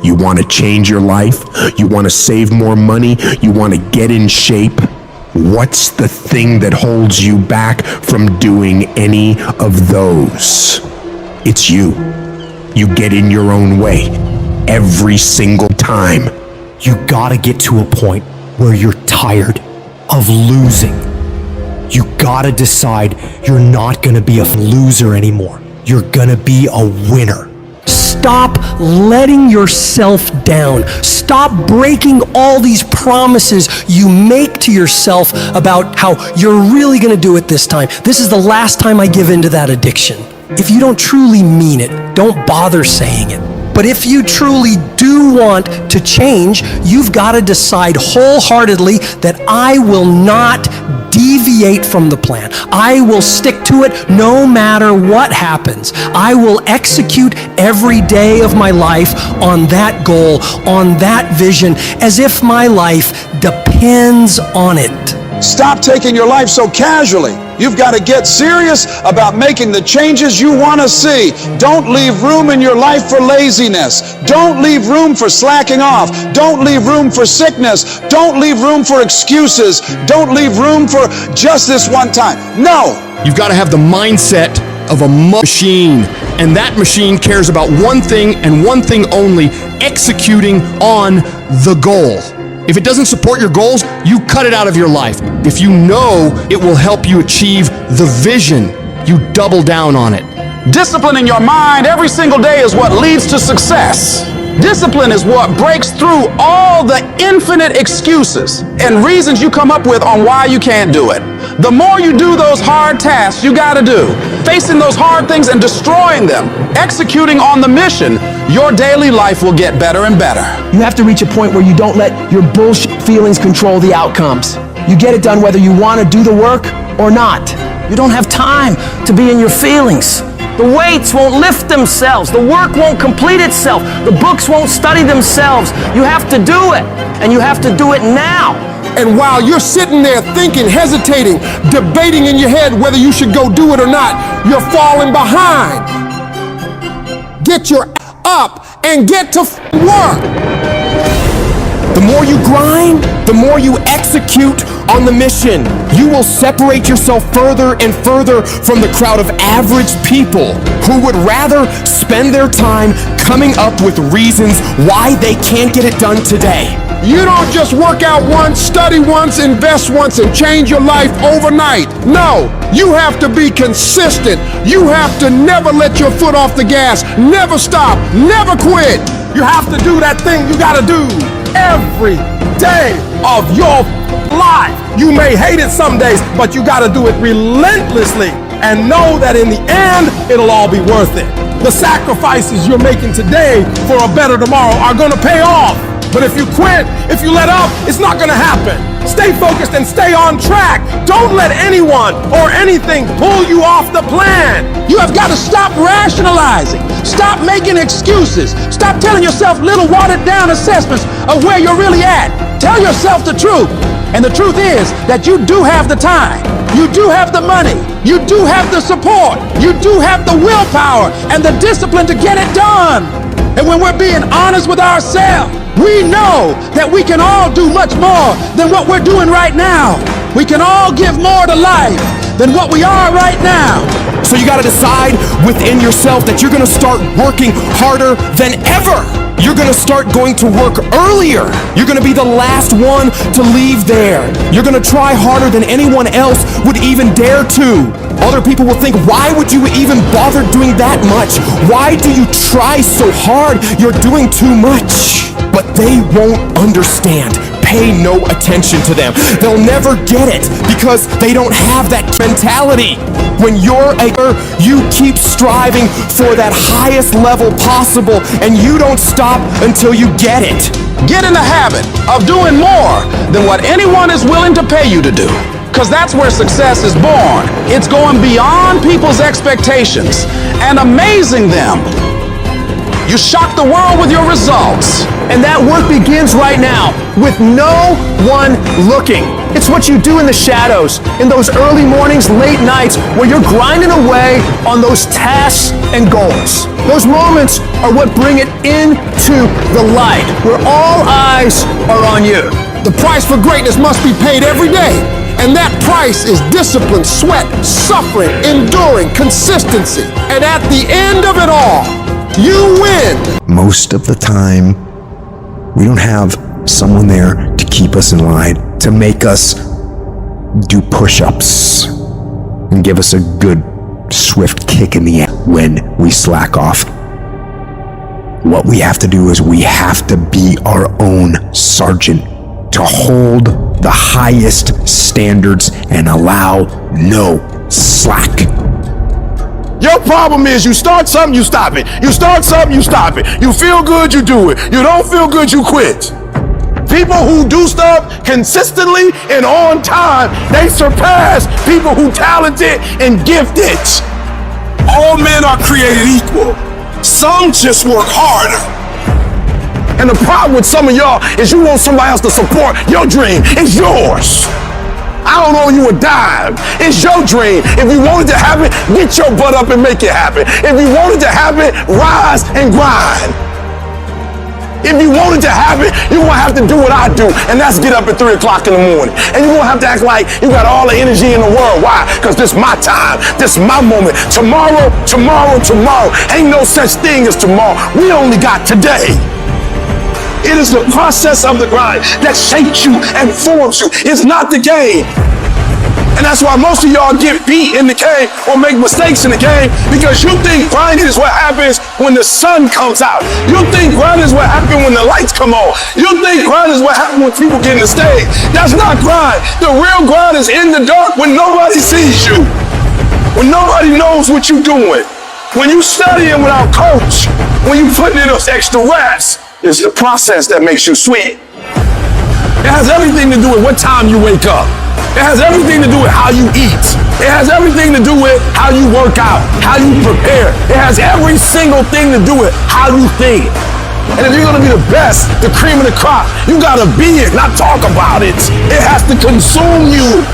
You want to change your life? You want to save more money? You want to get in shape? What's the thing that holds you back from doing any of those? It's you. You get in your own way every single time. You gotta get to a point where you're tired of losing. You gotta decide you're not gonna be a loser anymore. You're gonna be a winner. Stop letting yourself down. Stop breaking all these promises you make to yourself about how you're really going to do it this time. This is the last time I give in to that addiction. If you don't truly mean it, don't bother saying it. But if you truly do want to change, you've got to decide wholeheartedly that I will not deviate from the plan. I will stick to it no matter what happens. I will execute every day of my life on that goal, on that vision, as if my life depends on it. Stop taking your life so casually. You've got to get serious about making the changes you want to see. Don't leave room in your life for laziness. Don't leave room for slacking off. Don't leave room for sickness. Don't leave room for excuses. Don't leave room for just this one time. No! You've got to have the mindset of a machine, and that machine cares about one thing and one thing only: executing on the goal. If it doesn't support your goals, you cut it out of your life. If you know it will help you achieve the vision, you double down on it. Disciplining your mind every single day is what leads to success. Discipline is what breaks through all the infinite excuses and reasons you come up with on why you can't do it. The more you do those hard tasks you gotta do, facing those hard things and destroying them, executing on the mission, your daily life will get better and better. You have to reach a point where you don't let your bullshit feelings control the outcomes. You get it done whether you want to do the work or not. You don't have time to be in your feelings. The weights won't lift themselves. The work won't complete itself. The books won't study themselves. You have to do it, and you have to do it now. And while you're sitting there thinking, hesitating, debating in your head whether you should go do it or not, you're falling behind. Get your up and get to work. The more you grind, the more you execute on the mission. You will separate yourself further and further from the crowd of average people who would rather spend their time coming up with reasons why they can't get it done today. You don't just work out once, study once, invest once, and change your life overnight. No, you have to be consistent. You have to never let your foot off the gas, never stop, never quit. You have to do that thing you gotta do every day of your life. You may hate it some days, but you gotta do it relentlessly and know that in the end, it'll all be worth it. The sacrifices you're making today for a better tomorrow are gonna pay off. But if you quit, if you let up, it's not gonna happen. Stay focused and stay on track. Don't let anyone or anything pull you off the plan. You have got to stop rationalizing. Stop making excuses. Stop telling yourself little watered down assessments of where you're really at. Tell yourself the truth. And the truth is that you do have the time. You do have the money. You do have the support. You do have the willpower and the discipline to get it done. And when we're being honest with ourselves, we know that we can all do much more than what we're doing right now. We can all give more to life than what we are right now. So you gotta decide within yourself that you're gonna start working harder than ever. You're gonna start going to work earlier. You're gonna be the last one to leave there. You're gonna try harder than anyone else would even dare to. Other people will think, why would you even bother doing that much? Why do you try so hard? You're doing too much. But they won't understand. Pay no attention to them. They'll never get it because they don't have that mentality. When you're you keep striving for that highest level possible, and you don't stop until you get it. Get in the habit of doing more than what anyone is willing to pay you to do. Because that's where success is born. It's going beyond people's expectations and amazing them. You shock the world with your results. And that work begins right now, with no one looking. It's what you do in the shadows, in those early mornings, late nights, where you're grinding away on those tasks and goals. Those moments are what bring it into the light, where all eyes are on you. The price for greatness must be paid every day. And that price is discipline, sweat, suffering, enduring, consistency. And at the end of it all, you win. Most of the time, we don't have someone there to keep us in line, to make us do push-ups and give us a good, swift kick in the ass when we slack off. What we have to do is we have to be our own sergeant, to hold the highest standards and allow no slack. Your problem is you start something, you stop it. You start something, you stop it. You feel good, you do it. You don't feel good, you quit. People who do stuff consistently and on time, they surpass people who talented and gifted. All men are created equal. Some just work harder. And the problem with some of y'all is you want somebody else to support your dream. It's yours. I don't owe you a dime. It's your dream. If you wanted to happen, get your butt up and make it happen. If you wanted to happen, rise and grind. If you wanted to happen, you're going to have to do what I do, and that's get up at 3 o'clock in the morning. And you're going to have to act like you got all the energy in the world. Why? Because this is my time. This is my moment. Tomorrow, tomorrow, tomorrow. Ain't no such thing as tomorrow. We only got today. It is the process of the grind that shapes you and forms you. It's not the game. And that's why most of y'all get beat in the game or make mistakes in the game, because you think grinding is what happens when the sun comes out. You think grinding is what happens when the lights come on. You think grinding is what happens when people get in the stage. That's not grind. The real grind is in the dark when nobody sees you, when nobody knows what you're doing, when you studying without coach, when you putting in those extra reps. It's the process that makes you sweet. It has everything to do with what time you wake up. It has everything to do with how you eat. It has everything to do with how you work out, how you prepare. It has every single thing to do with how you think. And if you're gonna be the best, the cream of the crop, you gotta be it, not talk about it. It has to consume you.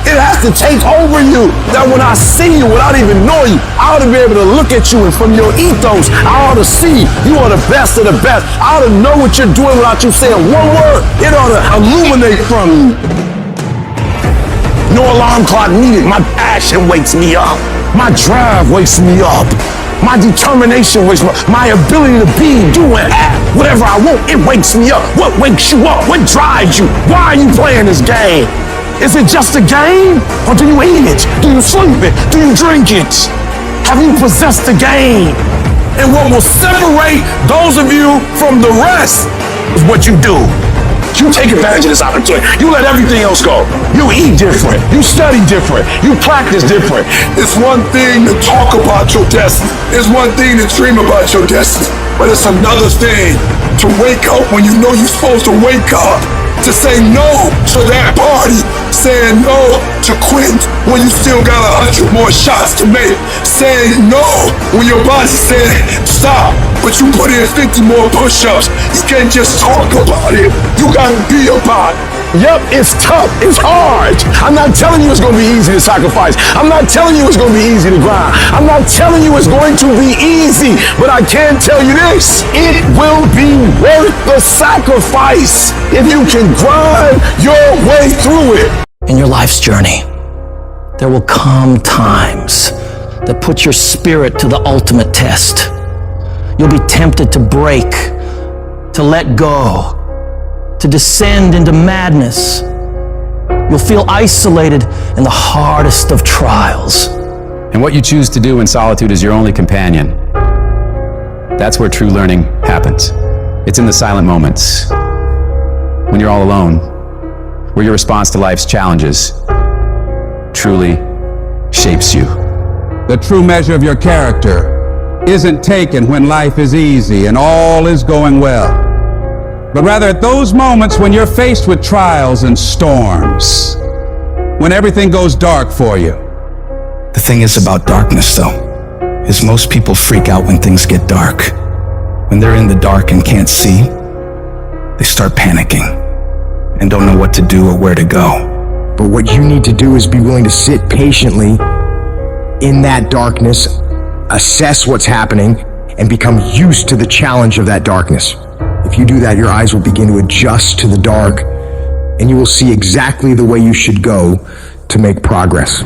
It has to take over you, that when I see you, without even knowing you, I ought to be able to look at you, and from your ethos, I ought to see you are the best of the best. I ought to know what you're doing without you saying one word. It ought to illuminate from you. No alarm clock needed. My passion wakes me up. My drive wakes me up. My determination wakes me up. My ability to be, do, and have whatever I want, it wakes me up. What wakes you up? What drives you? Why are you playing this game? Is it just a game? Or do you eat it? Do you sleep it? Do you drink it? Have you possessed the game? And what will separate those of you from the rest is what you do. You take advantage of this opportunity. You let everything else go. You eat different. You study different. You practice different. It's one thing to talk about your destiny. It's one thing to dream about your destiny. But it's another thing to wake up when you know you're supposed to wake up. To say no to that party, saying no to quit when you still got 100 more shots to make, saying no when your body said stop, but you put in 50 more push-ups. You can't just talk about it, you gotta be about it. Yep, it's tough, it's hard. I'm not telling you it's gonna be easy to sacrifice. I'm not telling you it's gonna be easy to grind. I'm not telling you it's going to be easy, but I can tell you this, it will be worth the sacrifice if you can grind your way through it. In your life's journey, there will come times that put your spirit to the ultimate test. You'll be tempted to break, to let go, to descend into madness. You'll feel isolated in the hardest of trials. And what you choose to do in solitude is your only companion. That's where true learning happens. It's in the silent moments, when you're all alone, where your response to life's challenges truly shapes you. The true measure of your character isn't taken when life is easy and all is going well, but rather at those moments when you're faced with trials and storms, when everything goes dark for you. The thing is about darkness, though, is most people freak out when things get dark. when they're in the dark and can't see, they start panicking and don't know what to do or where to go. But what you need to do is be willing to sit patiently in that darkness, assess what's happening, and become used to the challenge of that darkness. If you do that, your eyes will begin to adjust to the dark, and you will see exactly the way you should go to make progress.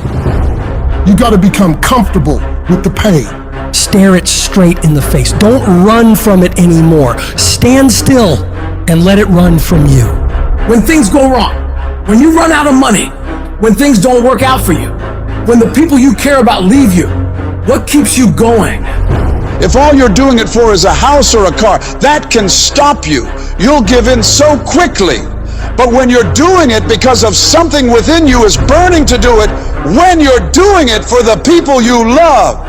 You gotta become comfortable with the pain. Stare it straight in the face. Don't run from it anymore. Stand still and let it run from you. When things go wrong, when you run out of money, when things don't work out for you, when the people you care about leave you, what keeps you going? If all you're doing it for is a house or a car, that can stop you. You'll give in so quickly. But when you're doing it because of something within you is burning to do it, when you're doing it for the people you love,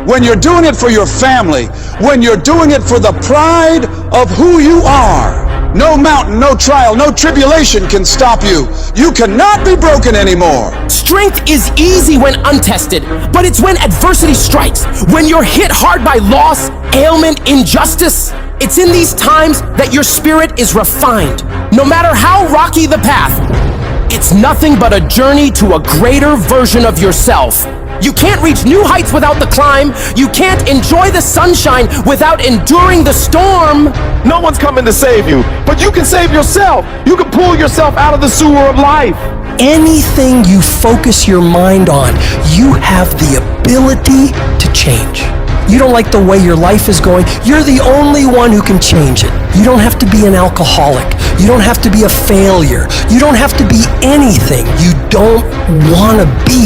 when you're doing it for your family, when you're doing it for the pride of who you are, no mountain, no trial, no tribulation can stop you. You cannot be broken anymore. Strength is easy when untested, but it's when adversity strikes, when you're hit hard by loss, ailment, injustice. It's in these times that your spirit is refined. No matter how rocky the path, it's nothing but a journey to a greater version of yourself. You can't reach new heights without the climb. You can't enjoy the sunshine without enduring the storm. No one's coming to save you, but you can save yourself. You can pull yourself out of the sewer of life. Anything you focus your mind on, you have the ability to change. You don't like the way your life is going, you're the only one who can change it. You don't have to be an alcoholic. You don't have to be a failure. You don't have to be anything you don't want to be.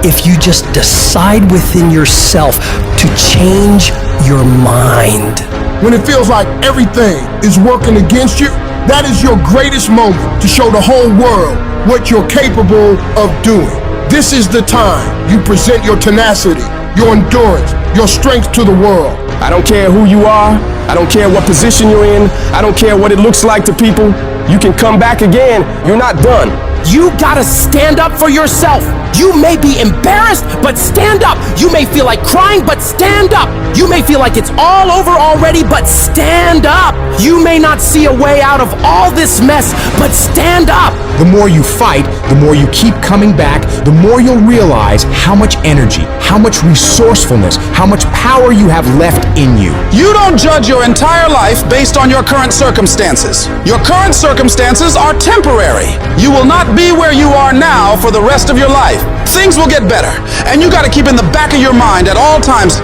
If you just decide within yourself to change your mind. When it feels like everything is working against you, that is your greatest moment to show the whole world what you're capable of doing. This is the time you present your tenacity, your endurance, your strength to the world. I don't care who you are. I don't care what position you're in. I don't care what it looks like to people. You can come back again. You're not done. You gotta stand up for yourself. You may be embarrassed, but stand up. You may feel like crying, but stand up. You may feel like it's all over already, but stand up. You may not see a way out of all this mess, but stand up. The more you fight, the more you keep coming back, the more you'll realize how much energy, how much resourcefulness, how much power you have left in you. You don't judge your entire life based on your current circumstances. Your current circumstances are temporary. You will not be where you are now for the rest of your life. Things will get better, and you got to keep in the back of your mind at all times,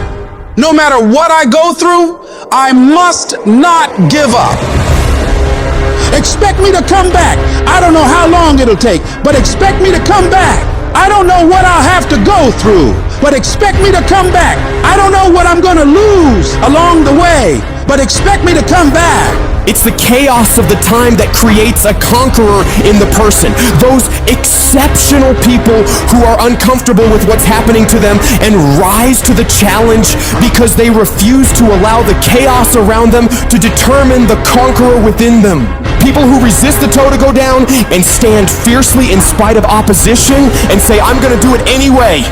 no matter what I go through, I must not give up. Expect me to come back. I don't know how long it'll take, but expect me to come back. I don't know what I'll have to go through, but expect me to come back. I don't know what I'm gonna lose along the way, but expect me to come back. It's the chaos of the time that creates a conqueror in the person. Those exceptional people who are uncomfortable with what's happening to them and rise to the challenge because they refuse to allow the chaos around them to determine the conqueror within them. People who resist the toe to go down and stand fiercely in spite of opposition and say, I'm gonna do it anyway.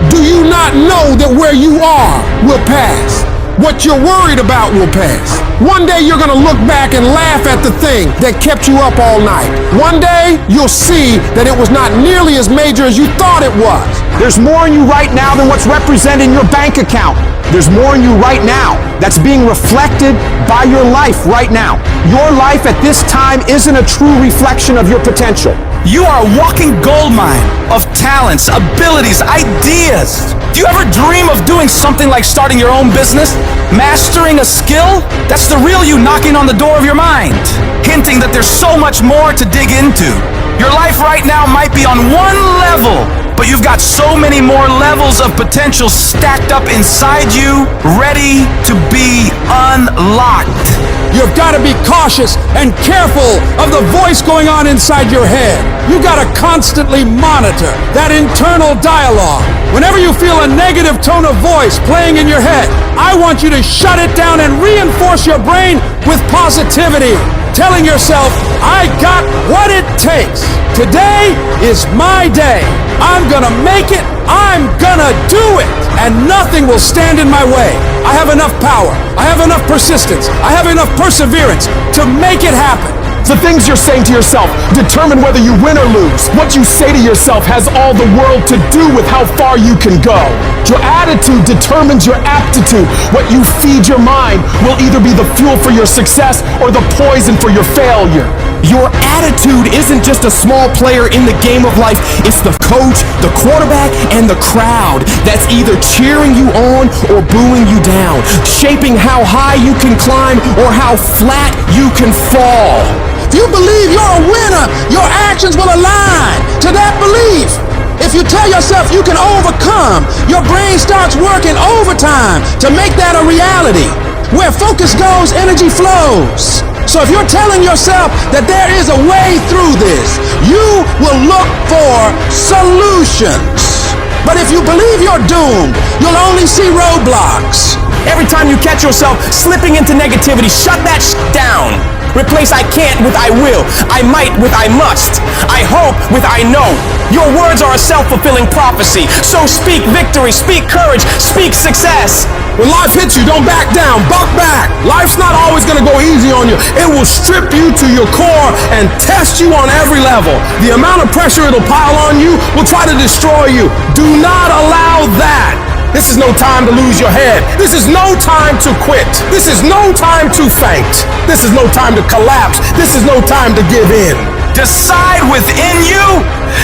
Do you not know that where you are will pass? What you're worried about will pass. One day you're gonna look back and laugh at the thing that kept you up all night. One day you'll see that it was not nearly as major as you thought it was. There's more in you right now than what's represented in your bank account. There's more in you right now that's being reflected by your life right now. Your life at this time isn't a true reflection of your potential. You are a walking goldmine of talents, abilities, ideas. Do you ever dream of doing something like starting your own business? Mastering a skill? That's the real you knocking on the door of your mind, hinting that there's so much more to dig into. Your life right now might be on one level, but you've got so many more levels of potential stacked up inside you, ready to be unlocked. You've got to be cautious and careful of the voice going on inside your head. You got to constantly monitor that internal dialogue. Whenever you feel a negative tone of voice playing in your head, I want you to shut it down and reinforce your brain with positivity, telling yourself, I got what it takes. Today is my day. I'm gonna make it. I'm gonna do it. And nothing will stand in my way. I have enough power. I have enough persistence. I have enough perseverance to make it happen. The things you're saying to yourself determine whether you win or lose. What you say to yourself has all the world to do with how far you can go. Your attitude determines your aptitude. What you feed your mind will either be the fuel for your success or the poison for your failure. Your attitude isn't just a small player in the game of life. It's the coach, the quarterback, and the crowd that's either cheering you on or booing you down, shaping how high you can climb or how flat you can fall. If you believe you're a winner, your actions will align to that belief. If you tell yourself you can overcome, your brain starts working overtime to make that a reality. Where focus goes, energy flows. So if you're telling yourself that there is a way through this, you will look for solutions. But if you believe you're doomed, you'll only see roadblocks. Every time you catch yourself slipping into negativity, shut that down. Replace I can't with I will, I might with I must, I hope with I know. Your words are a self-fulfilling prophecy, so speak victory, speak courage, speak success. When life hits you, don't back down, buck back. Life's not always gonna go easy on you. It will strip you to your core and test you on every level. The amount of pressure it'll pile on you will try to destroy you. Do not allow that. This is no time to lose your head. This is no time to quit. This is no time to faint. This is no time to collapse. This is no time to give in. Decide within you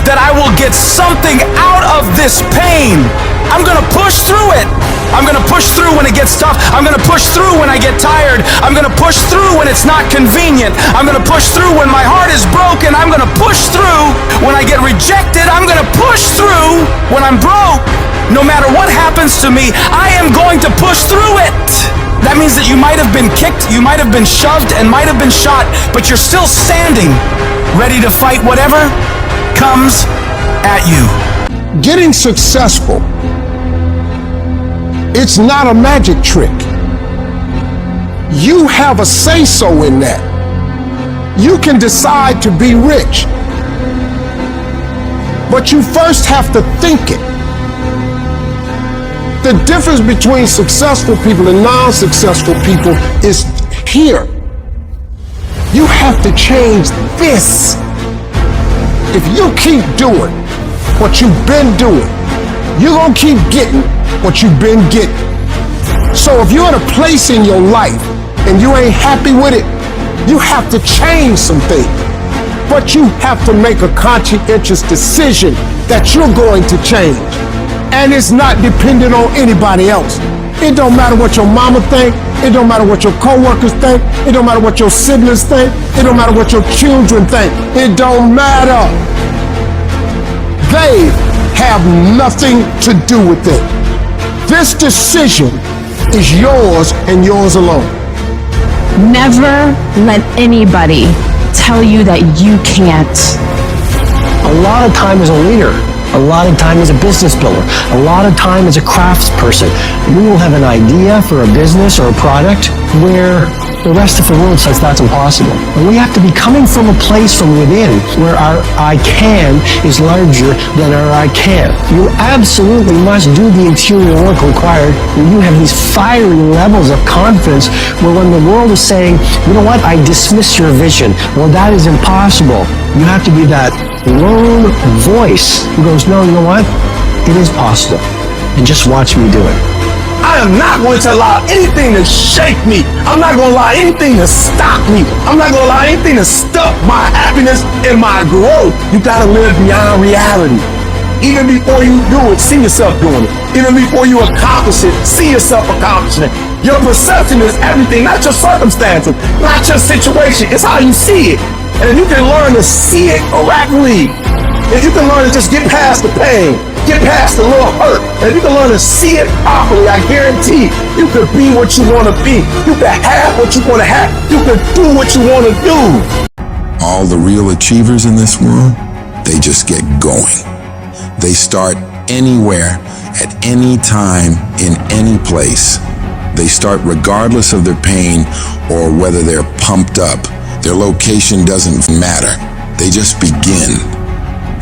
that I will get something out of this pain. I'm gonna push through it. I'm gonna push through when it gets tough. I'm gonna push through when I get tired. I'm gonna push through when it's not convenient. I'm gonna push through when my heart is broken. I'm gonna push through when I get rejected. I'm gonna push through when I'm broke. No matter what happens to me, I am going to push through it. That means that you might have been kicked, you might have been shoved, and might have been shot, but you're still standing, ready to fight whatever comes at you. Getting successful, it's not a magic trick. You have a say-so in that. You can decide to be rich, but you first have to think it. The difference between successful people and non-successful people is here. You have to change this. If you keep doing what you've been doing, you're gonna keep getting what you've been getting. So if you're in a place in your life and you ain't happy with it, you have to change some things. But you have to make a conscientious decision that you're going to change. And it's not dependent on anybody else. It don't matter what your mama think. It don't matter what your coworkers think. It don't matter what your siblings think. It don't matter what your children think. It don't matter. They have nothing to do with it. This decision is yours and yours alone. Never let anybody tell you that you can't. A lot of time as a leader, a lot of time as a business builder, a lot of time as a craftsperson, we will have an idea for a business or a product where the rest of the world says that's impossible. And we have to be coming from a place from within where our I can is larger than our I can't. You absolutely must do the interior work required where you have these fiery levels of confidence where when the world is saying, you know what, I dismiss your vision, well, that is impossible. You have to be that lone voice who goes, no, you know what, it is possible. And just watch me do it. I am not going to allow anything to shake me. I'm not going to allow anything to stop me. I'm not going to allow anything to stop my happiness and my growth. You got to live beyond reality. Even before you do it, see yourself doing it. Even before you accomplish it, see yourself accomplishing it. Your perception is everything, not your circumstances, not your situation. It's how you see it. And if you can learn to see it correctly, if you can learn to just get past the pain, get past the little hurt, and if you can learn to see it properly, I guarantee you can be what you want to be. You can have what you want to have. You can do what you want to do. All the real achievers in this world, they just get going. They start anywhere, at any time, in any place. They start regardless of their pain or whether they're pumped up. Their location doesn't matter. They just begin.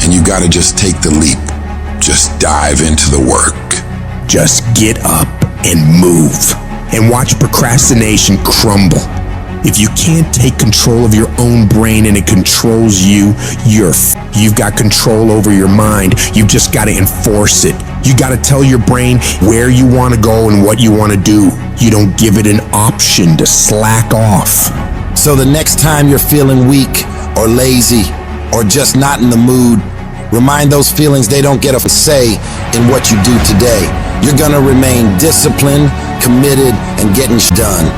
And you gotta just take the leap. Just dive into the work. Just get up and move and watch procrastination crumble. If you can't take control of your own brain and it controls you, you've got control over your mind. You've just got to enforce it. You got to tell your brain where you want to go and what you want to do. You don't give it an option to slack off. So the next time you're feeling weak or lazy or just not in the mood, remind those feelings they don't get a say in what you do today. You're gonna remain disciplined, committed, and getting done.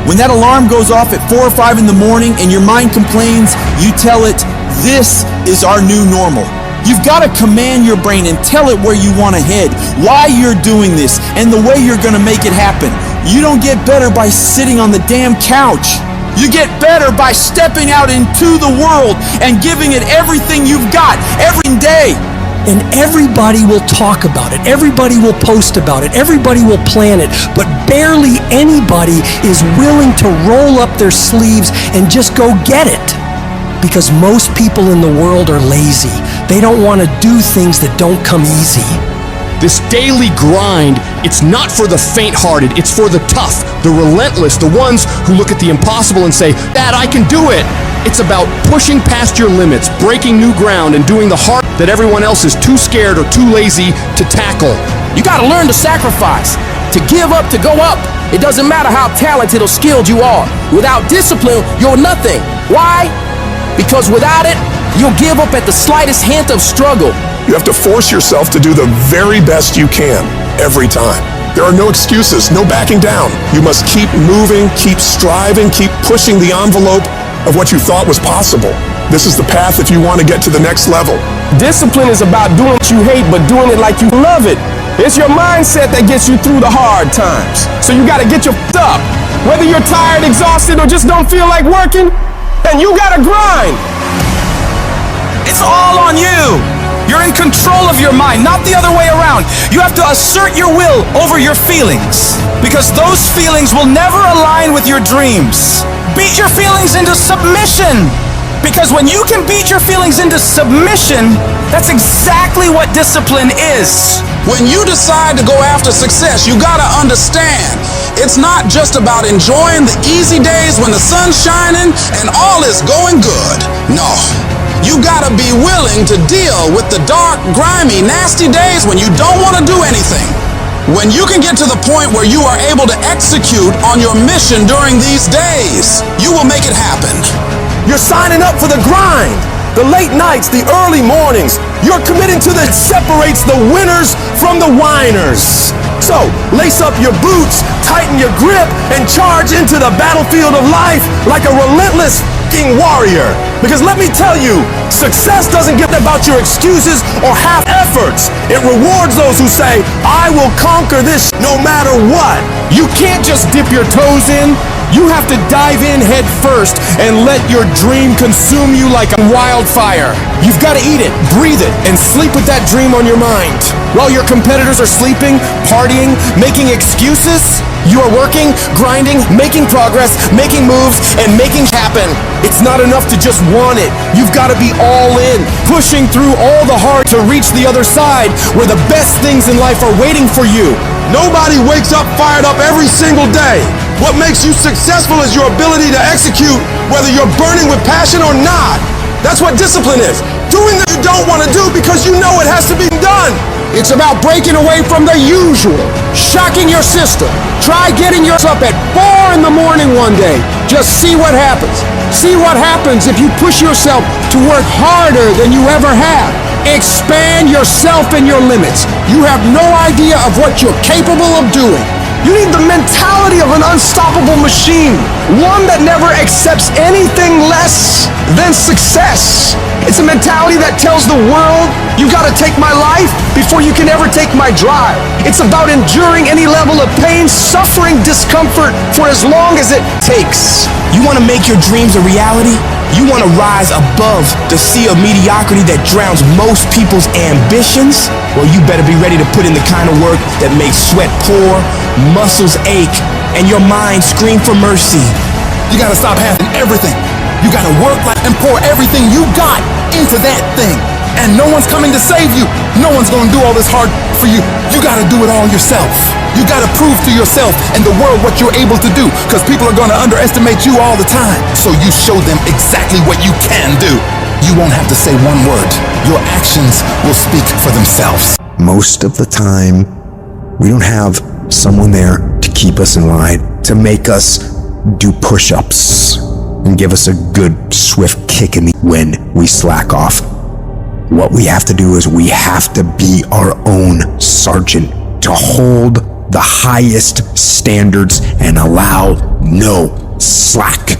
When that alarm goes off at 4 or 5 in the morning and your mind complains, you tell it, this is our new normal. You've got to command your brain and tell it where you want to head, why you're doing this, and the way you're going to make it happen. You don't get better by sitting on the damn couch. You get better by stepping out into the world and giving it everything you've got every day. And everybody will talk about it. Everybody will post about it. Everybody will plan it. But barely anybody is willing to roll up their sleeves and just go get it. Because most people in the world are lazy. They don't want to do things that don't come easy. This daily grind, it's not for the faint-hearted, it's for the tough, the relentless, the ones who look at the impossible and say, Dad, I can do it. It's about pushing past your limits, breaking new ground, and doing the hard that everyone else is too scared or too lazy to tackle. You gotta learn to sacrifice, to give up, to go up. It doesn't matter how talented or skilled you are. Without discipline, you're nothing. Why? Because without it, you'll give up at the slightest hint of struggle. You have to force yourself to do the very best you can, every time. There are no excuses, no backing down. You must keep moving, keep striving, keep pushing the envelope of what you thought was possible. This is the path if you want to get to the next level. Discipline is about doing what you hate, but doing it like you love it. It's your mindset that gets you through the hard times. So you gotta get your up. Whether you're tired, exhausted, or just don't feel like working, and you gotta grind. It's all on you. You're in control of your mind, not the other way around. You have to assert your will over your feelings, because those feelings will never align with your dreams. Beat your feelings into submission, because when you can beat your feelings into submission, that's exactly what discipline is. When you decide to go after success, you gotta understand, it's not just about enjoying the easy days when the sun's shining and all is going good. No. You gotta be willing to deal with the dark, grimy, nasty days when you don't want to do anything. When you can get to the point where you are able to execute on your mission during these days, you will make it happen. You're signing up for the grind, the late nights, the early mornings. You're committing to that separates the winners from the whiners. So, lace up your boots, tighten your grip, and charge into the battlefield of life like a relentless warrior. Because let me tell you, success doesn't get about your excuses or half efforts. It rewards those who say, I will conquer this no matter what. You can't just dip your toes in. You have to dive in head first and let your dream consume you like a wildfire. You've got to eat it, breathe it, and sleep with that dream on your mind. While your competitors are sleeping, partying, making excuses, you are working, grinding, making progress, making moves, and making happen. It's not enough to just want it. You've got to be all in, pushing through all the hard to reach the other side where the best things in life are waiting for you. Nobody wakes up fired up every single day. What makes you successful is your ability to execute, whether you're burning with passion or not. That's what discipline is. Doing that you don't want to do because you know it has to be done. It's about breaking away from the usual, shocking your system. Try getting yours up at 4 in the morning one day. Just see what happens. See what happens if you push yourself to work harder than you ever have. Expand yourself and your limits. You have no idea of what you're capable of doing. You need the mentality of an unstoppable machine, one that never accepts anything less than success. It's a mentality that tells the world, you gotta take my life before you can ever take my drive. It's about enduring any level of pain, suffering, discomfort for as long as it takes. You want to make your dreams a reality? You want to rise above the sea of mediocrity that drowns most people's ambitions? Well, you better be ready to put in the kind of work that makes sweat pour, muscles ache, and your mind scream for mercy. You gotta stop having everything. You gotta work like and pour everything you got into that thing. And no one's coming to save you. No one's gonna do all this hard for you. You gotta do it all yourself. You gotta prove to yourself and the world what you're able to do, because people are gonna underestimate you all the time. So you show them exactly what you can do. You won't have to say one word. Your actions will speak for themselves. Most of the time, we don't have someone there to keep us in line, to make us do push-ups and give us a good, swift kick in the when we slack off. What we have to do is we have to be our own sergeant, to hold the highest standards and allow no slack.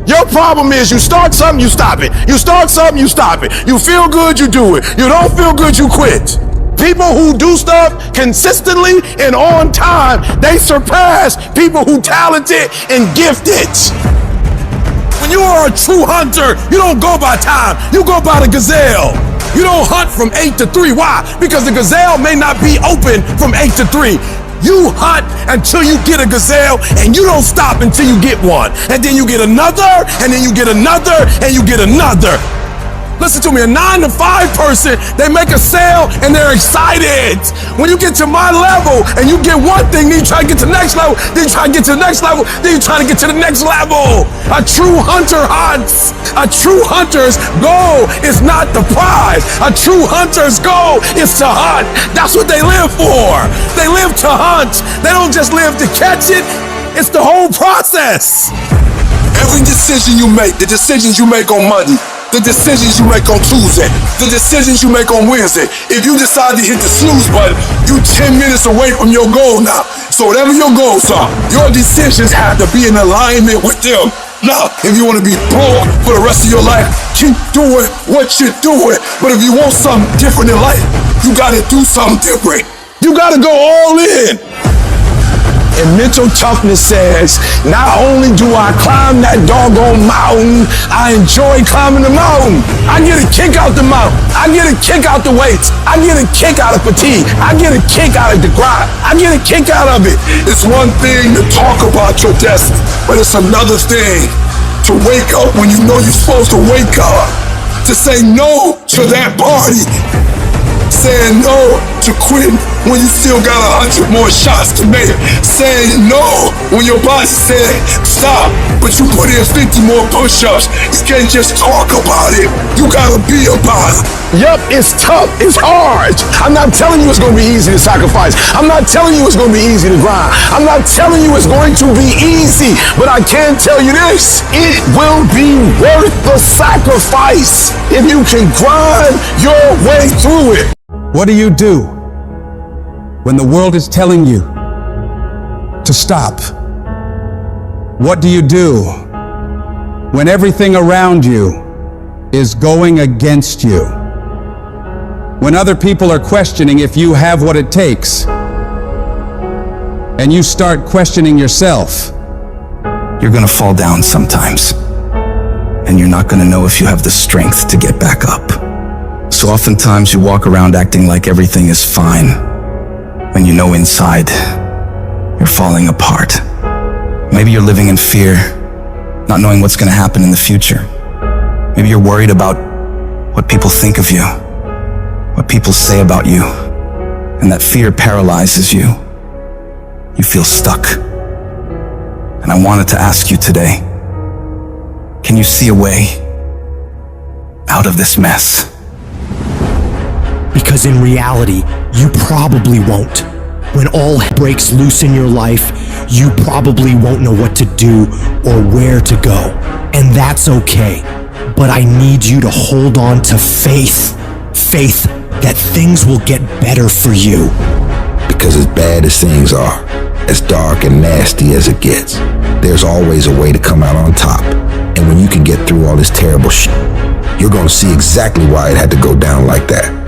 Your problem is you start something, you stop it. You start something, you stop it. You feel good, you do it. You don't feel good, you quit. People who do stuff consistently and on time, they surpass people who talented and gifted. When you are a true hunter, you don't go by time, you go by the gazelle. You don't hunt from 8 to 3. Why? Because the gazelle may not be open from 8 to 3. You hunt until you get a gazelle, and you don't stop until you get one. And then you get another, and then you get another, and you get another. Listen to me, a 9 to 5 person, they make a sale and they're excited. When you get to my level and you get one thing, then you try to get to the next level, then you try to get to the next level, then you try to get to the next level. A true hunter hunts. A true hunter's goal is not the prize. A true hunter's goal is to hunt. That's what they live for. They live to hunt. They don't just live to catch it. It's the whole process. Every decision you make, the decisions you make on Monday, the decisions you make on Tuesday, the decisions you make on Wednesday. If you decide to hit the snooze button, you 10 minutes away from your goal now. So whatever your goals are, your decisions have to be in alignment with them. Now, if you want to be broke for the rest of your life, keep doing what you're doing. But if you want something different in life, you got to do something different. You got to go all in. And mental toughness says, not only do I climb that doggone mountain, I enjoy climbing the mountain. I get a kick out the mountain. I get a kick out the weights. I get a kick out of fatigue. I get a kick out of the grind. I get a kick out of it. It's one thing to talk about your destiny, but it's another thing to wake up when you know you're supposed to wake up, to say no to that party, saying no to quitting when you still got 100 more shots to make, saying no when your body said stop, but you put in 50 more push-ups. You can't just talk about it, you gotta be about it. Yup, it's tough, it's hard. I'm not telling you it's gonna be easy to sacrifice. I'm not telling you it's gonna be easy to grind. I'm not telling you it's going to be easy, but I can tell you this, it will be worth the sacrifice if you can grind your way through it. What do you do when the world is telling you to stop? What do you do when everything around you is going against you? When other people are questioning if you have what it takes, and you start questioning yourself? You're gonna fall down sometimes, and you're not gonna know if you have the strength to get back up. So oftentimes you walk around acting like everything is fine, when you know inside you're falling apart. Maybe you're living in fear, not knowing what's gonna happen in the future. Maybe you're worried about what people think of you, what people say about you, and that fear paralyzes you. You feel stuck. And I wanted to ask you today, can you see a way out of this mess? Because in reality, you probably won't. When all breaks loose in your life, you probably won't know what to do or where to go. And that's okay. But I need you to hold on to faith. Faith that things will get better for you. Because as bad as things are, as dark and nasty as it gets, there's always a way to come out on top. And when you can get through all this terrible shit, you're gonna see exactly why it had to go down like that.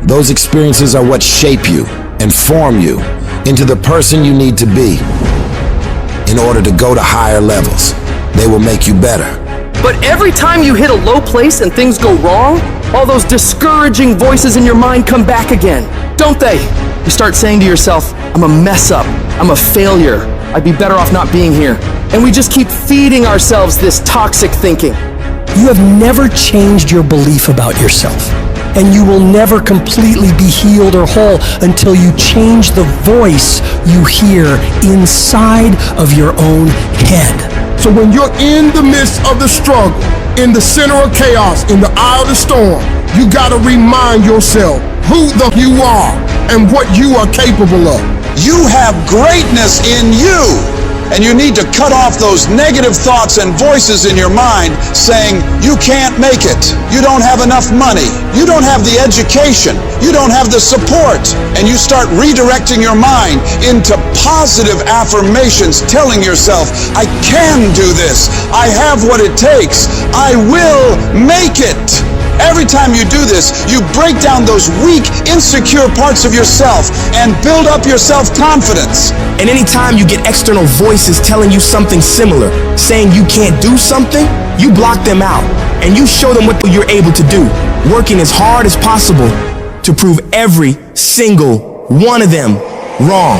Those experiences are what shape you and form you into the person you need to be in order to go to higher levels. They will make you better. But every time you hit a low place and things go wrong, all those discouraging voices in your mind come back again, don't they? You start saying to yourself, I'm a mess up, I'm a failure, I'd be better off not being here. And we just keep feeding ourselves this toxic thinking. You have never changed your belief about yourself, and you will never completely be healed or whole until you change the voice you hear inside of your own head. So when you're in the midst of the struggle, in the center of chaos, in the eye of the storm, you gotta remind yourself who you are and what you are capable of. You have greatness in you. And you need to cut off those negative thoughts and voices in your mind saying, you can't make it, you don't have enough money, you don't have the education, you don't have the support. And you start redirecting your mind into positive affirmations, telling yourself, I can do this, I have what it takes, I will make it. Every time you do this, you break down those weak, insecure parts of yourself and build up your self-confidence. And anytime you get external voices telling you something similar, saying you can't do something, you block them out and you show them what you're able to do, working as hard as possible to prove every single one of them wrong.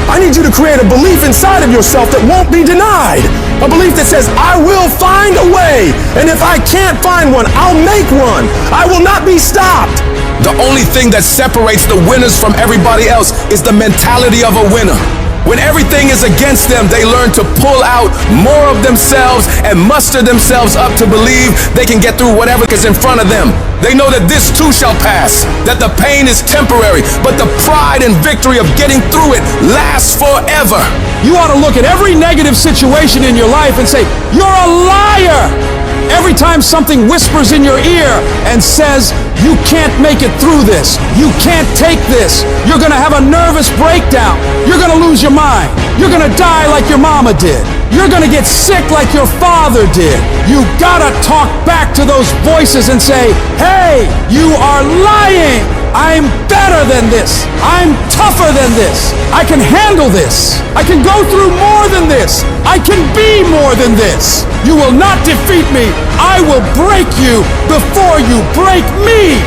I need you to create a belief inside of yourself that won't be denied. A belief that says, I will find a way. And if I can't find one, I'll make one. I will not be stopped. The only thing that separates the winners from everybody else is the mentality of a winner. When everything is against them, they learn to pull out more of themselves and muster themselves up to believe they can get through whatever is in front of them. They know that this too shall pass, that the pain is temporary, but the pride and victory of getting through it lasts forever. You ought to look at every negative situation in your life and say, you're a liar! Every time something whispers in your ear and says, you can't make it through this, you can't take this, you're gonna have a nervous breakdown, you're gonna lose your mind, you're gonna die like your mama did, you're gonna get sick like your father did. You gotta talk back to those voices and say, hey, you are lying! I'm better than this. I'm tougher than this. I can handle this. I can go through more than this. I can be more than this. You will not defeat me. I will break you before you break me.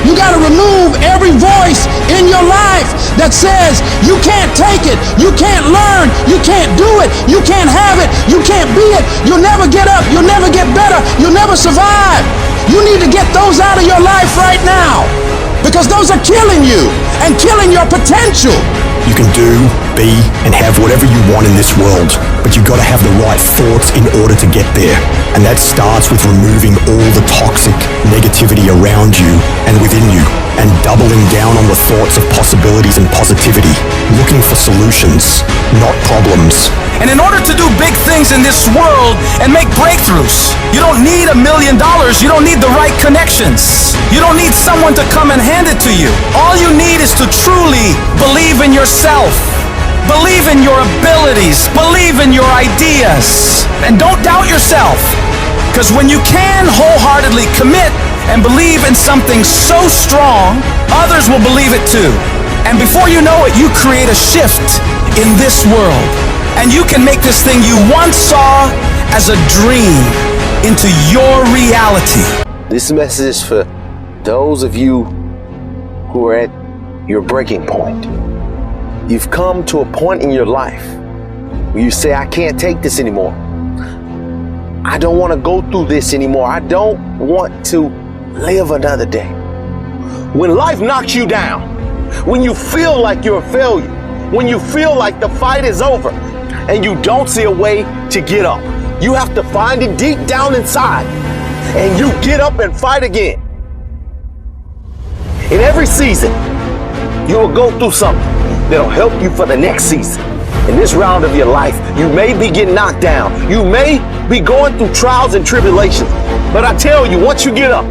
You got to remove every voice in your life that says you can't take it, you can't learn, you can't do it, you can't have it, you can't be it, you'll never get up, you'll never get better, you'll never survive. You need to get those out of your life right now, because those are killing you and killing your potential. You can do, be, and have whatever you want in this world, but you gotta have the right thoughts in order to get there. And that starts with removing all the toxic negativity around you and within you, and doubling down on the thoughts of possibilities and positivity, looking for solutions, not problems. And in order to do big things in this world and make breakthroughs, you don't need $1 million, you don't need the right connections. You don't need someone to come and hand it to you. All you need is to truly believe in yourself. Believe in your abilities, believe in your ideas, and don't doubt yourself. Because when you can wholeheartedly commit and believe in something so strong, others will believe it too. And before you know it, you create a shift in this world. And you can make this thing you once saw as a dream into your reality. This message is for those of you who are at your breaking point. You've come to a point in your life where you say, I can't take this anymore. I don't want to go through this anymore. I don't want to live another day. When life knocks you down, when you feel like you're a failure, when you feel like the fight is over and you don't see a way to get up, you have to find it deep down inside and you get up and fight again. In every season, you will go through something that'll help you for the next season. In this round of your life, you may be getting knocked down. You may be going through trials and tribulations. But I tell you, once you get up,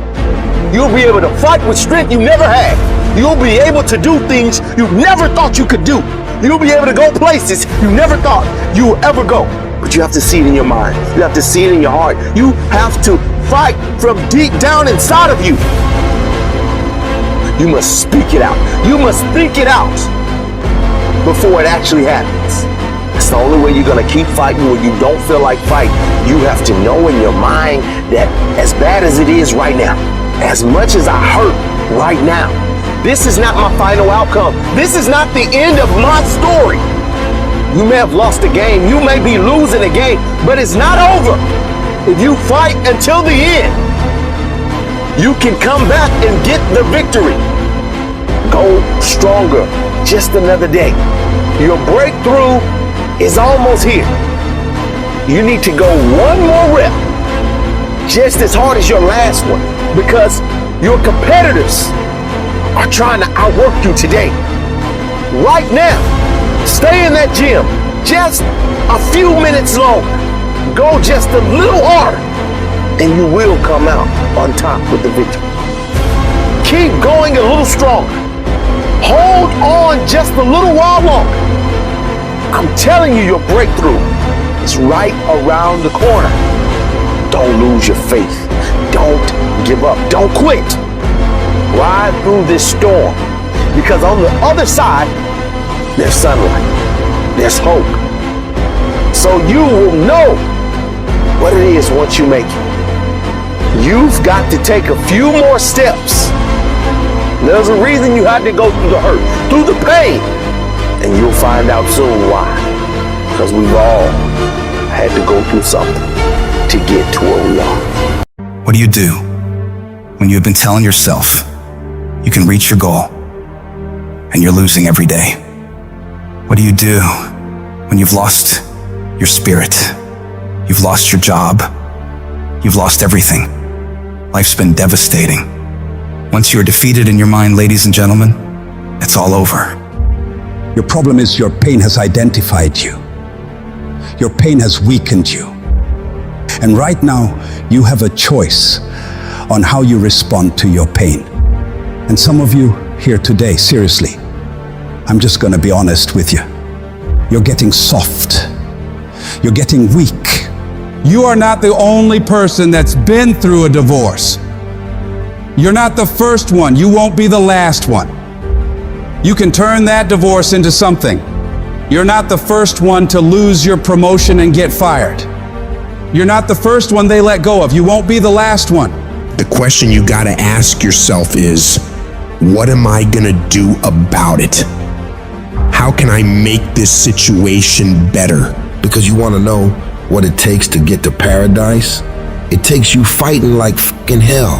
you'll be able to fight with strength you never had. You'll be able to do things you never thought you could do. You'll be able to go places you never thought you would ever go. But you have to see it in your mind. You have to see it in your heart. You have to fight from deep down inside of you. You must speak it out. You must think it out before it actually happens. That's the only way you're gonna keep fighting when you don't feel like fighting. You have to know in your mind that as bad as it is right now, as much as I hurt right now, this is not my final outcome. This is not the end of my story. You may have lost a game, you may be losing a game, but it's not over. If you fight until the end, you can come back and get the victory. Go stronger, just another day. Your breakthrough is almost here. You need to go one more rep, just as hard as your last one, because your competitors are trying to outwork you today. Right now, stay in that gym just a few minutes longer. Go just a little harder, and you will come out on top with the victory. Keep going a little stronger. Hold on just a little while longer. I'm telling you, your breakthrough is right around the corner. Don't lose your faith. Don't give up. Don't quit. Ride through this storm, because on the other side, there's sunlight. There's hope. So you will know what it is once you make it. You've got to take a few more steps. There's a reason you had to go through the hurt, through the pain, and you'll find out soon why. Because we've all had to go through something to get to where we are. What do you do when you have been telling yourself you can reach your goal and you're losing every day? What do you do when you've lost your spirit? You've lost your job. You've lost everything. Life's been devastating. Once you're defeated in your mind, ladies and gentlemen, it's all over. Your problem is your pain has identified you. Your pain has weakened you. And right now, you have a choice on how you respond to your pain. And some of you here today, seriously, I'm just going to be honest with you. You're getting soft. You're getting weak. You are not the only person that's been through a divorce. You're not the first one. You won't be the last one. You can turn that divorce into something. You're not the first one to lose your promotion and get fired. You're not the first one they let go of. You won't be the last one. The question you gotta ask yourself is, what am I gonna do about it? How can I make this situation better? Because you want to know what it takes to get to paradise? It takes you fighting like fucking hell.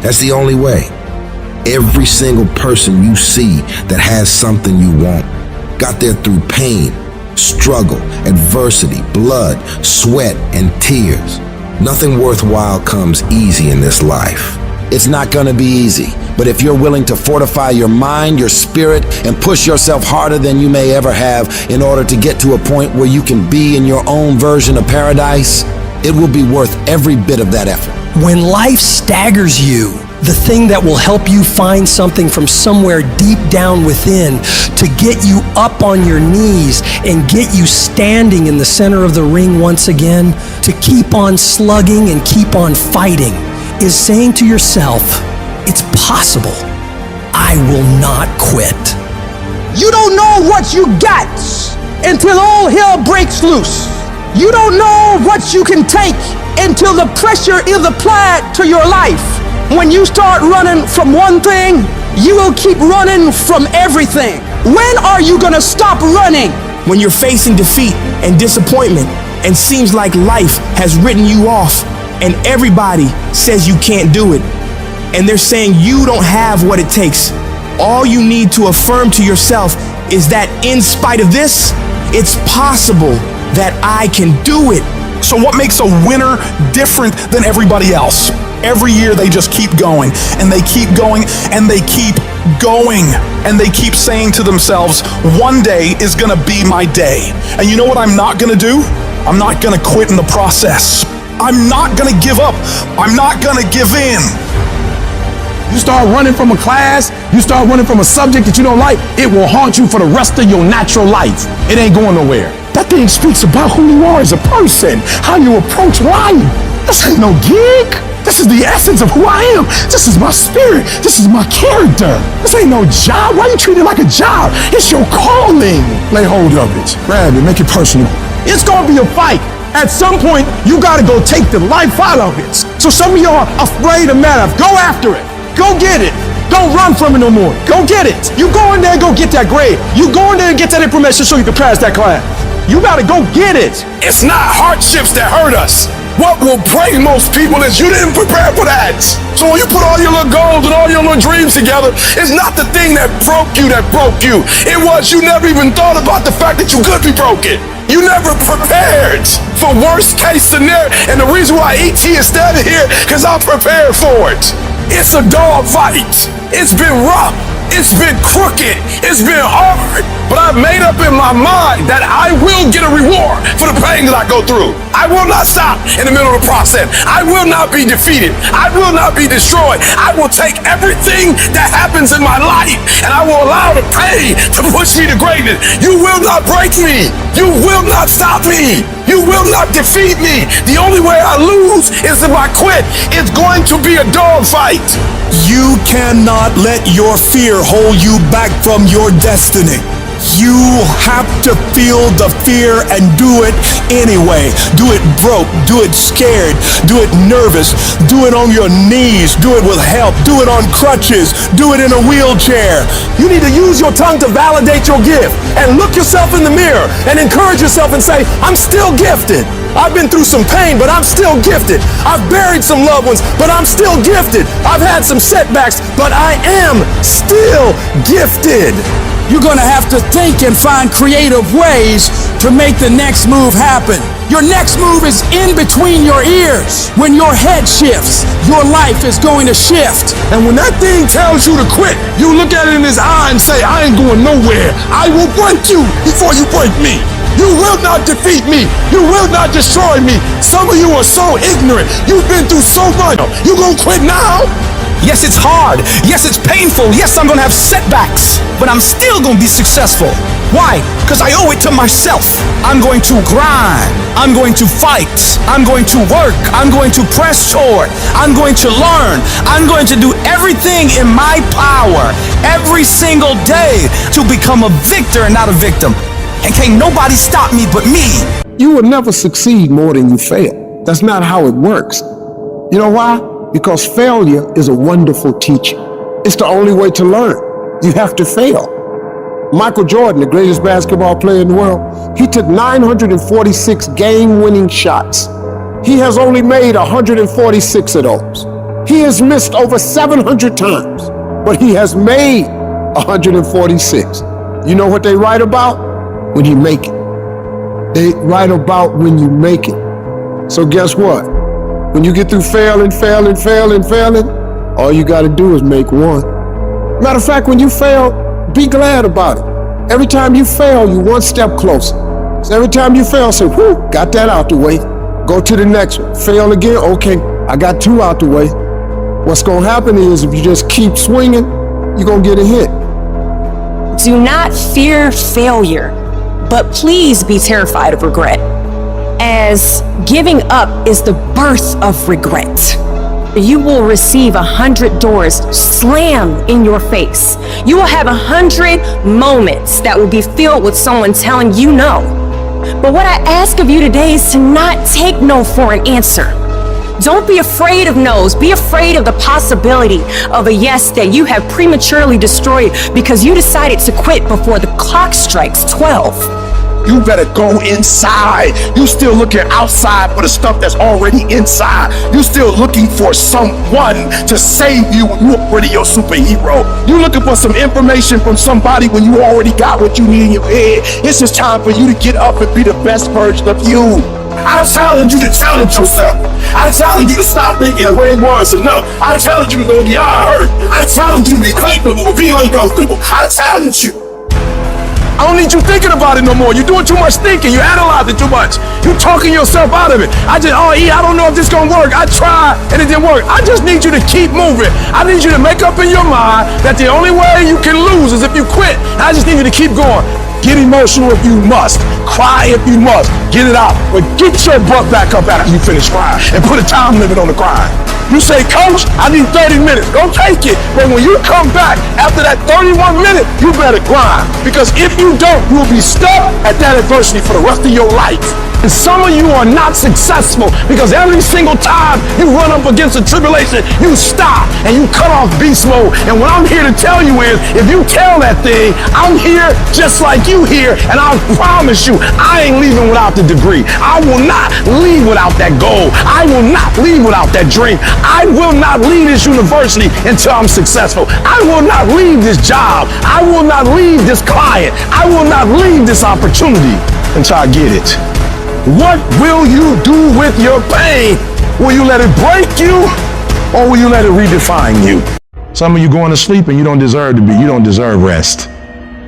That's the only way. Every single person you see that has something you want got there through pain, struggle, adversity, blood, sweat, and tears. Nothing worthwhile comes easy in this life. It's not gonna be easy, but if you're willing to fortify your mind, your spirit, and push yourself harder than you may ever have in order to get to a point where you can be in your own version of paradise, it will be worth every bit of that effort. When life staggers you, the thing that will help you find something from somewhere deep down within to get you up on your knees and get you standing in the center of the ring once again, to keep on slugging and keep on fighting, is saying to yourself, it's possible. I will not quit. You don't know what you got until all hell breaks loose. You don't know what you can take until the pressure is applied to your life. When you start running from one thing, you will keep running from everything. When are you gonna stop running? When you're facing defeat and disappointment and seems like life has written you off and everybody says you can't do it and they're saying you don't have what it takes, all you need to affirm to yourself is that in spite of this, it's possible that I can do it. So what makes a winner different than everybody else? Every year they just keep going, and they keep going, and they keep going, and they keep saying to themselves, one day is gonna be my day. And you know what I'm not gonna do? I'm not gonna quit in the process. I'm not gonna give up. I'm not gonna give in. You start running from a class, you start running from a subject that you don't like, it will haunt you for the rest of your natural life. It ain't going nowhere. That thing speaks about who you are as a person, how you approach life. This ain't no gig. This is the essence of who I am. This is my spirit. This is my character. This ain't no job. Why you treat it like a job? It's your calling. Lay hold of it. Grab it. Make it personal. It's gonna be a fight. At some point, you gotta go take the life out of it. So some of y'all are afraid of math. Go after it. Go get it. Don't run from it no more. Go get it. You go in there and go get that grade. You go in there and get that information so you can pass that class. You gotta go get it. It's not hardships that hurt us. What will break most people is you didn't prepare for that. So when you put all your little goals and all your little dreams together, it's not the thing that broke you. It was you never even thought about the fact that you could be broken. You never prepared for worst case scenario. And the reason why ET is standing here, because I'm prepared for it. It's a dog fight. It's been rough. It's been crooked. It's been hard. But I've made up in my mind that I will get a reward for the pain that I go through. I will not stop in the middle of the process. I will not be defeated. I will not be destroyed. I will take everything that happens in my life and I will allow the pain to push me to greatness. You will not break me. You will not stop me. You will not defeat me. The only way I lose is if I quit. It's going to be a dog fight. You cannot let your fear hold you back from your destiny. You have to feel the fear and do it anyway. Do it broke, do it scared, do it nervous, do it on your knees, do it with help, do it on crutches, do it in a wheelchair. You need to use your tongue to validate your gift and look yourself in the mirror and encourage yourself and say, I'm still gifted. I've been through some pain, but I'm still gifted. I've buried some loved ones, but I'm still gifted. I've had some setbacks, but I am still gifted. You're gonna have to think and find creative ways to make the next move happen. Your next move is in between your ears. When your head shifts, your life is going to shift. And when that thing tells you to quit, you look at it in his eye and say, I ain't going nowhere. I will break you before you break me. You will not defeat me. You will not destroy me. Some of you are so ignorant. You've been through so much. You gonna quit now? Yes, it's hard. Yes, it's painful. Yes, I'm gonna have setbacks, but I'm still gonna be successful. Why? Because I owe it to myself. I'm going to grind. I'm going to fight. I'm going to work. I'm going to press toward. I'm going to learn. I'm going to do everything in my power every single day to become a victor and not a victim. And can't nobody stop me but me. You will never succeed more than you fail. That's not how it works. You know why? Because failure is a wonderful teacher. It's the only way to learn. You have to fail. Michael Jordan, the greatest basketball player in the world, he took 946 game-winning shots. He has only made 146 of those. He has missed over 700 times, but he has made 146. You know what they write about? When you make it. They write about when you make it. So guess what? When you get through failing, all you gotta do is make one. Matter of fact, when you fail, be glad about it. Every time you fail, you're one step closer. So every time you fail, say, whew, got that out the way. Go to the next one. Fail again, okay, I got two out the way. What's gonna happen is if you just keep swinging, you're gonna get a hit. Do not fear failure, but please be terrified of regret, as giving up is the birth of regret. You will receive 100 doors slammed in your face. You will have 100 moments that will be filled with someone telling you no. But what I ask of you today is to not take no for an answer. Don't be afraid of no's. Be afraid of the possibility of a yes that you have prematurely destroyed because you decided to quit before the clock strikes 12. You better go inside. You still looking outside for the stuff that's already inside. You still looking for someone to save you when you're already your superhero. You looking for some information from somebody when you already got what you need in your head. It's just time for you to get up and be the best version of you. I challenge you to challenge yourself. I challenge you to stop thinking the way words enough. I challenge you to go beyond hurt. I challenge you to be capable of being uncomfortable. I challenge you. I don't need you thinking about it no more. You're doing too much thinking. You're analyzing too much. You're talking yourself out of it. I don't know if this gonna work. I tried and it didn't work. I just need you to keep moving. I need you to make up in your mind that the only way you can lose is if you quit. I just need you to keep going. Get emotional if you must. Cry if you must. Get it out. But get your butt back up after you finish crying and put a time limit on the crying. You say, Coach, I need 30 minutes. Go take it. But when you come back after that 31 minutes, you better grind. Because if you don't, you'll be stuck at that adversity for the rest of your life. And some of you are not successful because every single time you run up against a tribulation, you stop and you cut off beast mode. And what I'm here to tell you is, if you tell that thing, I'm here just like you here, and I promise you, I ain't leaving without the degree. I will not leave without that goal. I will not leave without that dream. I will not leave this university until I'm successful. I will not leave this job. I will not leave this client. I will not leave this opportunity until I get it. What will you do with your pain? Will you let it break you, or will you let it redefine you? Some of you going to sleep and you don't deserve rest.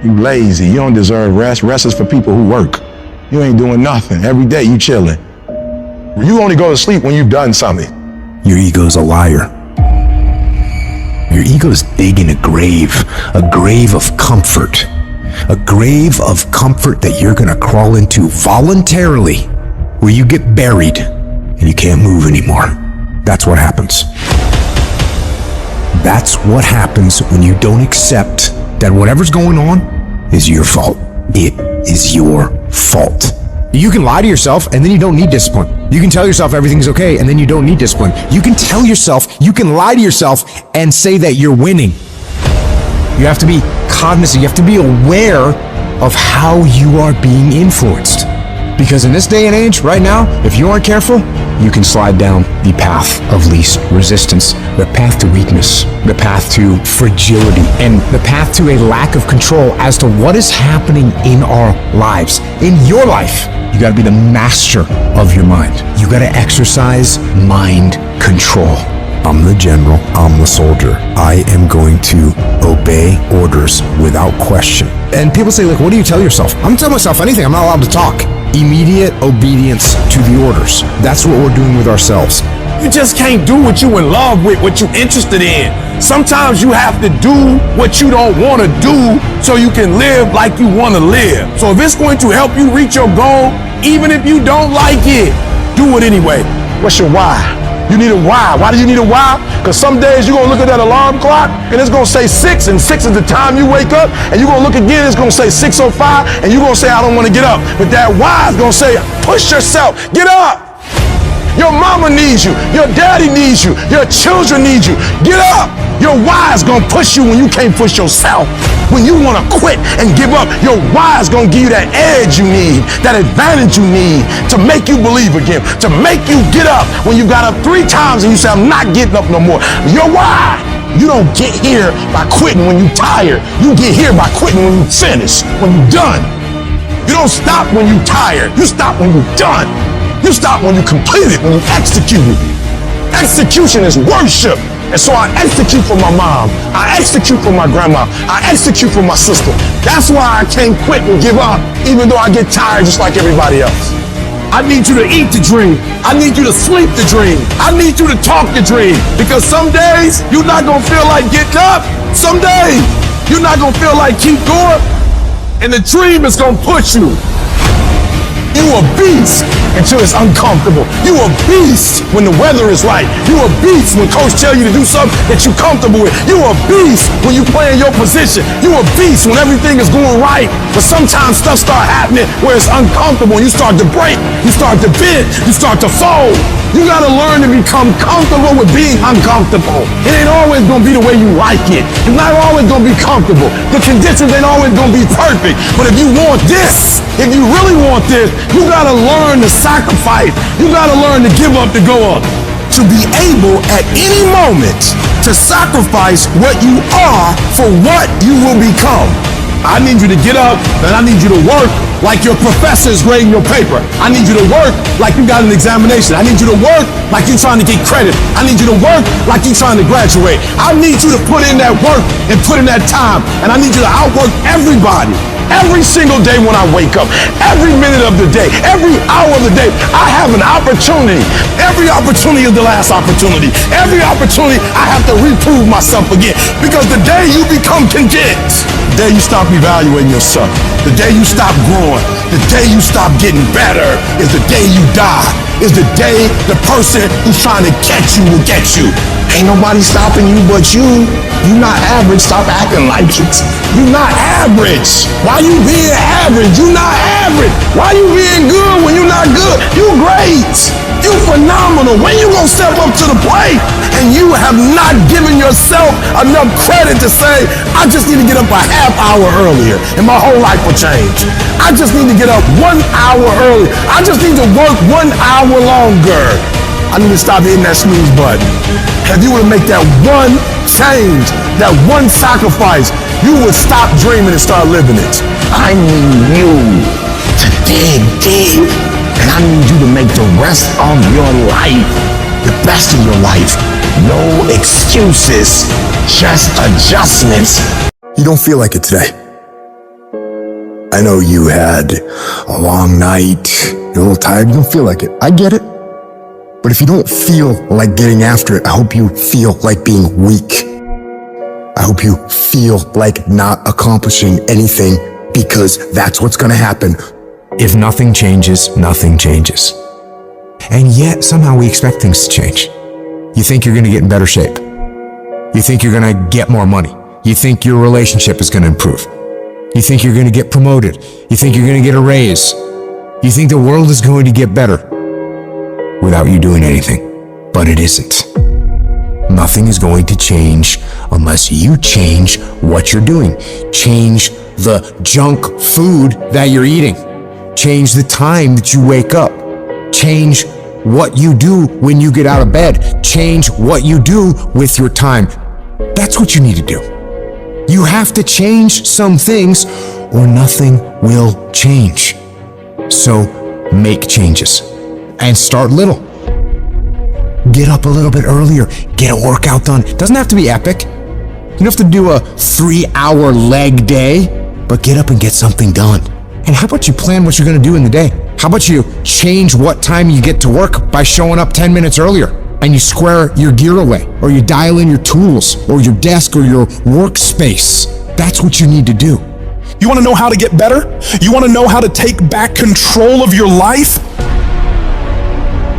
You lazy, you don't deserve rest. Rest is for people who work. You ain't doing nothing. Every day you chilling. You only go to sleep when you've done something. Your ego's a liar. Your ego's digging a grave of comfort. A grave of comfort that you're gonna crawl into voluntarily, where you get buried and you can't move anymore. That's what happens. That's what happens when you don't accept that whatever's going on is your fault. It is your fault. You can lie to yourself and then you don't need discipline. You can tell yourself everything's okay and then you don't need discipline. You can lie to yourself and say that you're winning. You have to be cognizant, you have to be aware of how you are being influenced. Because in this day and age, right now, if you aren't careful, you can slide down the path of least resistance, the path to weakness, the path to fragility, and the path to a lack of control as to what is happening in our lives. In your life, you gotta be the master of your mind. You gotta exercise mind control. I'm the general, I'm the soldier. I am going to obey orders without question. And people say, like, what do you tell yourself? I'm gonna tell myself anything, I'm not allowed to talk. Immediate obedience to the orders. That's what we're doing with ourselves. You just can't do what you in love with, what you interested in. Sometimes you have to do what you don't want to do so you can live like you want to live. So if it's going to help you reach your goal, even if you don't like it, do it anyway. What's your why? You need a why. Why do you need a why? Because some days you're going to look at that alarm clock and it's going to say 6, and 6 is the time you wake up, and you're going to look again, it's going to say 6:05, and you're going to say, I don't want to get up. But that why is going to say, push yourself, get up. Your mama needs you. Your daddy needs you. Your children need you. Get up. Your why is going to push you when you can't push yourself. When you want to quit and give up, your why is going to give you that edge you need, that advantage you need to make you believe again, to make you get up when you got up 3 times and you say, I'm not getting up no more. Your why. You don't get here by quitting when you're tired. You get here by quitting when you finish, when you're done. You don't stop when you're tired. You stop when you're done. You stop when you complete it, when you execute it. Execution is worship. And so I execute for my mom. I execute for my grandma. I execute for my sister. That's why I can't quit and give up, even though I get tired just like everybody else. I need you to eat the dream. I need you to sleep the dream. I need you to talk the dream. Because some days, you're not going to feel like getting up. Some days, you're not going to feel like keep going. And the dream is going to push you. You a beast until it's uncomfortable. You a beast when the weather is right. You a beast when coach tell you to do something that you're comfortable with. You a beast when you play in your position. You a beast when everything is going right. But sometimes stuff start happening where it's uncomfortable and you start to break. You start to bend. You start to fold. You gotta learn to become comfortable with being uncomfortable. It ain't always gonna be the way you like it. It's not always gonna be comfortable. The conditions ain't always gonna be perfect. But if you want this, if you really want this, you gotta learn to sacrifice. You gotta learn to give up to go up. To be able at any moment to sacrifice what you are for what you will become. I need you to get up and I need you to work like your professor is grading your paper. I need you to work like you got an examination. I need you to work like you're trying to get credit. I need you to work like you're trying to graduate. I need you to put in that work and put in that time. And I need you to outwork everybody. Every single day when I wake up, every minute of the day, every hour of the day, I have an opportunity. Every opportunity is the last opportunity. Every opportunity, I have to reprove myself again. Because the day you become content, the day you stop evaluating yourself, the day you stop growing, the day you stop getting better is the day you die. Is the day the person who's trying to catch you will get you. Ain't nobody stopping you but you. You're not average. Stop acting like it. You're not average. Why you being average? You're not average. Why you being good when you're not good? You great. You phenomenal. When you gonna step up to the plate? And you have not given yourself enough credit to say, I just need to get up a half hour earlier and my whole life will change. I just need to get up 1 hour early. I just need to work 1 hour longer. I need to stop hitting that snooze button. If you were to make that one change, that one sacrifice, you would stop dreaming and start living it. I need you to dig deep. And I need you to make the rest of your life the best of your life. No excuses, just adjustments. You don't feel like it today. I know you had a long night, you're a little tired, you don't feel like it. I get it. But if you don't feel like getting after it, I hope you feel like being weak. I hope you feel like not accomplishing anything, because that's what's gonna happen. If nothing changes, nothing changes. And yet, somehow we expect things to change. You think you're gonna get in better shape. You think you're gonna get more money. You think your relationship is gonna improve. You think you're gonna get promoted. You think you're gonna get a raise. You think the world is going to get better without you doing anything. But it isn't. Nothing is going to change unless you change what you're doing. Change the junk food that you're eating. Change the time that you wake up. Change what you do when you get out of bed. Change what you do with your time. That's what you need to do. You have to change some things or nothing will change. So make changes and start little. Get up a little bit earlier. Get a workout done. It doesn't have to be epic. You don't have to do a 3-hour leg day, but get up and get something done. And how about you plan what you're gonna do in the day? How about you change what time you get to work by showing up 10 minutes earlier, and you square your gear away, or you dial in your tools, or your desk, or your workspace. That's what you need to do. You wanna know how to get better? You wanna know how to take back control of your life?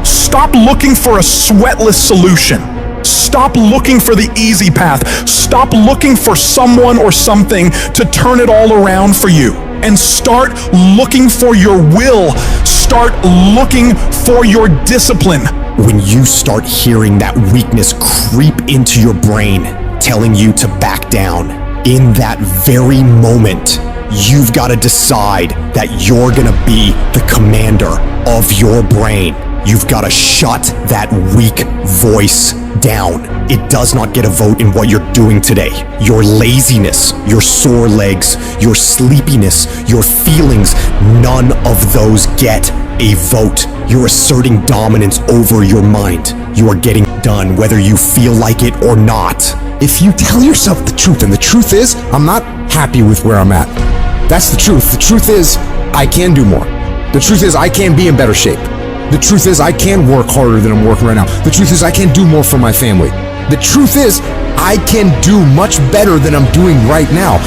Stop looking for a sweatless solution. Stop looking for the easy path. Stop looking for someone or something to turn it all around for you. And start looking for your will. Start looking for your discipline. When you start hearing that weakness creep into your brain, telling you to back down, in that very moment, you've got to decide that you're gonna be the commander of your brain. You've got to shut that weak voice down. It does not get a vote in what you're doing today. Your laziness, your sore legs, your sleepiness, your feelings, none of those get a vote. You're asserting dominance over your mind. You are getting done whether you feel like it or not. If you tell yourself the truth, and the truth is, I'm not happy with where I'm at. That's the truth. The truth is, I can do more. The truth is, I can be in better shape. The truth is, I can work harder than I'm working right now. The truth is, I can do more for my family. The truth is, I can do much better than I'm doing right now.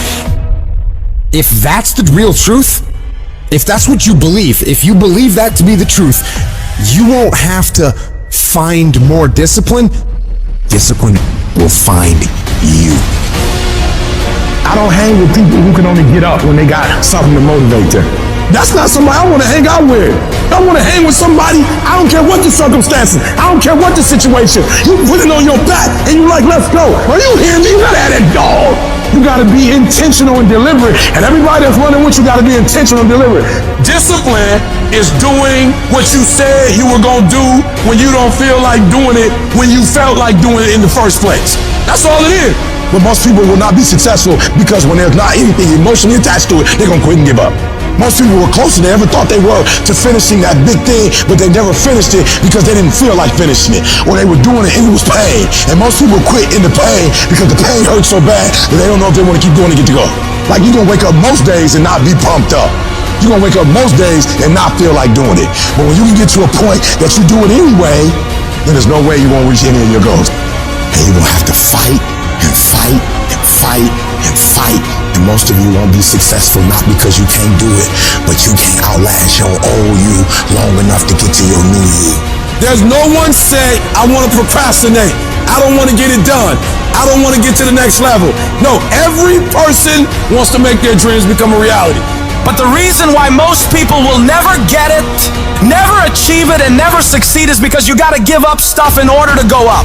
If that's the real truth, if that's what you believe, if you believe that to be the truth, you won't have to find more discipline. Discipline will find you. I don't hang with people who can only get up when they got something to motivate them. That's not somebody I want to hang out with. I want to hang with somebody, I don't care what the circumstances, I don't care what the situation. You put it on your back and you like, let's go. Are you hearing me? You gotta have that dog. You gotta be intentional and deliberate. And everybody that's running with you gotta be intentional and deliberate. Discipline is doing what you said you were gonna do when you don't feel like doing it when you felt like doing it in the first place. That's all it is. But most people will not be successful because when there's not anything emotionally attached to it, they're gonna quit and give up. Most people were closer than they ever thought they were to finishing that big thing, but they never finished it because they didn't feel like finishing it, or they were doing it and it was pain. And most people quit in the pain because the pain hurts so bad that they don't know if they want to keep going to get to go. Like, you're gonna wake up most days and not be pumped up. You're gonna wake up most days and not feel like doing it. But when you can get to a point that you do it anyway, then there's no way you won't reach any of your goals. And you're gonna have to fight and fight and fight and fight. And most of you won't be successful not because you can't do it, but you can't outlast your old you long enough to get to your new you. There's no one say, I want to procrastinate. I don't want to get it done. I don't want to get to the next level. No, every person wants to make their dreams become a reality. But the reason why most people will never get it, never achieve it, and never succeed is because you gotta give up stuff in order to go up.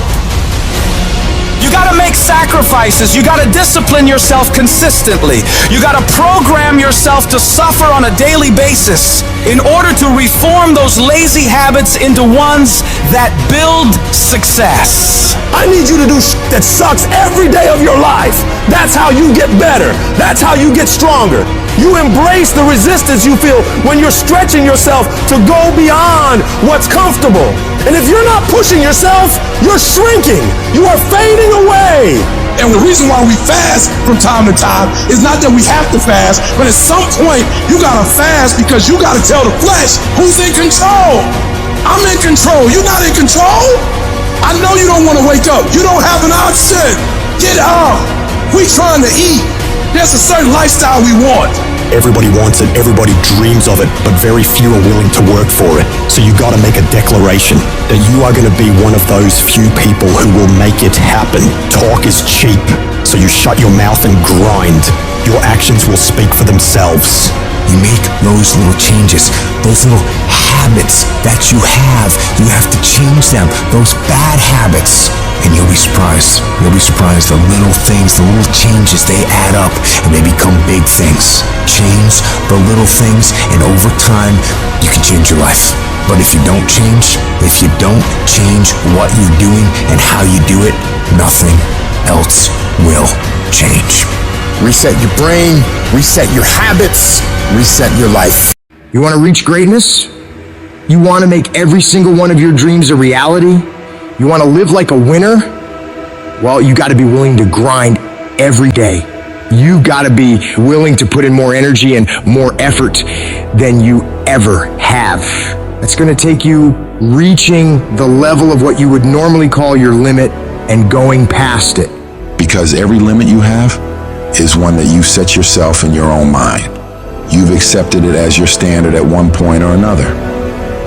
You gotta make sacrifices. You gotta discipline yourself consistently. You gotta program yourself to suffer on a daily basis in order to reform those lazy habits into ones that build success. I need you to do that sucks every day of your life. That's how you get better. That's how you get stronger. You embrace the resistance you feel when you're stretching yourself to go beyond what's comfortable. And if you're not pushing yourself, you're shrinking. You are fading away. And the reason why we fast from time to time is not that we have to fast, but at some point you gotta fast because you gotta tell the flesh who's in control. I'm in control. You're not in control. I know you don't want to wake up. You don't have an option. Get up. We trying to eat. There's a certain lifestyle we want. Everybody wants it, everybody dreams of it, but very few are willing to work for it. So you gotta make a declaration that you are gonna be one of those few people who will make it happen. Talk is cheap, so you shut your mouth and grind. Your actions will speak for themselves. You make those little changes, those little habits that you have to change them, those bad habits. And you'll be surprised. You'll be surprised. The little things, the little changes, they add up and they become big things. Change the little things, and over time, you can change your life. But if you don't change what you're doing and how you do it, nothing else will change. Reset your brain, reset your habits, reset your life. You want to reach greatness? You want to make every single one of your dreams a reality? You want to live like a winner? Well, you got to be willing to grind every day. You got to be willing to put in more energy and more effort than you ever have. That's going to take you reaching the level of what you would normally call your limit and going past it. Because every limit you have is one that you set yourself in your own mind. You've accepted it as your standard at one point or another.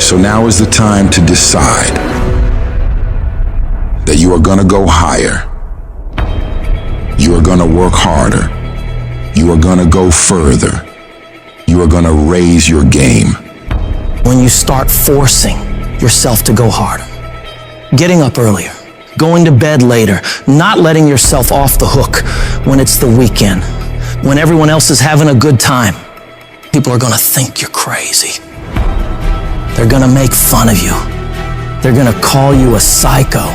So now is the time to decide that you are gonna go higher. You are gonna work harder. You are gonna go further. You are gonna raise your game. When you start forcing yourself to go harder, getting up earlier, going to bed later, not letting yourself off the hook when it's the weekend, when everyone else is having a good time, people are gonna think you're crazy. They're gonna make fun of you. They're gonna call you a psycho.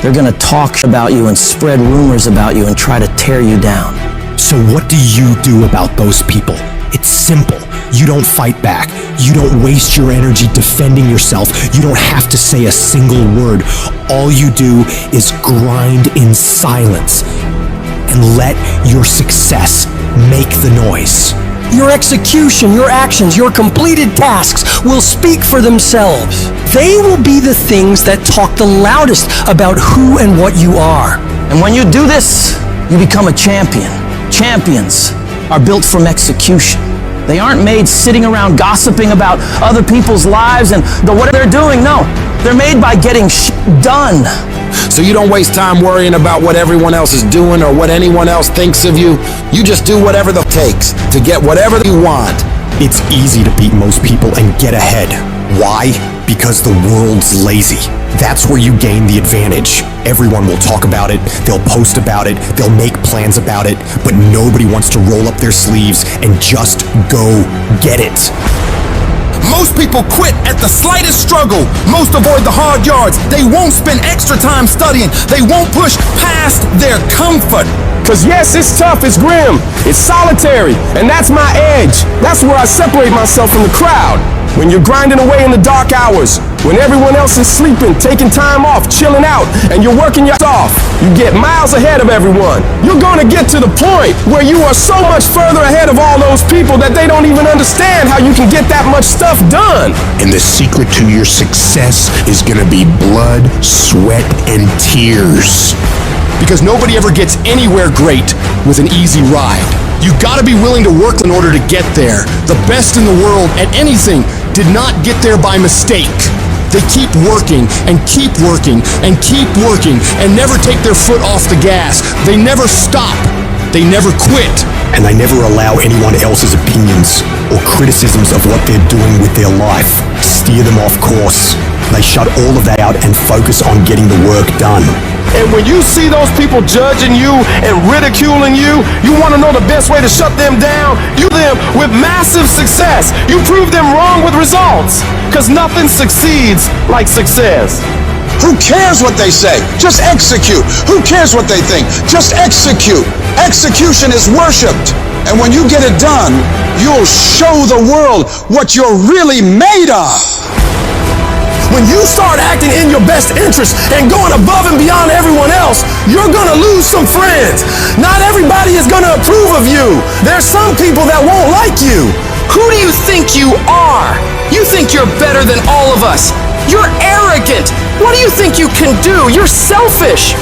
They're gonna talk about you and spread rumors about you and try to tear you down. So what do you do about those people? It's simple. You don't fight back. You don't waste your energy defending yourself. You don't have to say a single word. All you do is grind in silence and let your success make the noise. Your execution, your actions, your completed tasks will speak for themselves. They will be the things that talk the loudest about who and what you are. And when you do this, you become a champion. Champions are built from execution. They aren't made sitting around gossiping about other people's lives and what they're doing. No, they're made by getting done. So you don't waste time worrying about what everyone else is doing or what anyone else thinks of you. You just do whatever it takes to get whatever you want. It's easy to beat most people and get ahead. Why? Because the world's lazy. That's where you gain the advantage. Everyone will talk about it, they'll post about it, they'll make plans about it, but nobody wants to roll up their sleeves and just go get it. Most people quit at the slightest struggle. Most avoid the hard yards. They won't spend extra time studying. They won't push past their comfort. Cause yes, it's tough, it's grim, it's solitary, and that's my edge. That's where I separate myself from the crowd. When you're grinding away in the dark hours, when everyone else is sleeping, taking time off, chilling out, and you're working your ass off, you get miles ahead of everyone. You're gonna get to the point where you are so much further ahead of all those people that they don't even understand how you can get that much stuff done. And the secret to your success is gonna be blood, sweat, and tears. Because nobody ever gets anywhere great with an easy ride. You gotta be willing to work in order to get there. The best in the world at anything did not get there by mistake. They keep working and keep working and keep working and never take their foot off the gas. They never stop. They never quit. And they never allow anyone else's opinions or criticisms of what they're doing with their life steer them off course. They shut all of that out and focus on getting the work done. And when you see those people judging you and ridiculing you, you want to know the best way to shut them down? You them with massive success. You prove them wrong with results. Because nothing succeeds like success. Who cares what they say? Just execute. Who cares what they think? Just execute. Execution is worshipped. And when you get it done, you'll show the world what you're really made of. When you start acting in your best interest and going above and beyond everyone else, you're gonna lose some friends. Not everybody is gonna approve of you. There's some people that won't like you. Who do you think you are? You think you're better than all of us. You're arrogant. What do you think you can do? You're selfish.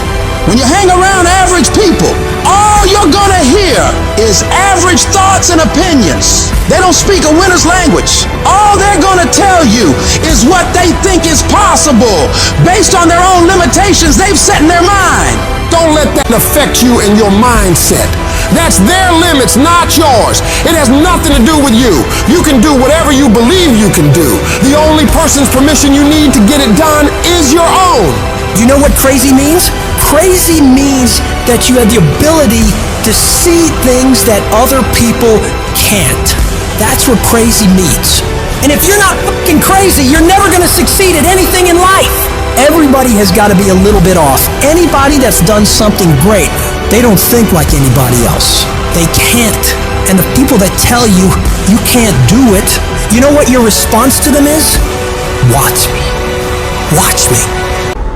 When you hang around average people, all you're gonna hear is average thoughts and opinions. They don't speak a winner's language. All they're gonna tell you is what they think is possible based on their own limitations they've set in their mind. Don't let that affect you and your mindset. That's their limits, not yours. It has nothing to do with you. You can do whatever you believe you can do. The only person's permission you need to get it done is your own. You know what crazy means? Crazy means that you have the ability to see things that other people can't. That's what crazy means. And if you're not fucking crazy, you're never gonna succeed at anything in life. Everybody has got to be a little bit off. Anybody that's done something great, they don't think like anybody else. They can't. And the people that tell you you can't do it, you know what your response to them is? Watch me. Watch me.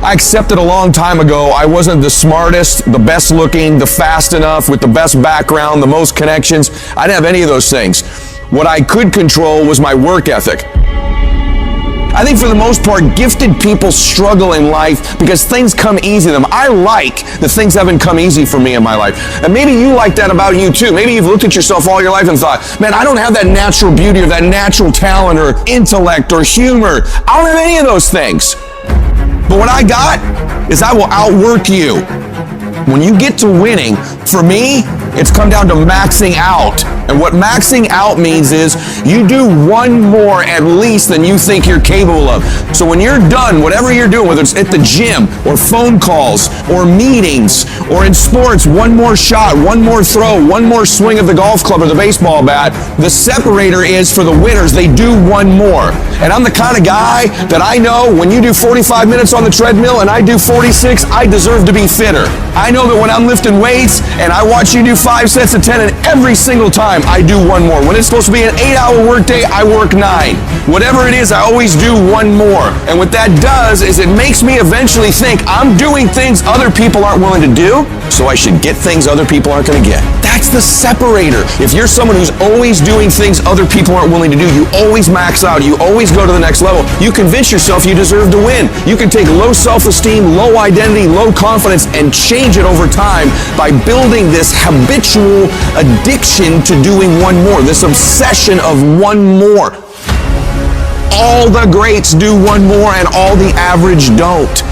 I accepted a long time ago I wasn't the smartest, the best looking, the fast enough, with the best background, the most connections. I didn't have any of those things. What I could control was my work ethic. I think for the most part, gifted people struggle in life because things come easy to them. I like the things haven't come easy for me in my life. And maybe you like that about you too. Maybe you've looked at yourself all your life and thought, man, I don't have that natural beauty or that natural talent or intellect or humor. I don't have any of those things. But what I got is I will outwork you. When you get to winning, for me, it's come down to maxing out. And what maxing out means is you do one more at least than you think you're capable of. So when you're done, whatever you're doing, whether it's at the gym or phone calls or meetings or in sports, one more shot, one more throw, one more swing of the golf club or the baseball bat, the separator is for the winners. They do one more. And I'm the kind of guy that I know when you do 45 minutes on the treadmill and I do 46, I deserve to be fitter. I know that when I'm lifting weights and I watch you do 5 sets of 10 and every single time I do one more. When it's supposed to be an 8-hour workday, I work 9. Whatever it is, I always do one more. And what that does is it makes me eventually think I'm doing things other people aren't willing to do, so I should get things other people aren't going to get. That's the separator. If you're someone who's always doing things other people aren't willing to do, you always max out, you always go to the next level, you convince yourself you deserve to win. You can take low self-esteem, low identity, low confidence, and change it over time by building this habitual addiction to doing one more, this obsession of one more. All the greats do one more and all the average don't.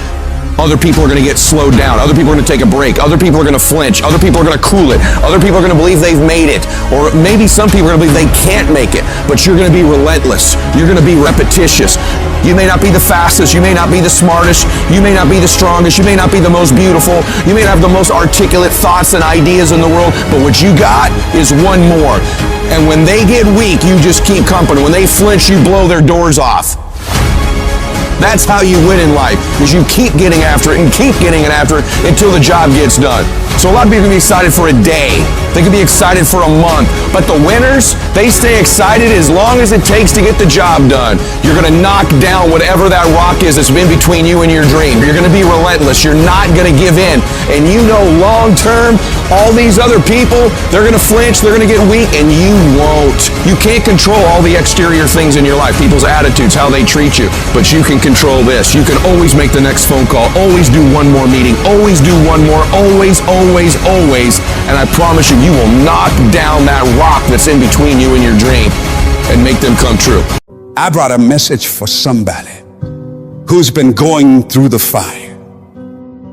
Other people are going to get slowed down. Other people are going to take a break. Other people are going to flinch. Other people are going to cool it. Other people are going to believe they've made it. Or maybe some people are going to believe they can't make it. But you're going to be relentless. You're going to be repetitious. You may not be the fastest. You may not be the smartest. You may not be the strongest. You may not be the most beautiful. You may not have the most articulate thoughts and ideas in the world. But what you got is one more. And when they get weak, you just keep company. When they flinch, you blow their doors off. That's how you win in life, is you keep getting after it and keep getting it after it until the job gets done. So a lot of people can be excited for a day. They can be excited for a month. But the winners, they stay excited as long as it takes to get the job done. You're going to knock down whatever that rock is that's been between you and your dream. You're going to be relentless. You're not going to give in. And you know long term, all these other people, they're going to flinch, they're going to get weak, and you won't. You can't control all the exterior things in your life, people's attitudes, how they treat you. But you can control this. You can always make the next phone call, always do one more meeting, always do one more, always. And I promise you, you will knock down that rock that's in between you and your dream and make them come true. I brought a message for somebody who's been going through the fire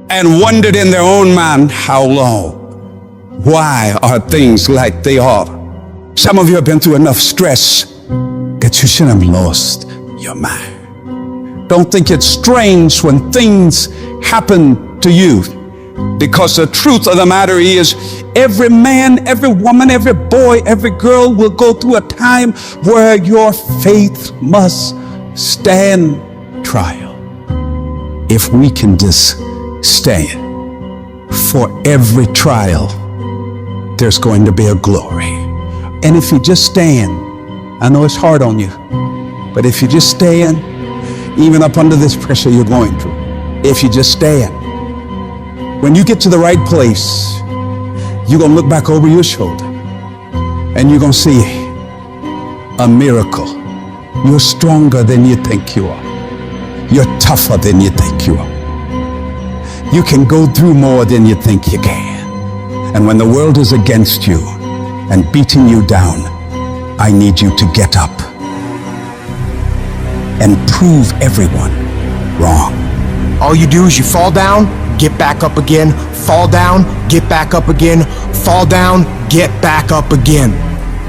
and wondered in their own mind how long. Why are things like they are? Some of you have been through enough stress that you should have lost your mind. Don't think it's strange when things happen to you, because the truth of the matter is every man, every woman, every boy, every girl will go through a time where your faith must stand trial. If we can just stand for every trial, there's going to be a glory. And if you just stand, I know it's hard on you, but if you just stand, even up under this pressure you're going through, if you just stand, when you get to the right place, you're going to look back over your shoulder and you're going to see a miracle. You're stronger than you think you are. You're tougher than you think you are. You can go through more than you think you can. And when the world is against you and beating you down, I need you to get up and prove everyone wrong. All you do is you fall down, get back up again, fall down, get back up again, fall down, get back up again.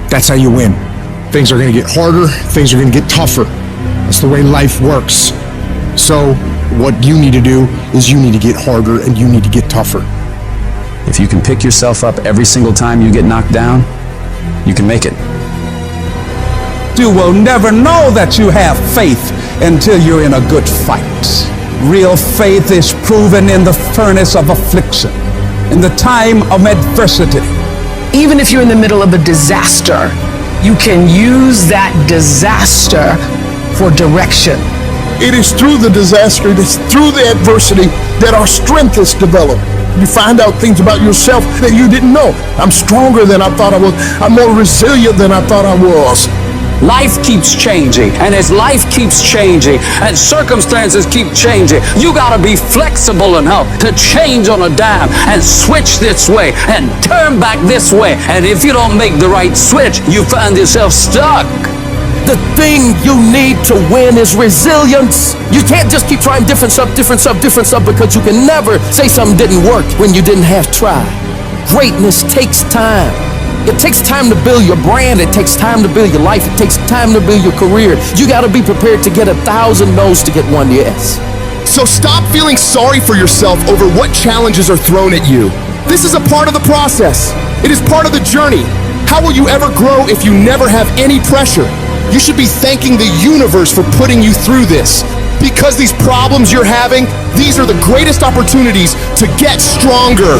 That's how you win. Things are going to get harder, things are going to get tougher. That's the way life works. So what you need to do is you need to get harder and you need to get tougher. If you can pick yourself up every single time you get knocked down, you can make it. You will never know that you have faith until you're in a good fight. Real faith is proven in the furnace of affliction, in the time of adversity. Even if you're in the middle of a disaster, you can use that disaster for direction. It is through the disaster, it is through the adversity that our strength is developed. You find out things about yourself that you didn't know. I'm stronger than I thought I was. I'm more resilient than I thought I was. Life keeps changing, and as life keeps changing and circumstances keep changing, you gotta be flexible enough to change on a dime and switch this way and turn back this way. And if you don't make the right switch, you find yourself stuck. The thing you need to win is resilience. You can't just keep trying different stuff, because you can never say something didn't work when you didn't have tried. Greatness takes time. It takes time to build your brand. It takes time to build your life. It takes time to build your career. You got to be prepared to get 1,000 no's to get 1 yes. So stop feeling sorry for yourself over what challenges are thrown at you. This is a part of the process. It is part of the journey. How will you ever grow if you never have any pressure? You should be thanking the universe for putting you through this. Because these problems you're having, these are the greatest opportunities to get stronger.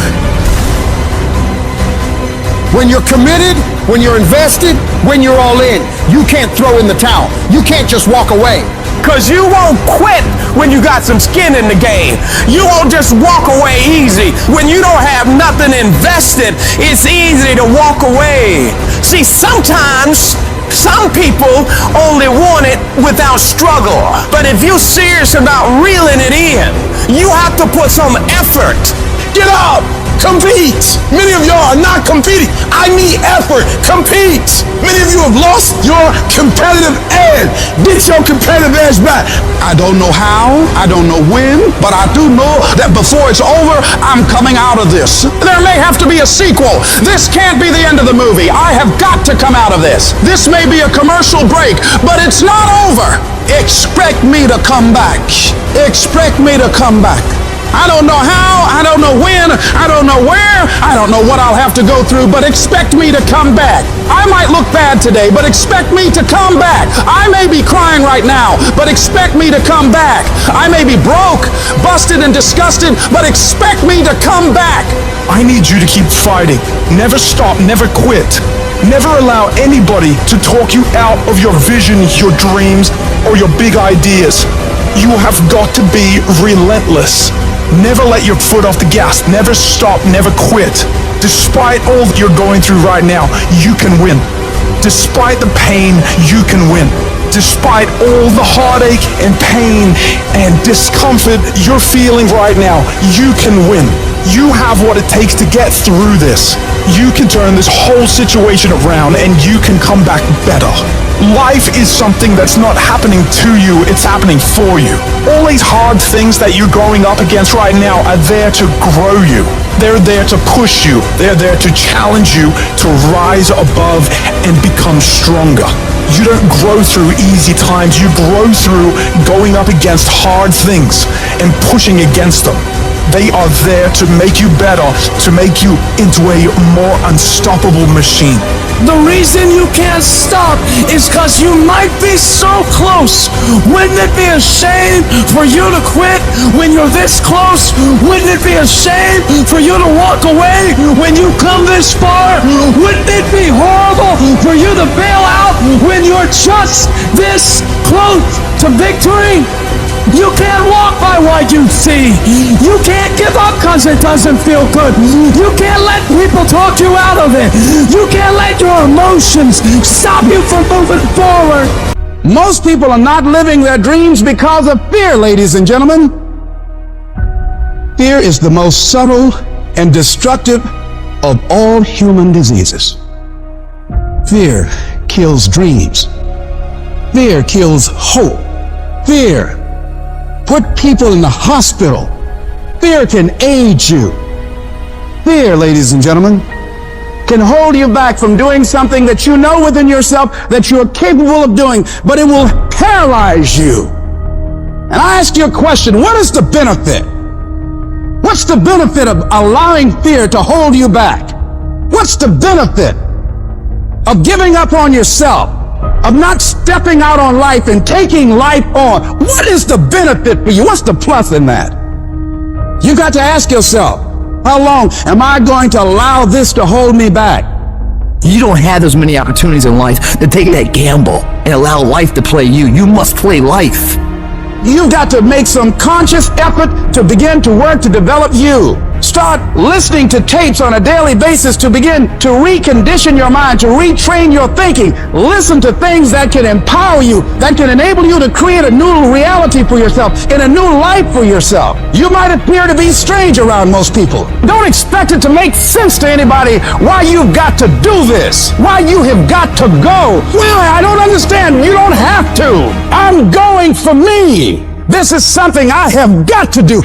When you're committed, when you're invested, when you're all in, you can't throw in the towel. You can't just walk away. Cause you won't quit when you got some skin in the game. You won't just walk away easy. When you don't have nothing invested, it's easy to walk away. See, sometimes some people only want it without struggle. But if you're serious about reeling it in, you have to put some effort. Get up! Compete. Many of y'all are not competing. I need effort. Compete. Many of you have lost your competitive edge. Get your competitive edge back. I don't know how, I don't know when, but I do know that before it's over, I'm coming out of this. There may have to be a sequel. This can't be the end of the movie. I have got to come out of this. This may be a commercial break, but it's not over. Expect me to come back. Expect me to come back. I don't know how, I don't know when, I don't know where, I don't know what I'll have to go through, but expect me to come back. I might look bad today, but expect me to come back. I may be crying right now, but expect me to come back. I may be broke, busted, and disgusted, but expect me to come back. I need you to keep fighting. Never stop, never quit. Never allow anybody to talk you out of your vision, your dreams, or your big ideas. You have got to be relentless. Never let your foot off the gas. Never stop, never quit. Despite all that you're going through right now, you can win. Despite the pain, you can win. Despite all the heartache and pain and discomfort you're feeling right now, you can win. You have what it takes to get through this. You can turn this whole situation around and you can come back better. Life is something that's not happening to you, it's happening for you. All these hard things that you're going up against right now are there to grow you. They're there to push you. They're there to challenge you to rise above and become stronger. You don't grow through easy times. You grow through going up against hard things and pushing against them. They are there to make you better, to make you into a more unstoppable machine. The reason you can't stop is because you might be so close. Wouldn't it be a shame for you to quit when you're this close? Wouldn't it be a shame for you to walk away when you come this far? Wouldn't it be horrible for you to bail out when you're just this close to victory? You can't walk by what you see. You can't give up because it doesn't feel good. You can't let people talk you out of it. You can't let your emotions stop you from moving forward. Most people are not living their dreams because of fear, ladies and gentlemen. Fear is the most subtle and destructive of all human diseases. Fear kills dreams. Fear kills hope. Fear put people in the hospital. Fear can age you. Fear, ladies and gentlemen, can hold you back from doing something that you know within yourself that you are capable of doing, but it will paralyze you. And I ask you a question, what is the benefit? What's the benefit of allowing fear to hold you back? What's the benefit of giving up on yourself? Of not stepping out on life and taking life on? What is the benefit for you? What's the plus in that? You got to ask yourself, how long am I going to allow this to hold me back? You don't have as many opportunities in life to take that gamble and allow life to play you. You must play life. You've got to make some conscious effort to begin to work to develop you. Start listening to tapes on a daily basis to begin to recondition your mind, to retrain your thinking. Listen to things that can empower you, that can enable you to create a new reality for yourself and a new life for yourself. You might appear to be strange around most people. Don't expect it to make sense to anybody why you've got to do this, why you have got to go. Well, I don't understand. You don't have to. I'm going for me. This is something I have got to do.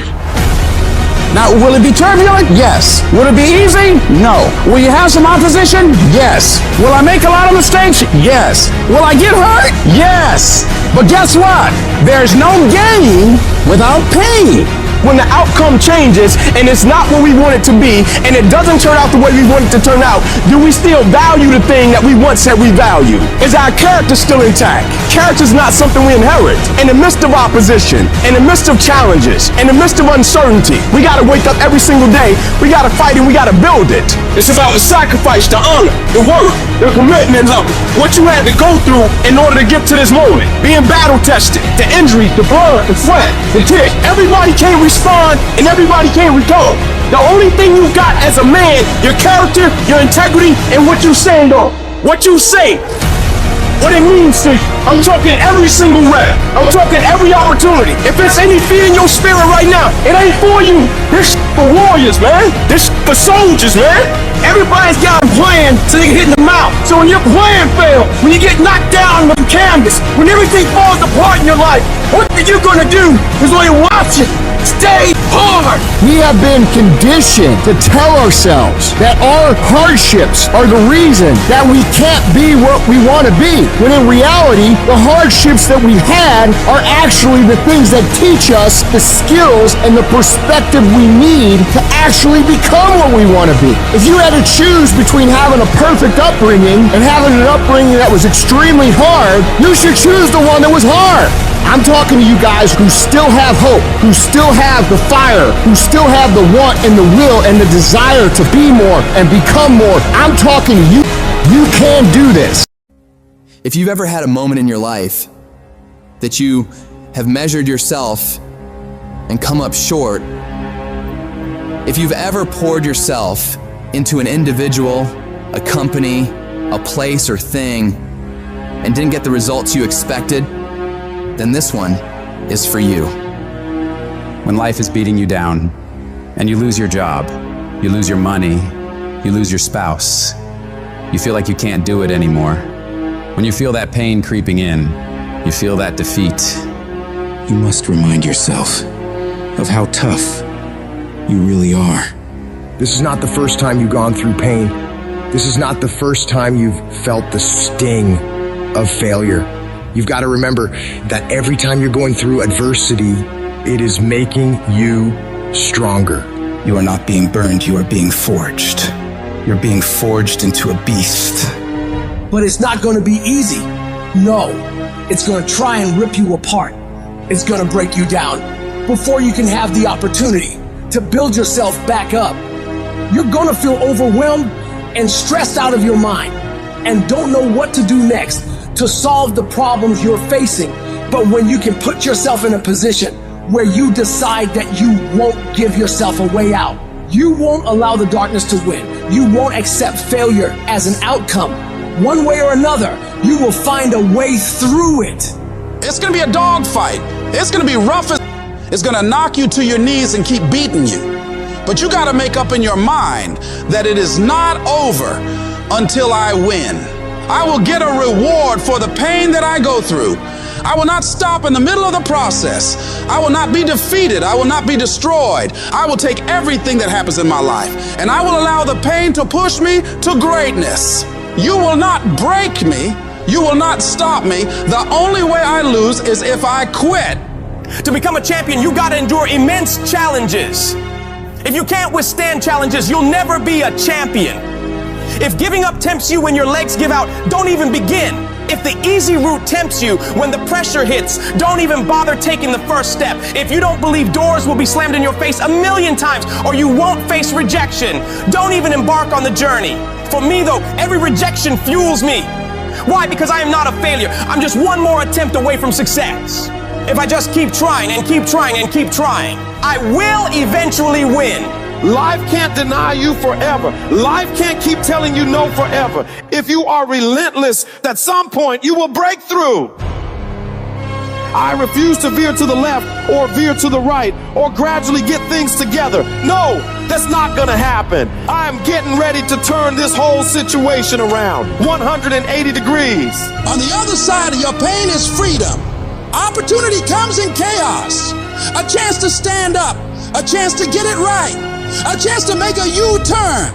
Now, will it be turbulent? Yes. Will it be easy? No. Will you have some opposition? Yes. Will I make a lot of mistakes? Yes. Will I get hurt? Yes. But guess what? There's no gain without pain. When the outcome changes and it's not what we want it to be and it doesn't turn out the way we want it to turn out, do we still value the thing that we once said we value? Is our character still intact? Character is not something we inherit. In the midst of opposition, in the midst of challenges, in the midst of uncertainty, we gotta wake up every single day, we gotta fight and we gotta build it. It's about the sacrifice, the honor, the work, the commitment of what you had to go through in order to get to this moment. Being battle tested, the injuries, the blood, the sweat, the tears. Everybody can't respond and everybody can't recover. The only thing you got as a man, your character, your integrity, and what you stand on. What you say. What it means to you. I'm talking every single rep. I'm talking every opportunity. If there's any fear in your spirit right now, it ain't for you. This for warriors, man. This for for soldiers, man. Everybody's got a plan so they can hit in the mouth. So when your plan fails, when you get knocked down on the canvas, when everything falls apart in your life, what are you gonna do is only watch it. Stay hard. We have been conditioned to tell ourselves that our hardships are the reason that we can't be what we want to be. When in reality, the hardships that we had are actually the things that teach us the skills and the perspective we need to actually become what we want to be. If you had to choose between having a perfect upbringing and having an upbringing that was extremely hard, you should choose the one that was hard. I'm talking to you guys who still have hope, who still have the fire, who still have the want and the will and the desire to be more and become more. I'm talking to you. You can do this. If you've ever had a moment in your life that you have measured yourself and come up short, if you've ever poured yourself into an individual, a company, a place or thing, and didn't get the results you expected, then this one is for you. When life is beating you down and you lose your job, you lose your money, you lose your spouse, you feel like you can't do it anymore. When you feel that pain creeping in, you feel that defeat. You must remind yourself of how tough you really are. This is not the first time you've gone through pain. This is not the first time you've felt the sting of failure. You've got to remember that every time you're going through adversity, it is making you stronger. You are not being burned, you are being forged. You're being forged into a beast. But it's not going to be easy. No, it's going to try and rip you apart. It's going to break you down before you can have the opportunity to build yourself back up. You're going to feel overwhelmed and stressed out of your mind and don't know what to do next to solve the problems you're facing. But when you can put yourself in a position where you decide that you won't give yourself a way out, you won't allow the darkness to win, you won't accept failure as an outcome, one way or another, you will find a way through it. It's gonna be a dogfight. It's gonna be rough. It's gonna knock you to your knees and keep beating you. But you gotta make up in your mind that it is not over until I win. I will get a reward for the pain that I go through. I will not stop in the middle of the process. I will not be defeated. I will not be destroyed. I will take everything that happens in my life and I will allow the pain to push me to greatness. You will not break me. You will not stop me. The only way I lose is if I quit. To become a champion, you gotta endure immense challenges. If you can't withstand challenges, you'll never be a champion. If giving up tempts you when your legs give out, don't even begin. If the easy route tempts you when the pressure hits, don't even bother taking the first step. If you don't believe doors will be slammed in your face 1,000,000 times or you won't face rejection, don't even embark on the journey. For me though, every rejection fuels me. Why? Because I am not a failure. I'm just one more attempt away from success. If I just keep trying and keep trying and keep trying, I will eventually win. Life can't deny you forever. Life can't keep telling you no forever. If you are relentless, at some point you will break through. I refuse to veer to the left or veer to the right or gradually get things together. No, that's not gonna happen. I'm getting ready to turn this whole situation around 180 degrees. On the other side of your pain is freedom. Opportunity comes in chaos. A chance to stand up. A chance to get it right. A chance to make a U-turn.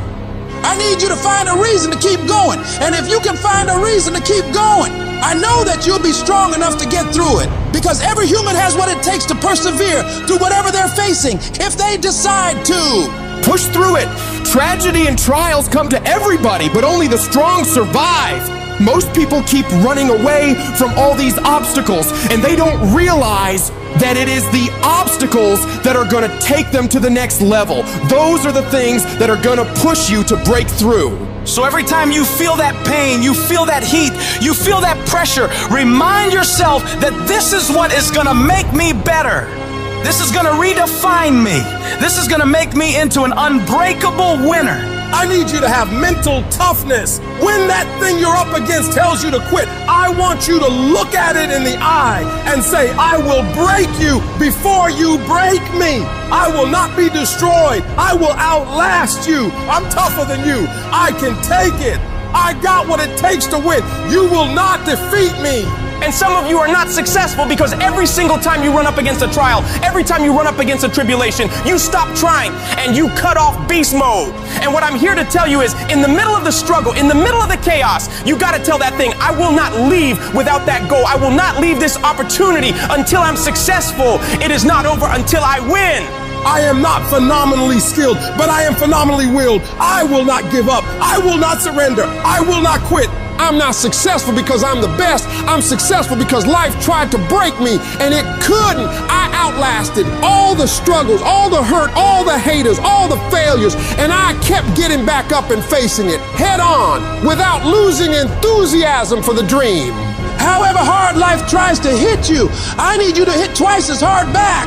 I need you to find a reason to keep going. And if you can find a reason to keep going, I know that you'll be strong enough to get through it. Because every human has what it takes to persevere through whatever they're facing, if they decide to. Push through it. Tragedy and trials come to everybody, but only the strong survive. Most people keep running away from all these obstacles, and they don't realize that it is the obstacles that are going to take them to the next level. Those are the things that are going to push you to break through. So every time you feel that pain, you feel that heat, you feel that pressure, remind yourself that this is what is going to make me better. This is going to redefine me. This is going to make me into an unbreakable winner. I need you to have mental toughness. When that thing you're up against tells you to quit, I want you to look at it in the eye and say, I will break you before you break me. I will not be destroyed. I will outlast you. I'm tougher than you. I can take it. I got what it takes to win. You will not defeat me. And some of you are not successful because every single time you run up against a trial, every time you run up against a tribulation, you stop trying and you cut off beast mode. And what I'm here to tell you is, in the middle of the struggle, in the middle of the chaos, you got to tell that thing, I will not leave without that goal. I will not leave this opportunity until I'm successful. It is not over until I win. I am not phenomenally skilled, but I am phenomenally willed. I will not give up. I will not surrender. I will not quit. I'm not successful because I'm the best. I'm successful because life tried to break me and it couldn't. I outlasted all the struggles, all the hurt, all the haters, all the failures, and I kept getting back up and facing it head on without losing enthusiasm for the dream. However hard life tries to hit you, I need you to hit twice as hard back.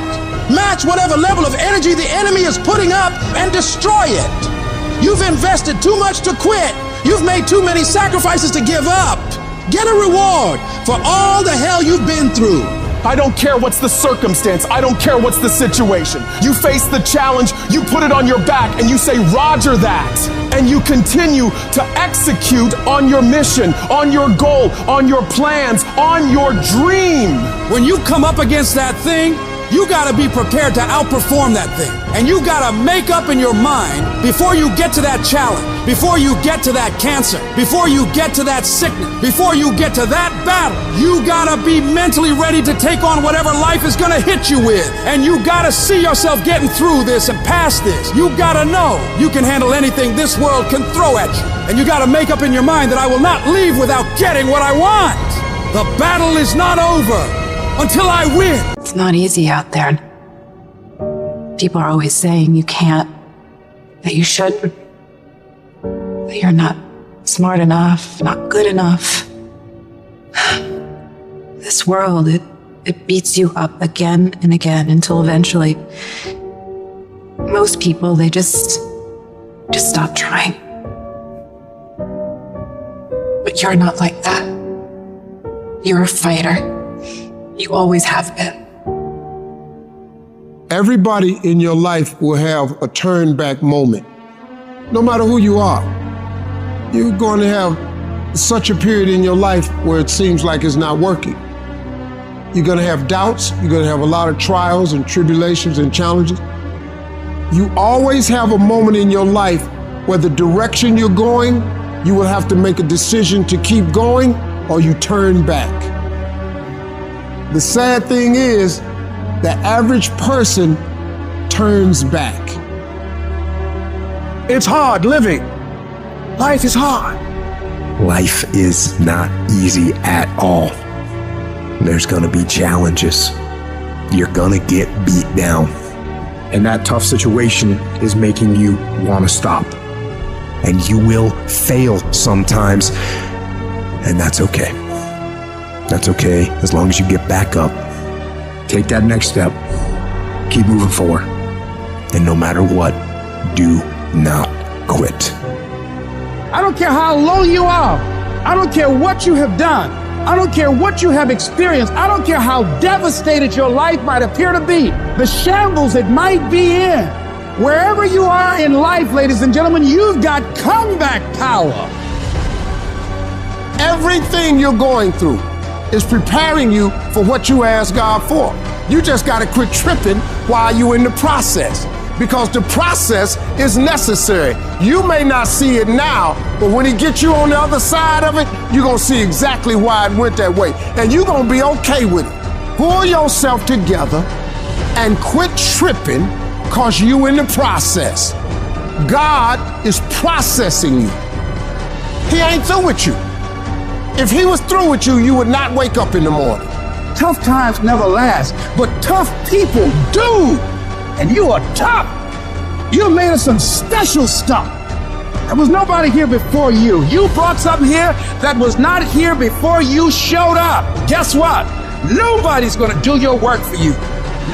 Match whatever level of energy the enemy is putting up and destroy it. You've invested too much to quit. You've made too many sacrifices to give up. Get a reward for all the hell you've been through. I don't care what's the circumstance. I don't care what's the situation. You face the challenge, you put it on your back, and you say, Roger that. And you continue to execute on your mission, on your goal, on your plans, on your dream. When you come up against that thing, you gotta be prepared to outperform that thing. And you gotta make up in your mind before you get to that challenge, before you get to that cancer, before you get to that sickness, before you get to that battle. You gotta be mentally ready to take on whatever life is gonna hit you with. And you gotta see yourself getting through this and past this. You gotta know you can handle anything this world can throw at you. And you gotta make up in your mind that I will not leave without getting what I want. The battle is not over until I win. It's not easy out there. People are always saying you can't, that you shouldn't, that you're not smart enough, not good enough. This world, it beats you up again and again until eventually most people, they just stop trying. But you're not like that. You're a fighter. You always have been. Everybody in your life will have a turn back moment. No matter who you are, you're going to have such a period in your life where it seems like it's not working. You're going to have doubts. You're going to have a lot of trials and tribulations and challenges. You always have a moment in your life where the direction you're going, you will have to make a decision to keep going or you turn back. The sad thing is, the average person turns back. It's hard living. Life is hard. Life is not easy at all. There's gonna be challenges. You're gonna get beat down. And that tough situation is making you want to stop. And you will fail sometimes, and that's okay. That's okay, as long as you get back up. Take that next step. Keep moving forward. And no matter what, do not quit. I don't care how low you are. I don't care what you have done. I don't care what you have experienced. I don't care how devastated your life might appear to be, the shambles it might be in. Wherever you are in life, ladies and gentlemen, you've got comeback power. Everything you're going through is preparing you for what you asked God for. You just gotta quit tripping while you're in the process, because the process is necessary. You may not see it now, but when He gets you on the other side of it, you're gonna see exactly why it went that way, and you're gonna be okay with it. Pull yourself together and quit tripping, cause you in the process. God is processing you. He ain't through with you. If He was through with you, you would not wake up in the morning. Tough times never last, but tough people do. And you are tough. You're made of some special stuff. There was nobody here before you. You brought something here that was not here before you showed up. Guess what? Nobody's gonna do your work for you.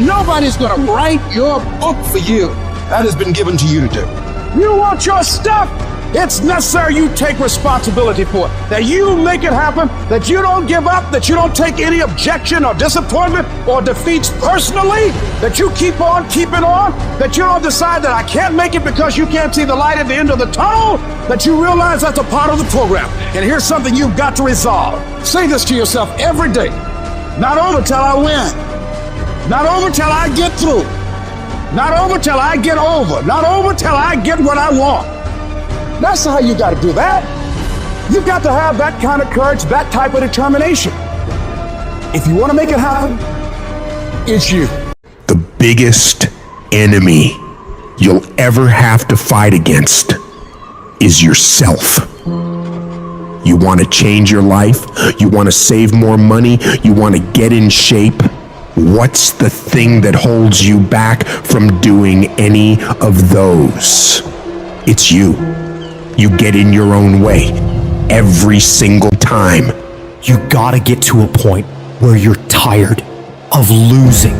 Nobody's gonna write your book for you. That has been given to you to do. You want your stuff? It's necessary you take responsibility for it, that you make it happen, that you don't give up, that you don't take any objection or disappointment or defeats personally, that you keep on keeping on, that you don't decide that I can't make it because you can't see the light at the end of the tunnel, that you realize that's a part of the program. And here's something you've got to resolve. Say this to yourself every day. Not over till I win. Not over till I get through. Not over till I get over. Not over till I get what I want. That's how you got to do that. You've got to have that kind of courage, that type of determination. If you want to make it happen, it's you. The biggest enemy you'll ever have to fight against is yourself. You want to change your life? You want to save more money? You want to get in shape? What's the thing that holds you back from doing any of those? It's you. You get in your own way every single time. You gotta get to a point where you're tired of losing.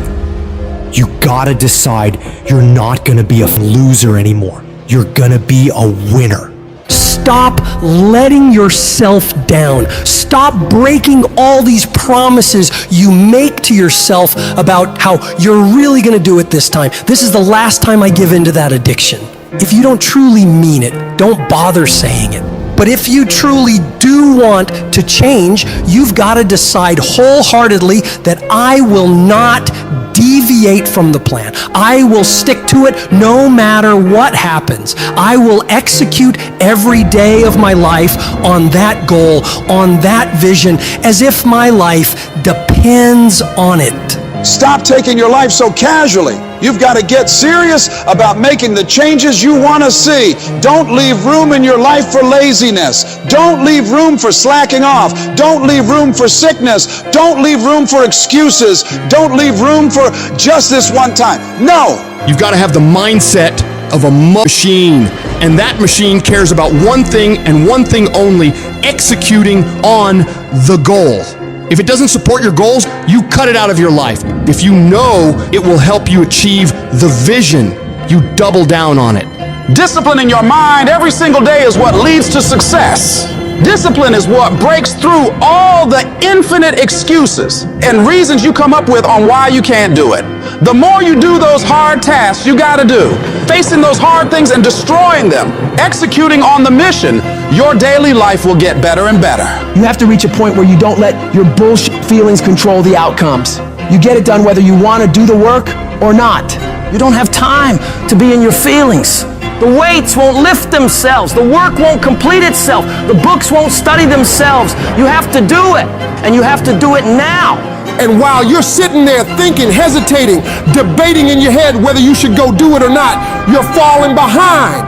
You gotta decide you're not gonna be a loser anymore. You're gonna be a winner. Stop letting yourself down. Stop breaking all these promises you make to yourself about how you're really gonna do it this time. This is the last time I give in to that addiction. If you don't truly mean it, don't bother saying it. But if you truly do want to change, you've got to decide wholeheartedly that I will not deviate from the plan. I will stick to it no matter what happens. I will execute every day of my life on that goal, on that vision, as if my life depends on it. Stop taking your life so casually. You've got to get serious about making the changes you want to see. Don't leave room in your life for laziness. Don't leave room for slacking off. Don't leave room for sickness. Don't leave room for excuses. Don't leave room for just this one time. No! You've got to have the mindset of a machine, and that machine cares about one thing and one thing only: executing on the goal. If it doesn't support your goals, you cut it out of your life. If you know it will help you achieve the vision, you double down on it. Disciplining your mind every single day is what leads to success. Discipline is what breaks through all the infinite excuses and reasons you come up with on why you can't do it. The more you do those hard tasks you gotta do, facing those hard things and destroying them, executing on the mission, your daily life will get better and better. You have to reach a point where you don't let your bullshit feelings control the outcomes. You get it done whether you want to do the work or not. You don't have time to be in your feelings. The weights won't lift themselves. The work won't complete itself. The books won't study themselves. You have to do it, and you have to do it now. And while you're sitting there thinking, hesitating, debating in your head whether you should go do it or not, you're falling behind.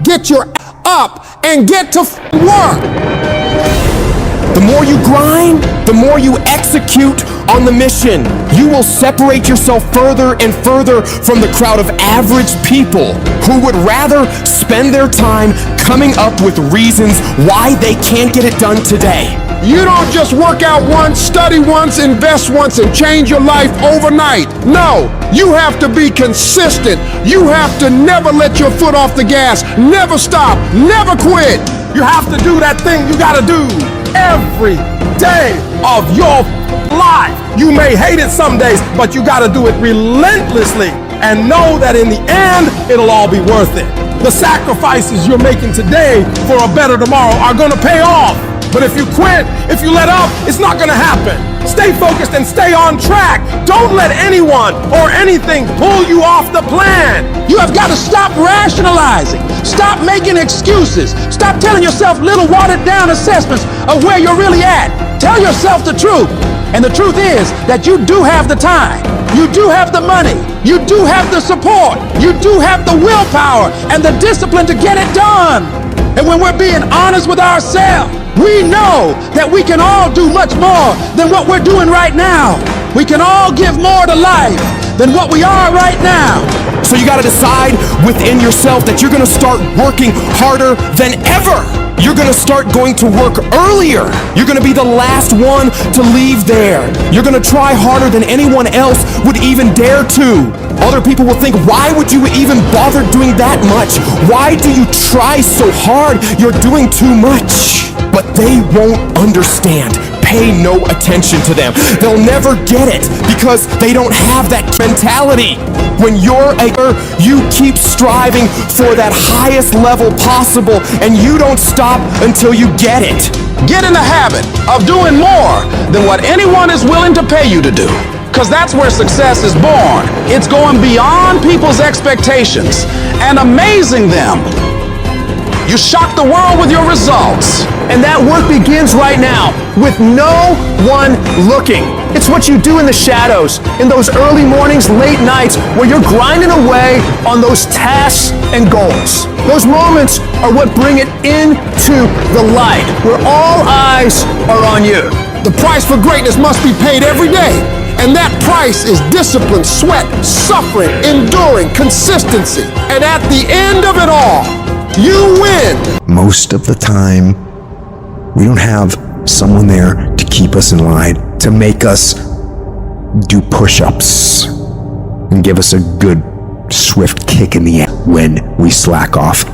Get your up and get to work. The more you grind, the more you execute on the mission. You will separate yourself further and further from the crowd of average people who would rather spend their time coming up with reasons why they can't get it done today. You don't just work out once, study once, invest once, and change your life overnight. No, you have to be consistent. You have to never let your foot off the gas, never stop, never quit. You have to do that thing you gotta do every day of your life. You may hate it some days, but you gotta do it relentlessly and know that in the end, it'll all be worth it. The sacrifices you're making today for a better tomorrow are gonna pay off. But if you quit, if you let up, it's not gonna happen. Stay focused and stay on track. Don't let anyone or anything pull you off the plan. You have got to stop rationalizing. Stop making excuses. Stop telling yourself little watered down assessments of where you're really at. Tell yourself the truth. And the truth is that you do have the time. You do have the money. You do have the support. You do have the willpower and the discipline to get it done. And when we're being honest with ourselves, we know that we can all do much more than what we're doing right now. We can all give more to life than what we are right now. So you gotta decide within yourself that you're gonna start working harder than ever. You're gonna start going to work earlier. You're gonna be the last one to leave there. You're gonna try harder than anyone else would even dare to. Other people will think, why would you even bother doing that much? Why do you try so hard? You're doing too much. But they won't understand. Pay no attention to them. They'll never get it because they don't have that mentality. When you're you keep striving for that highest level possible, and you don't stop until you get it. Get in the habit of doing more than what anyone is willing to pay you to do. Because that's where success is born. It's going beyond people's expectations and amazing them. You shock the world with your results. And that work begins right now with no one looking. It's what you do in the shadows, in those early mornings, late nights, where you're grinding away on those tasks and goals. Those moments are what bring it into the light, where all eyes are on you. The price for greatness must be paid every day. And that price is discipline, sweat, suffering, enduring, consistency. And at the end of it all, you win. Most of the time, we don't have someone there to keep us in line, to make us do push-ups and give us a good, swift kick in the ass when we slack off.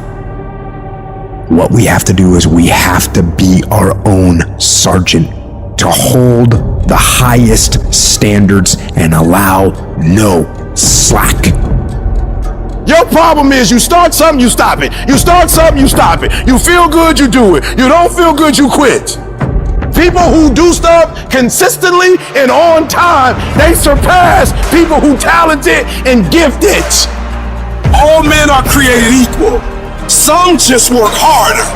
What we have to do is we have to be our own sergeant, to hold the highest standards and allow no slack. Your problem is you start something, you stop it. You start something, you stop it. You feel good, you do it. You don't feel good, you quit. People who do stuff consistently and on time, they surpass people who talented and gifted. All men are created equal. Some just work harder.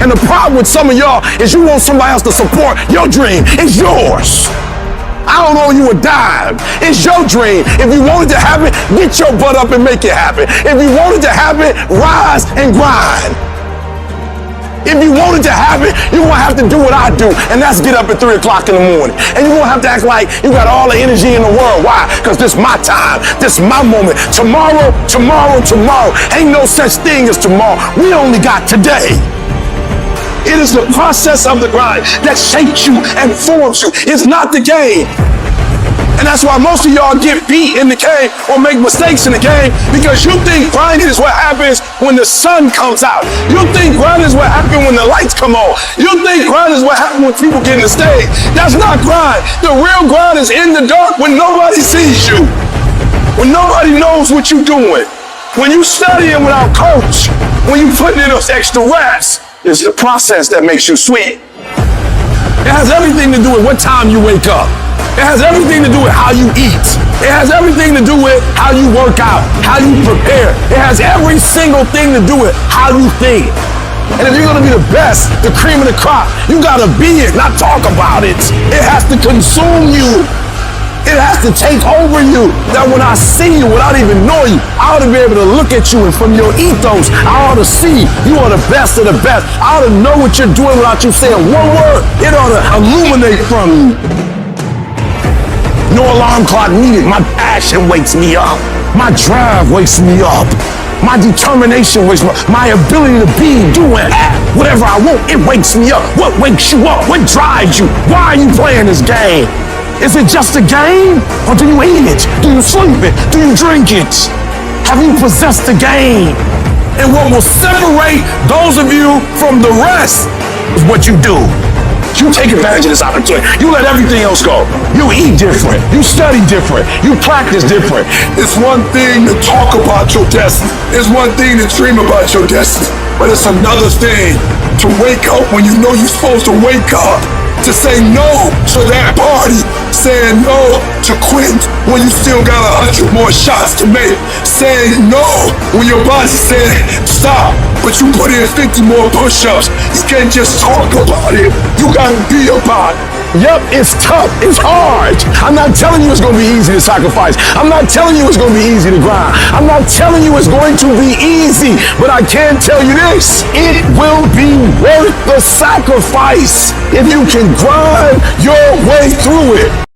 And the problem with some of y'all is you want somebody else to support your dream. It's yours. I don't owe you a dime. It's your dream. If you want it to happen, get your butt up and make it happen. If you want it to happen, rise and grind. If you want it to happen, you're going to have to do what I do, and that's get up at 3 o'clock in the morning. And you're going to have to act like you got all the energy in the world. Why? Because this is my time. This is my moment. Tomorrow, tomorrow, tomorrow. Ain't no such thing as tomorrow. We only got today. It is the process of the grind that shapes you and forms you. It's not the game. And that's why most of y'all get beat in the game or make mistakes in the game, because you think grinding is what happens when the sun comes out. You think grinding is what happens when the lights come on. You think grinding is what happens when people get in the stage. That's not grind. The real grind is in the dark when nobody sees you, when nobody knows what you're doing, when you studying without coach, when you putting in those extra reps. It's the process that makes you sweet. It has everything to do with what time you wake up. It has everything to do with how you eat. It has everything to do with how you work out, how you prepare. It has every single thing to do with how you think. And if you're gonna be the best, the cream of the crop, you gotta be it, not talk about it. It has to consume you. It has to take over you. That when I see you, without even knowing you, I ought to be able to look at you, and from your ethos, I ought to see you are the best of the best. I ought to know what you're doing without you saying one word. It ought to illuminate from you. No alarm clock needed. My passion wakes me up. My drive wakes me up. My determination wakes me up. My ability to be, do, and act whatever I want, it wakes me up. What wakes you up? What drives you? Why are you playing this game? Is it just a game? Or do you eat it? Do you sleep it? Do you drink it? Have you possessed the game? And what will separate those of you from the rest is what you do. You take advantage of this opportunity. You let everything else go. You eat different. You study different. You practice different. It's one thing to talk about your destiny. It's one thing to dream about your destiny. But it's another thing to wake up when you know you're supposed to wake up. To say no to that party, saying no to quit when you still got 100 more shots to make, saying no when your body said stop, but you put in 50 more push-ups. You can't just talk about it, you gotta be about it. Yep, it's tough, it's hard. I'm not telling you it's gonna be easy to sacrifice. I'm not telling you it's gonna be easy to grind. I'm not telling you it's going to be easy, but I can tell you this, it will be worth the sacrifice if you can grind your way through it.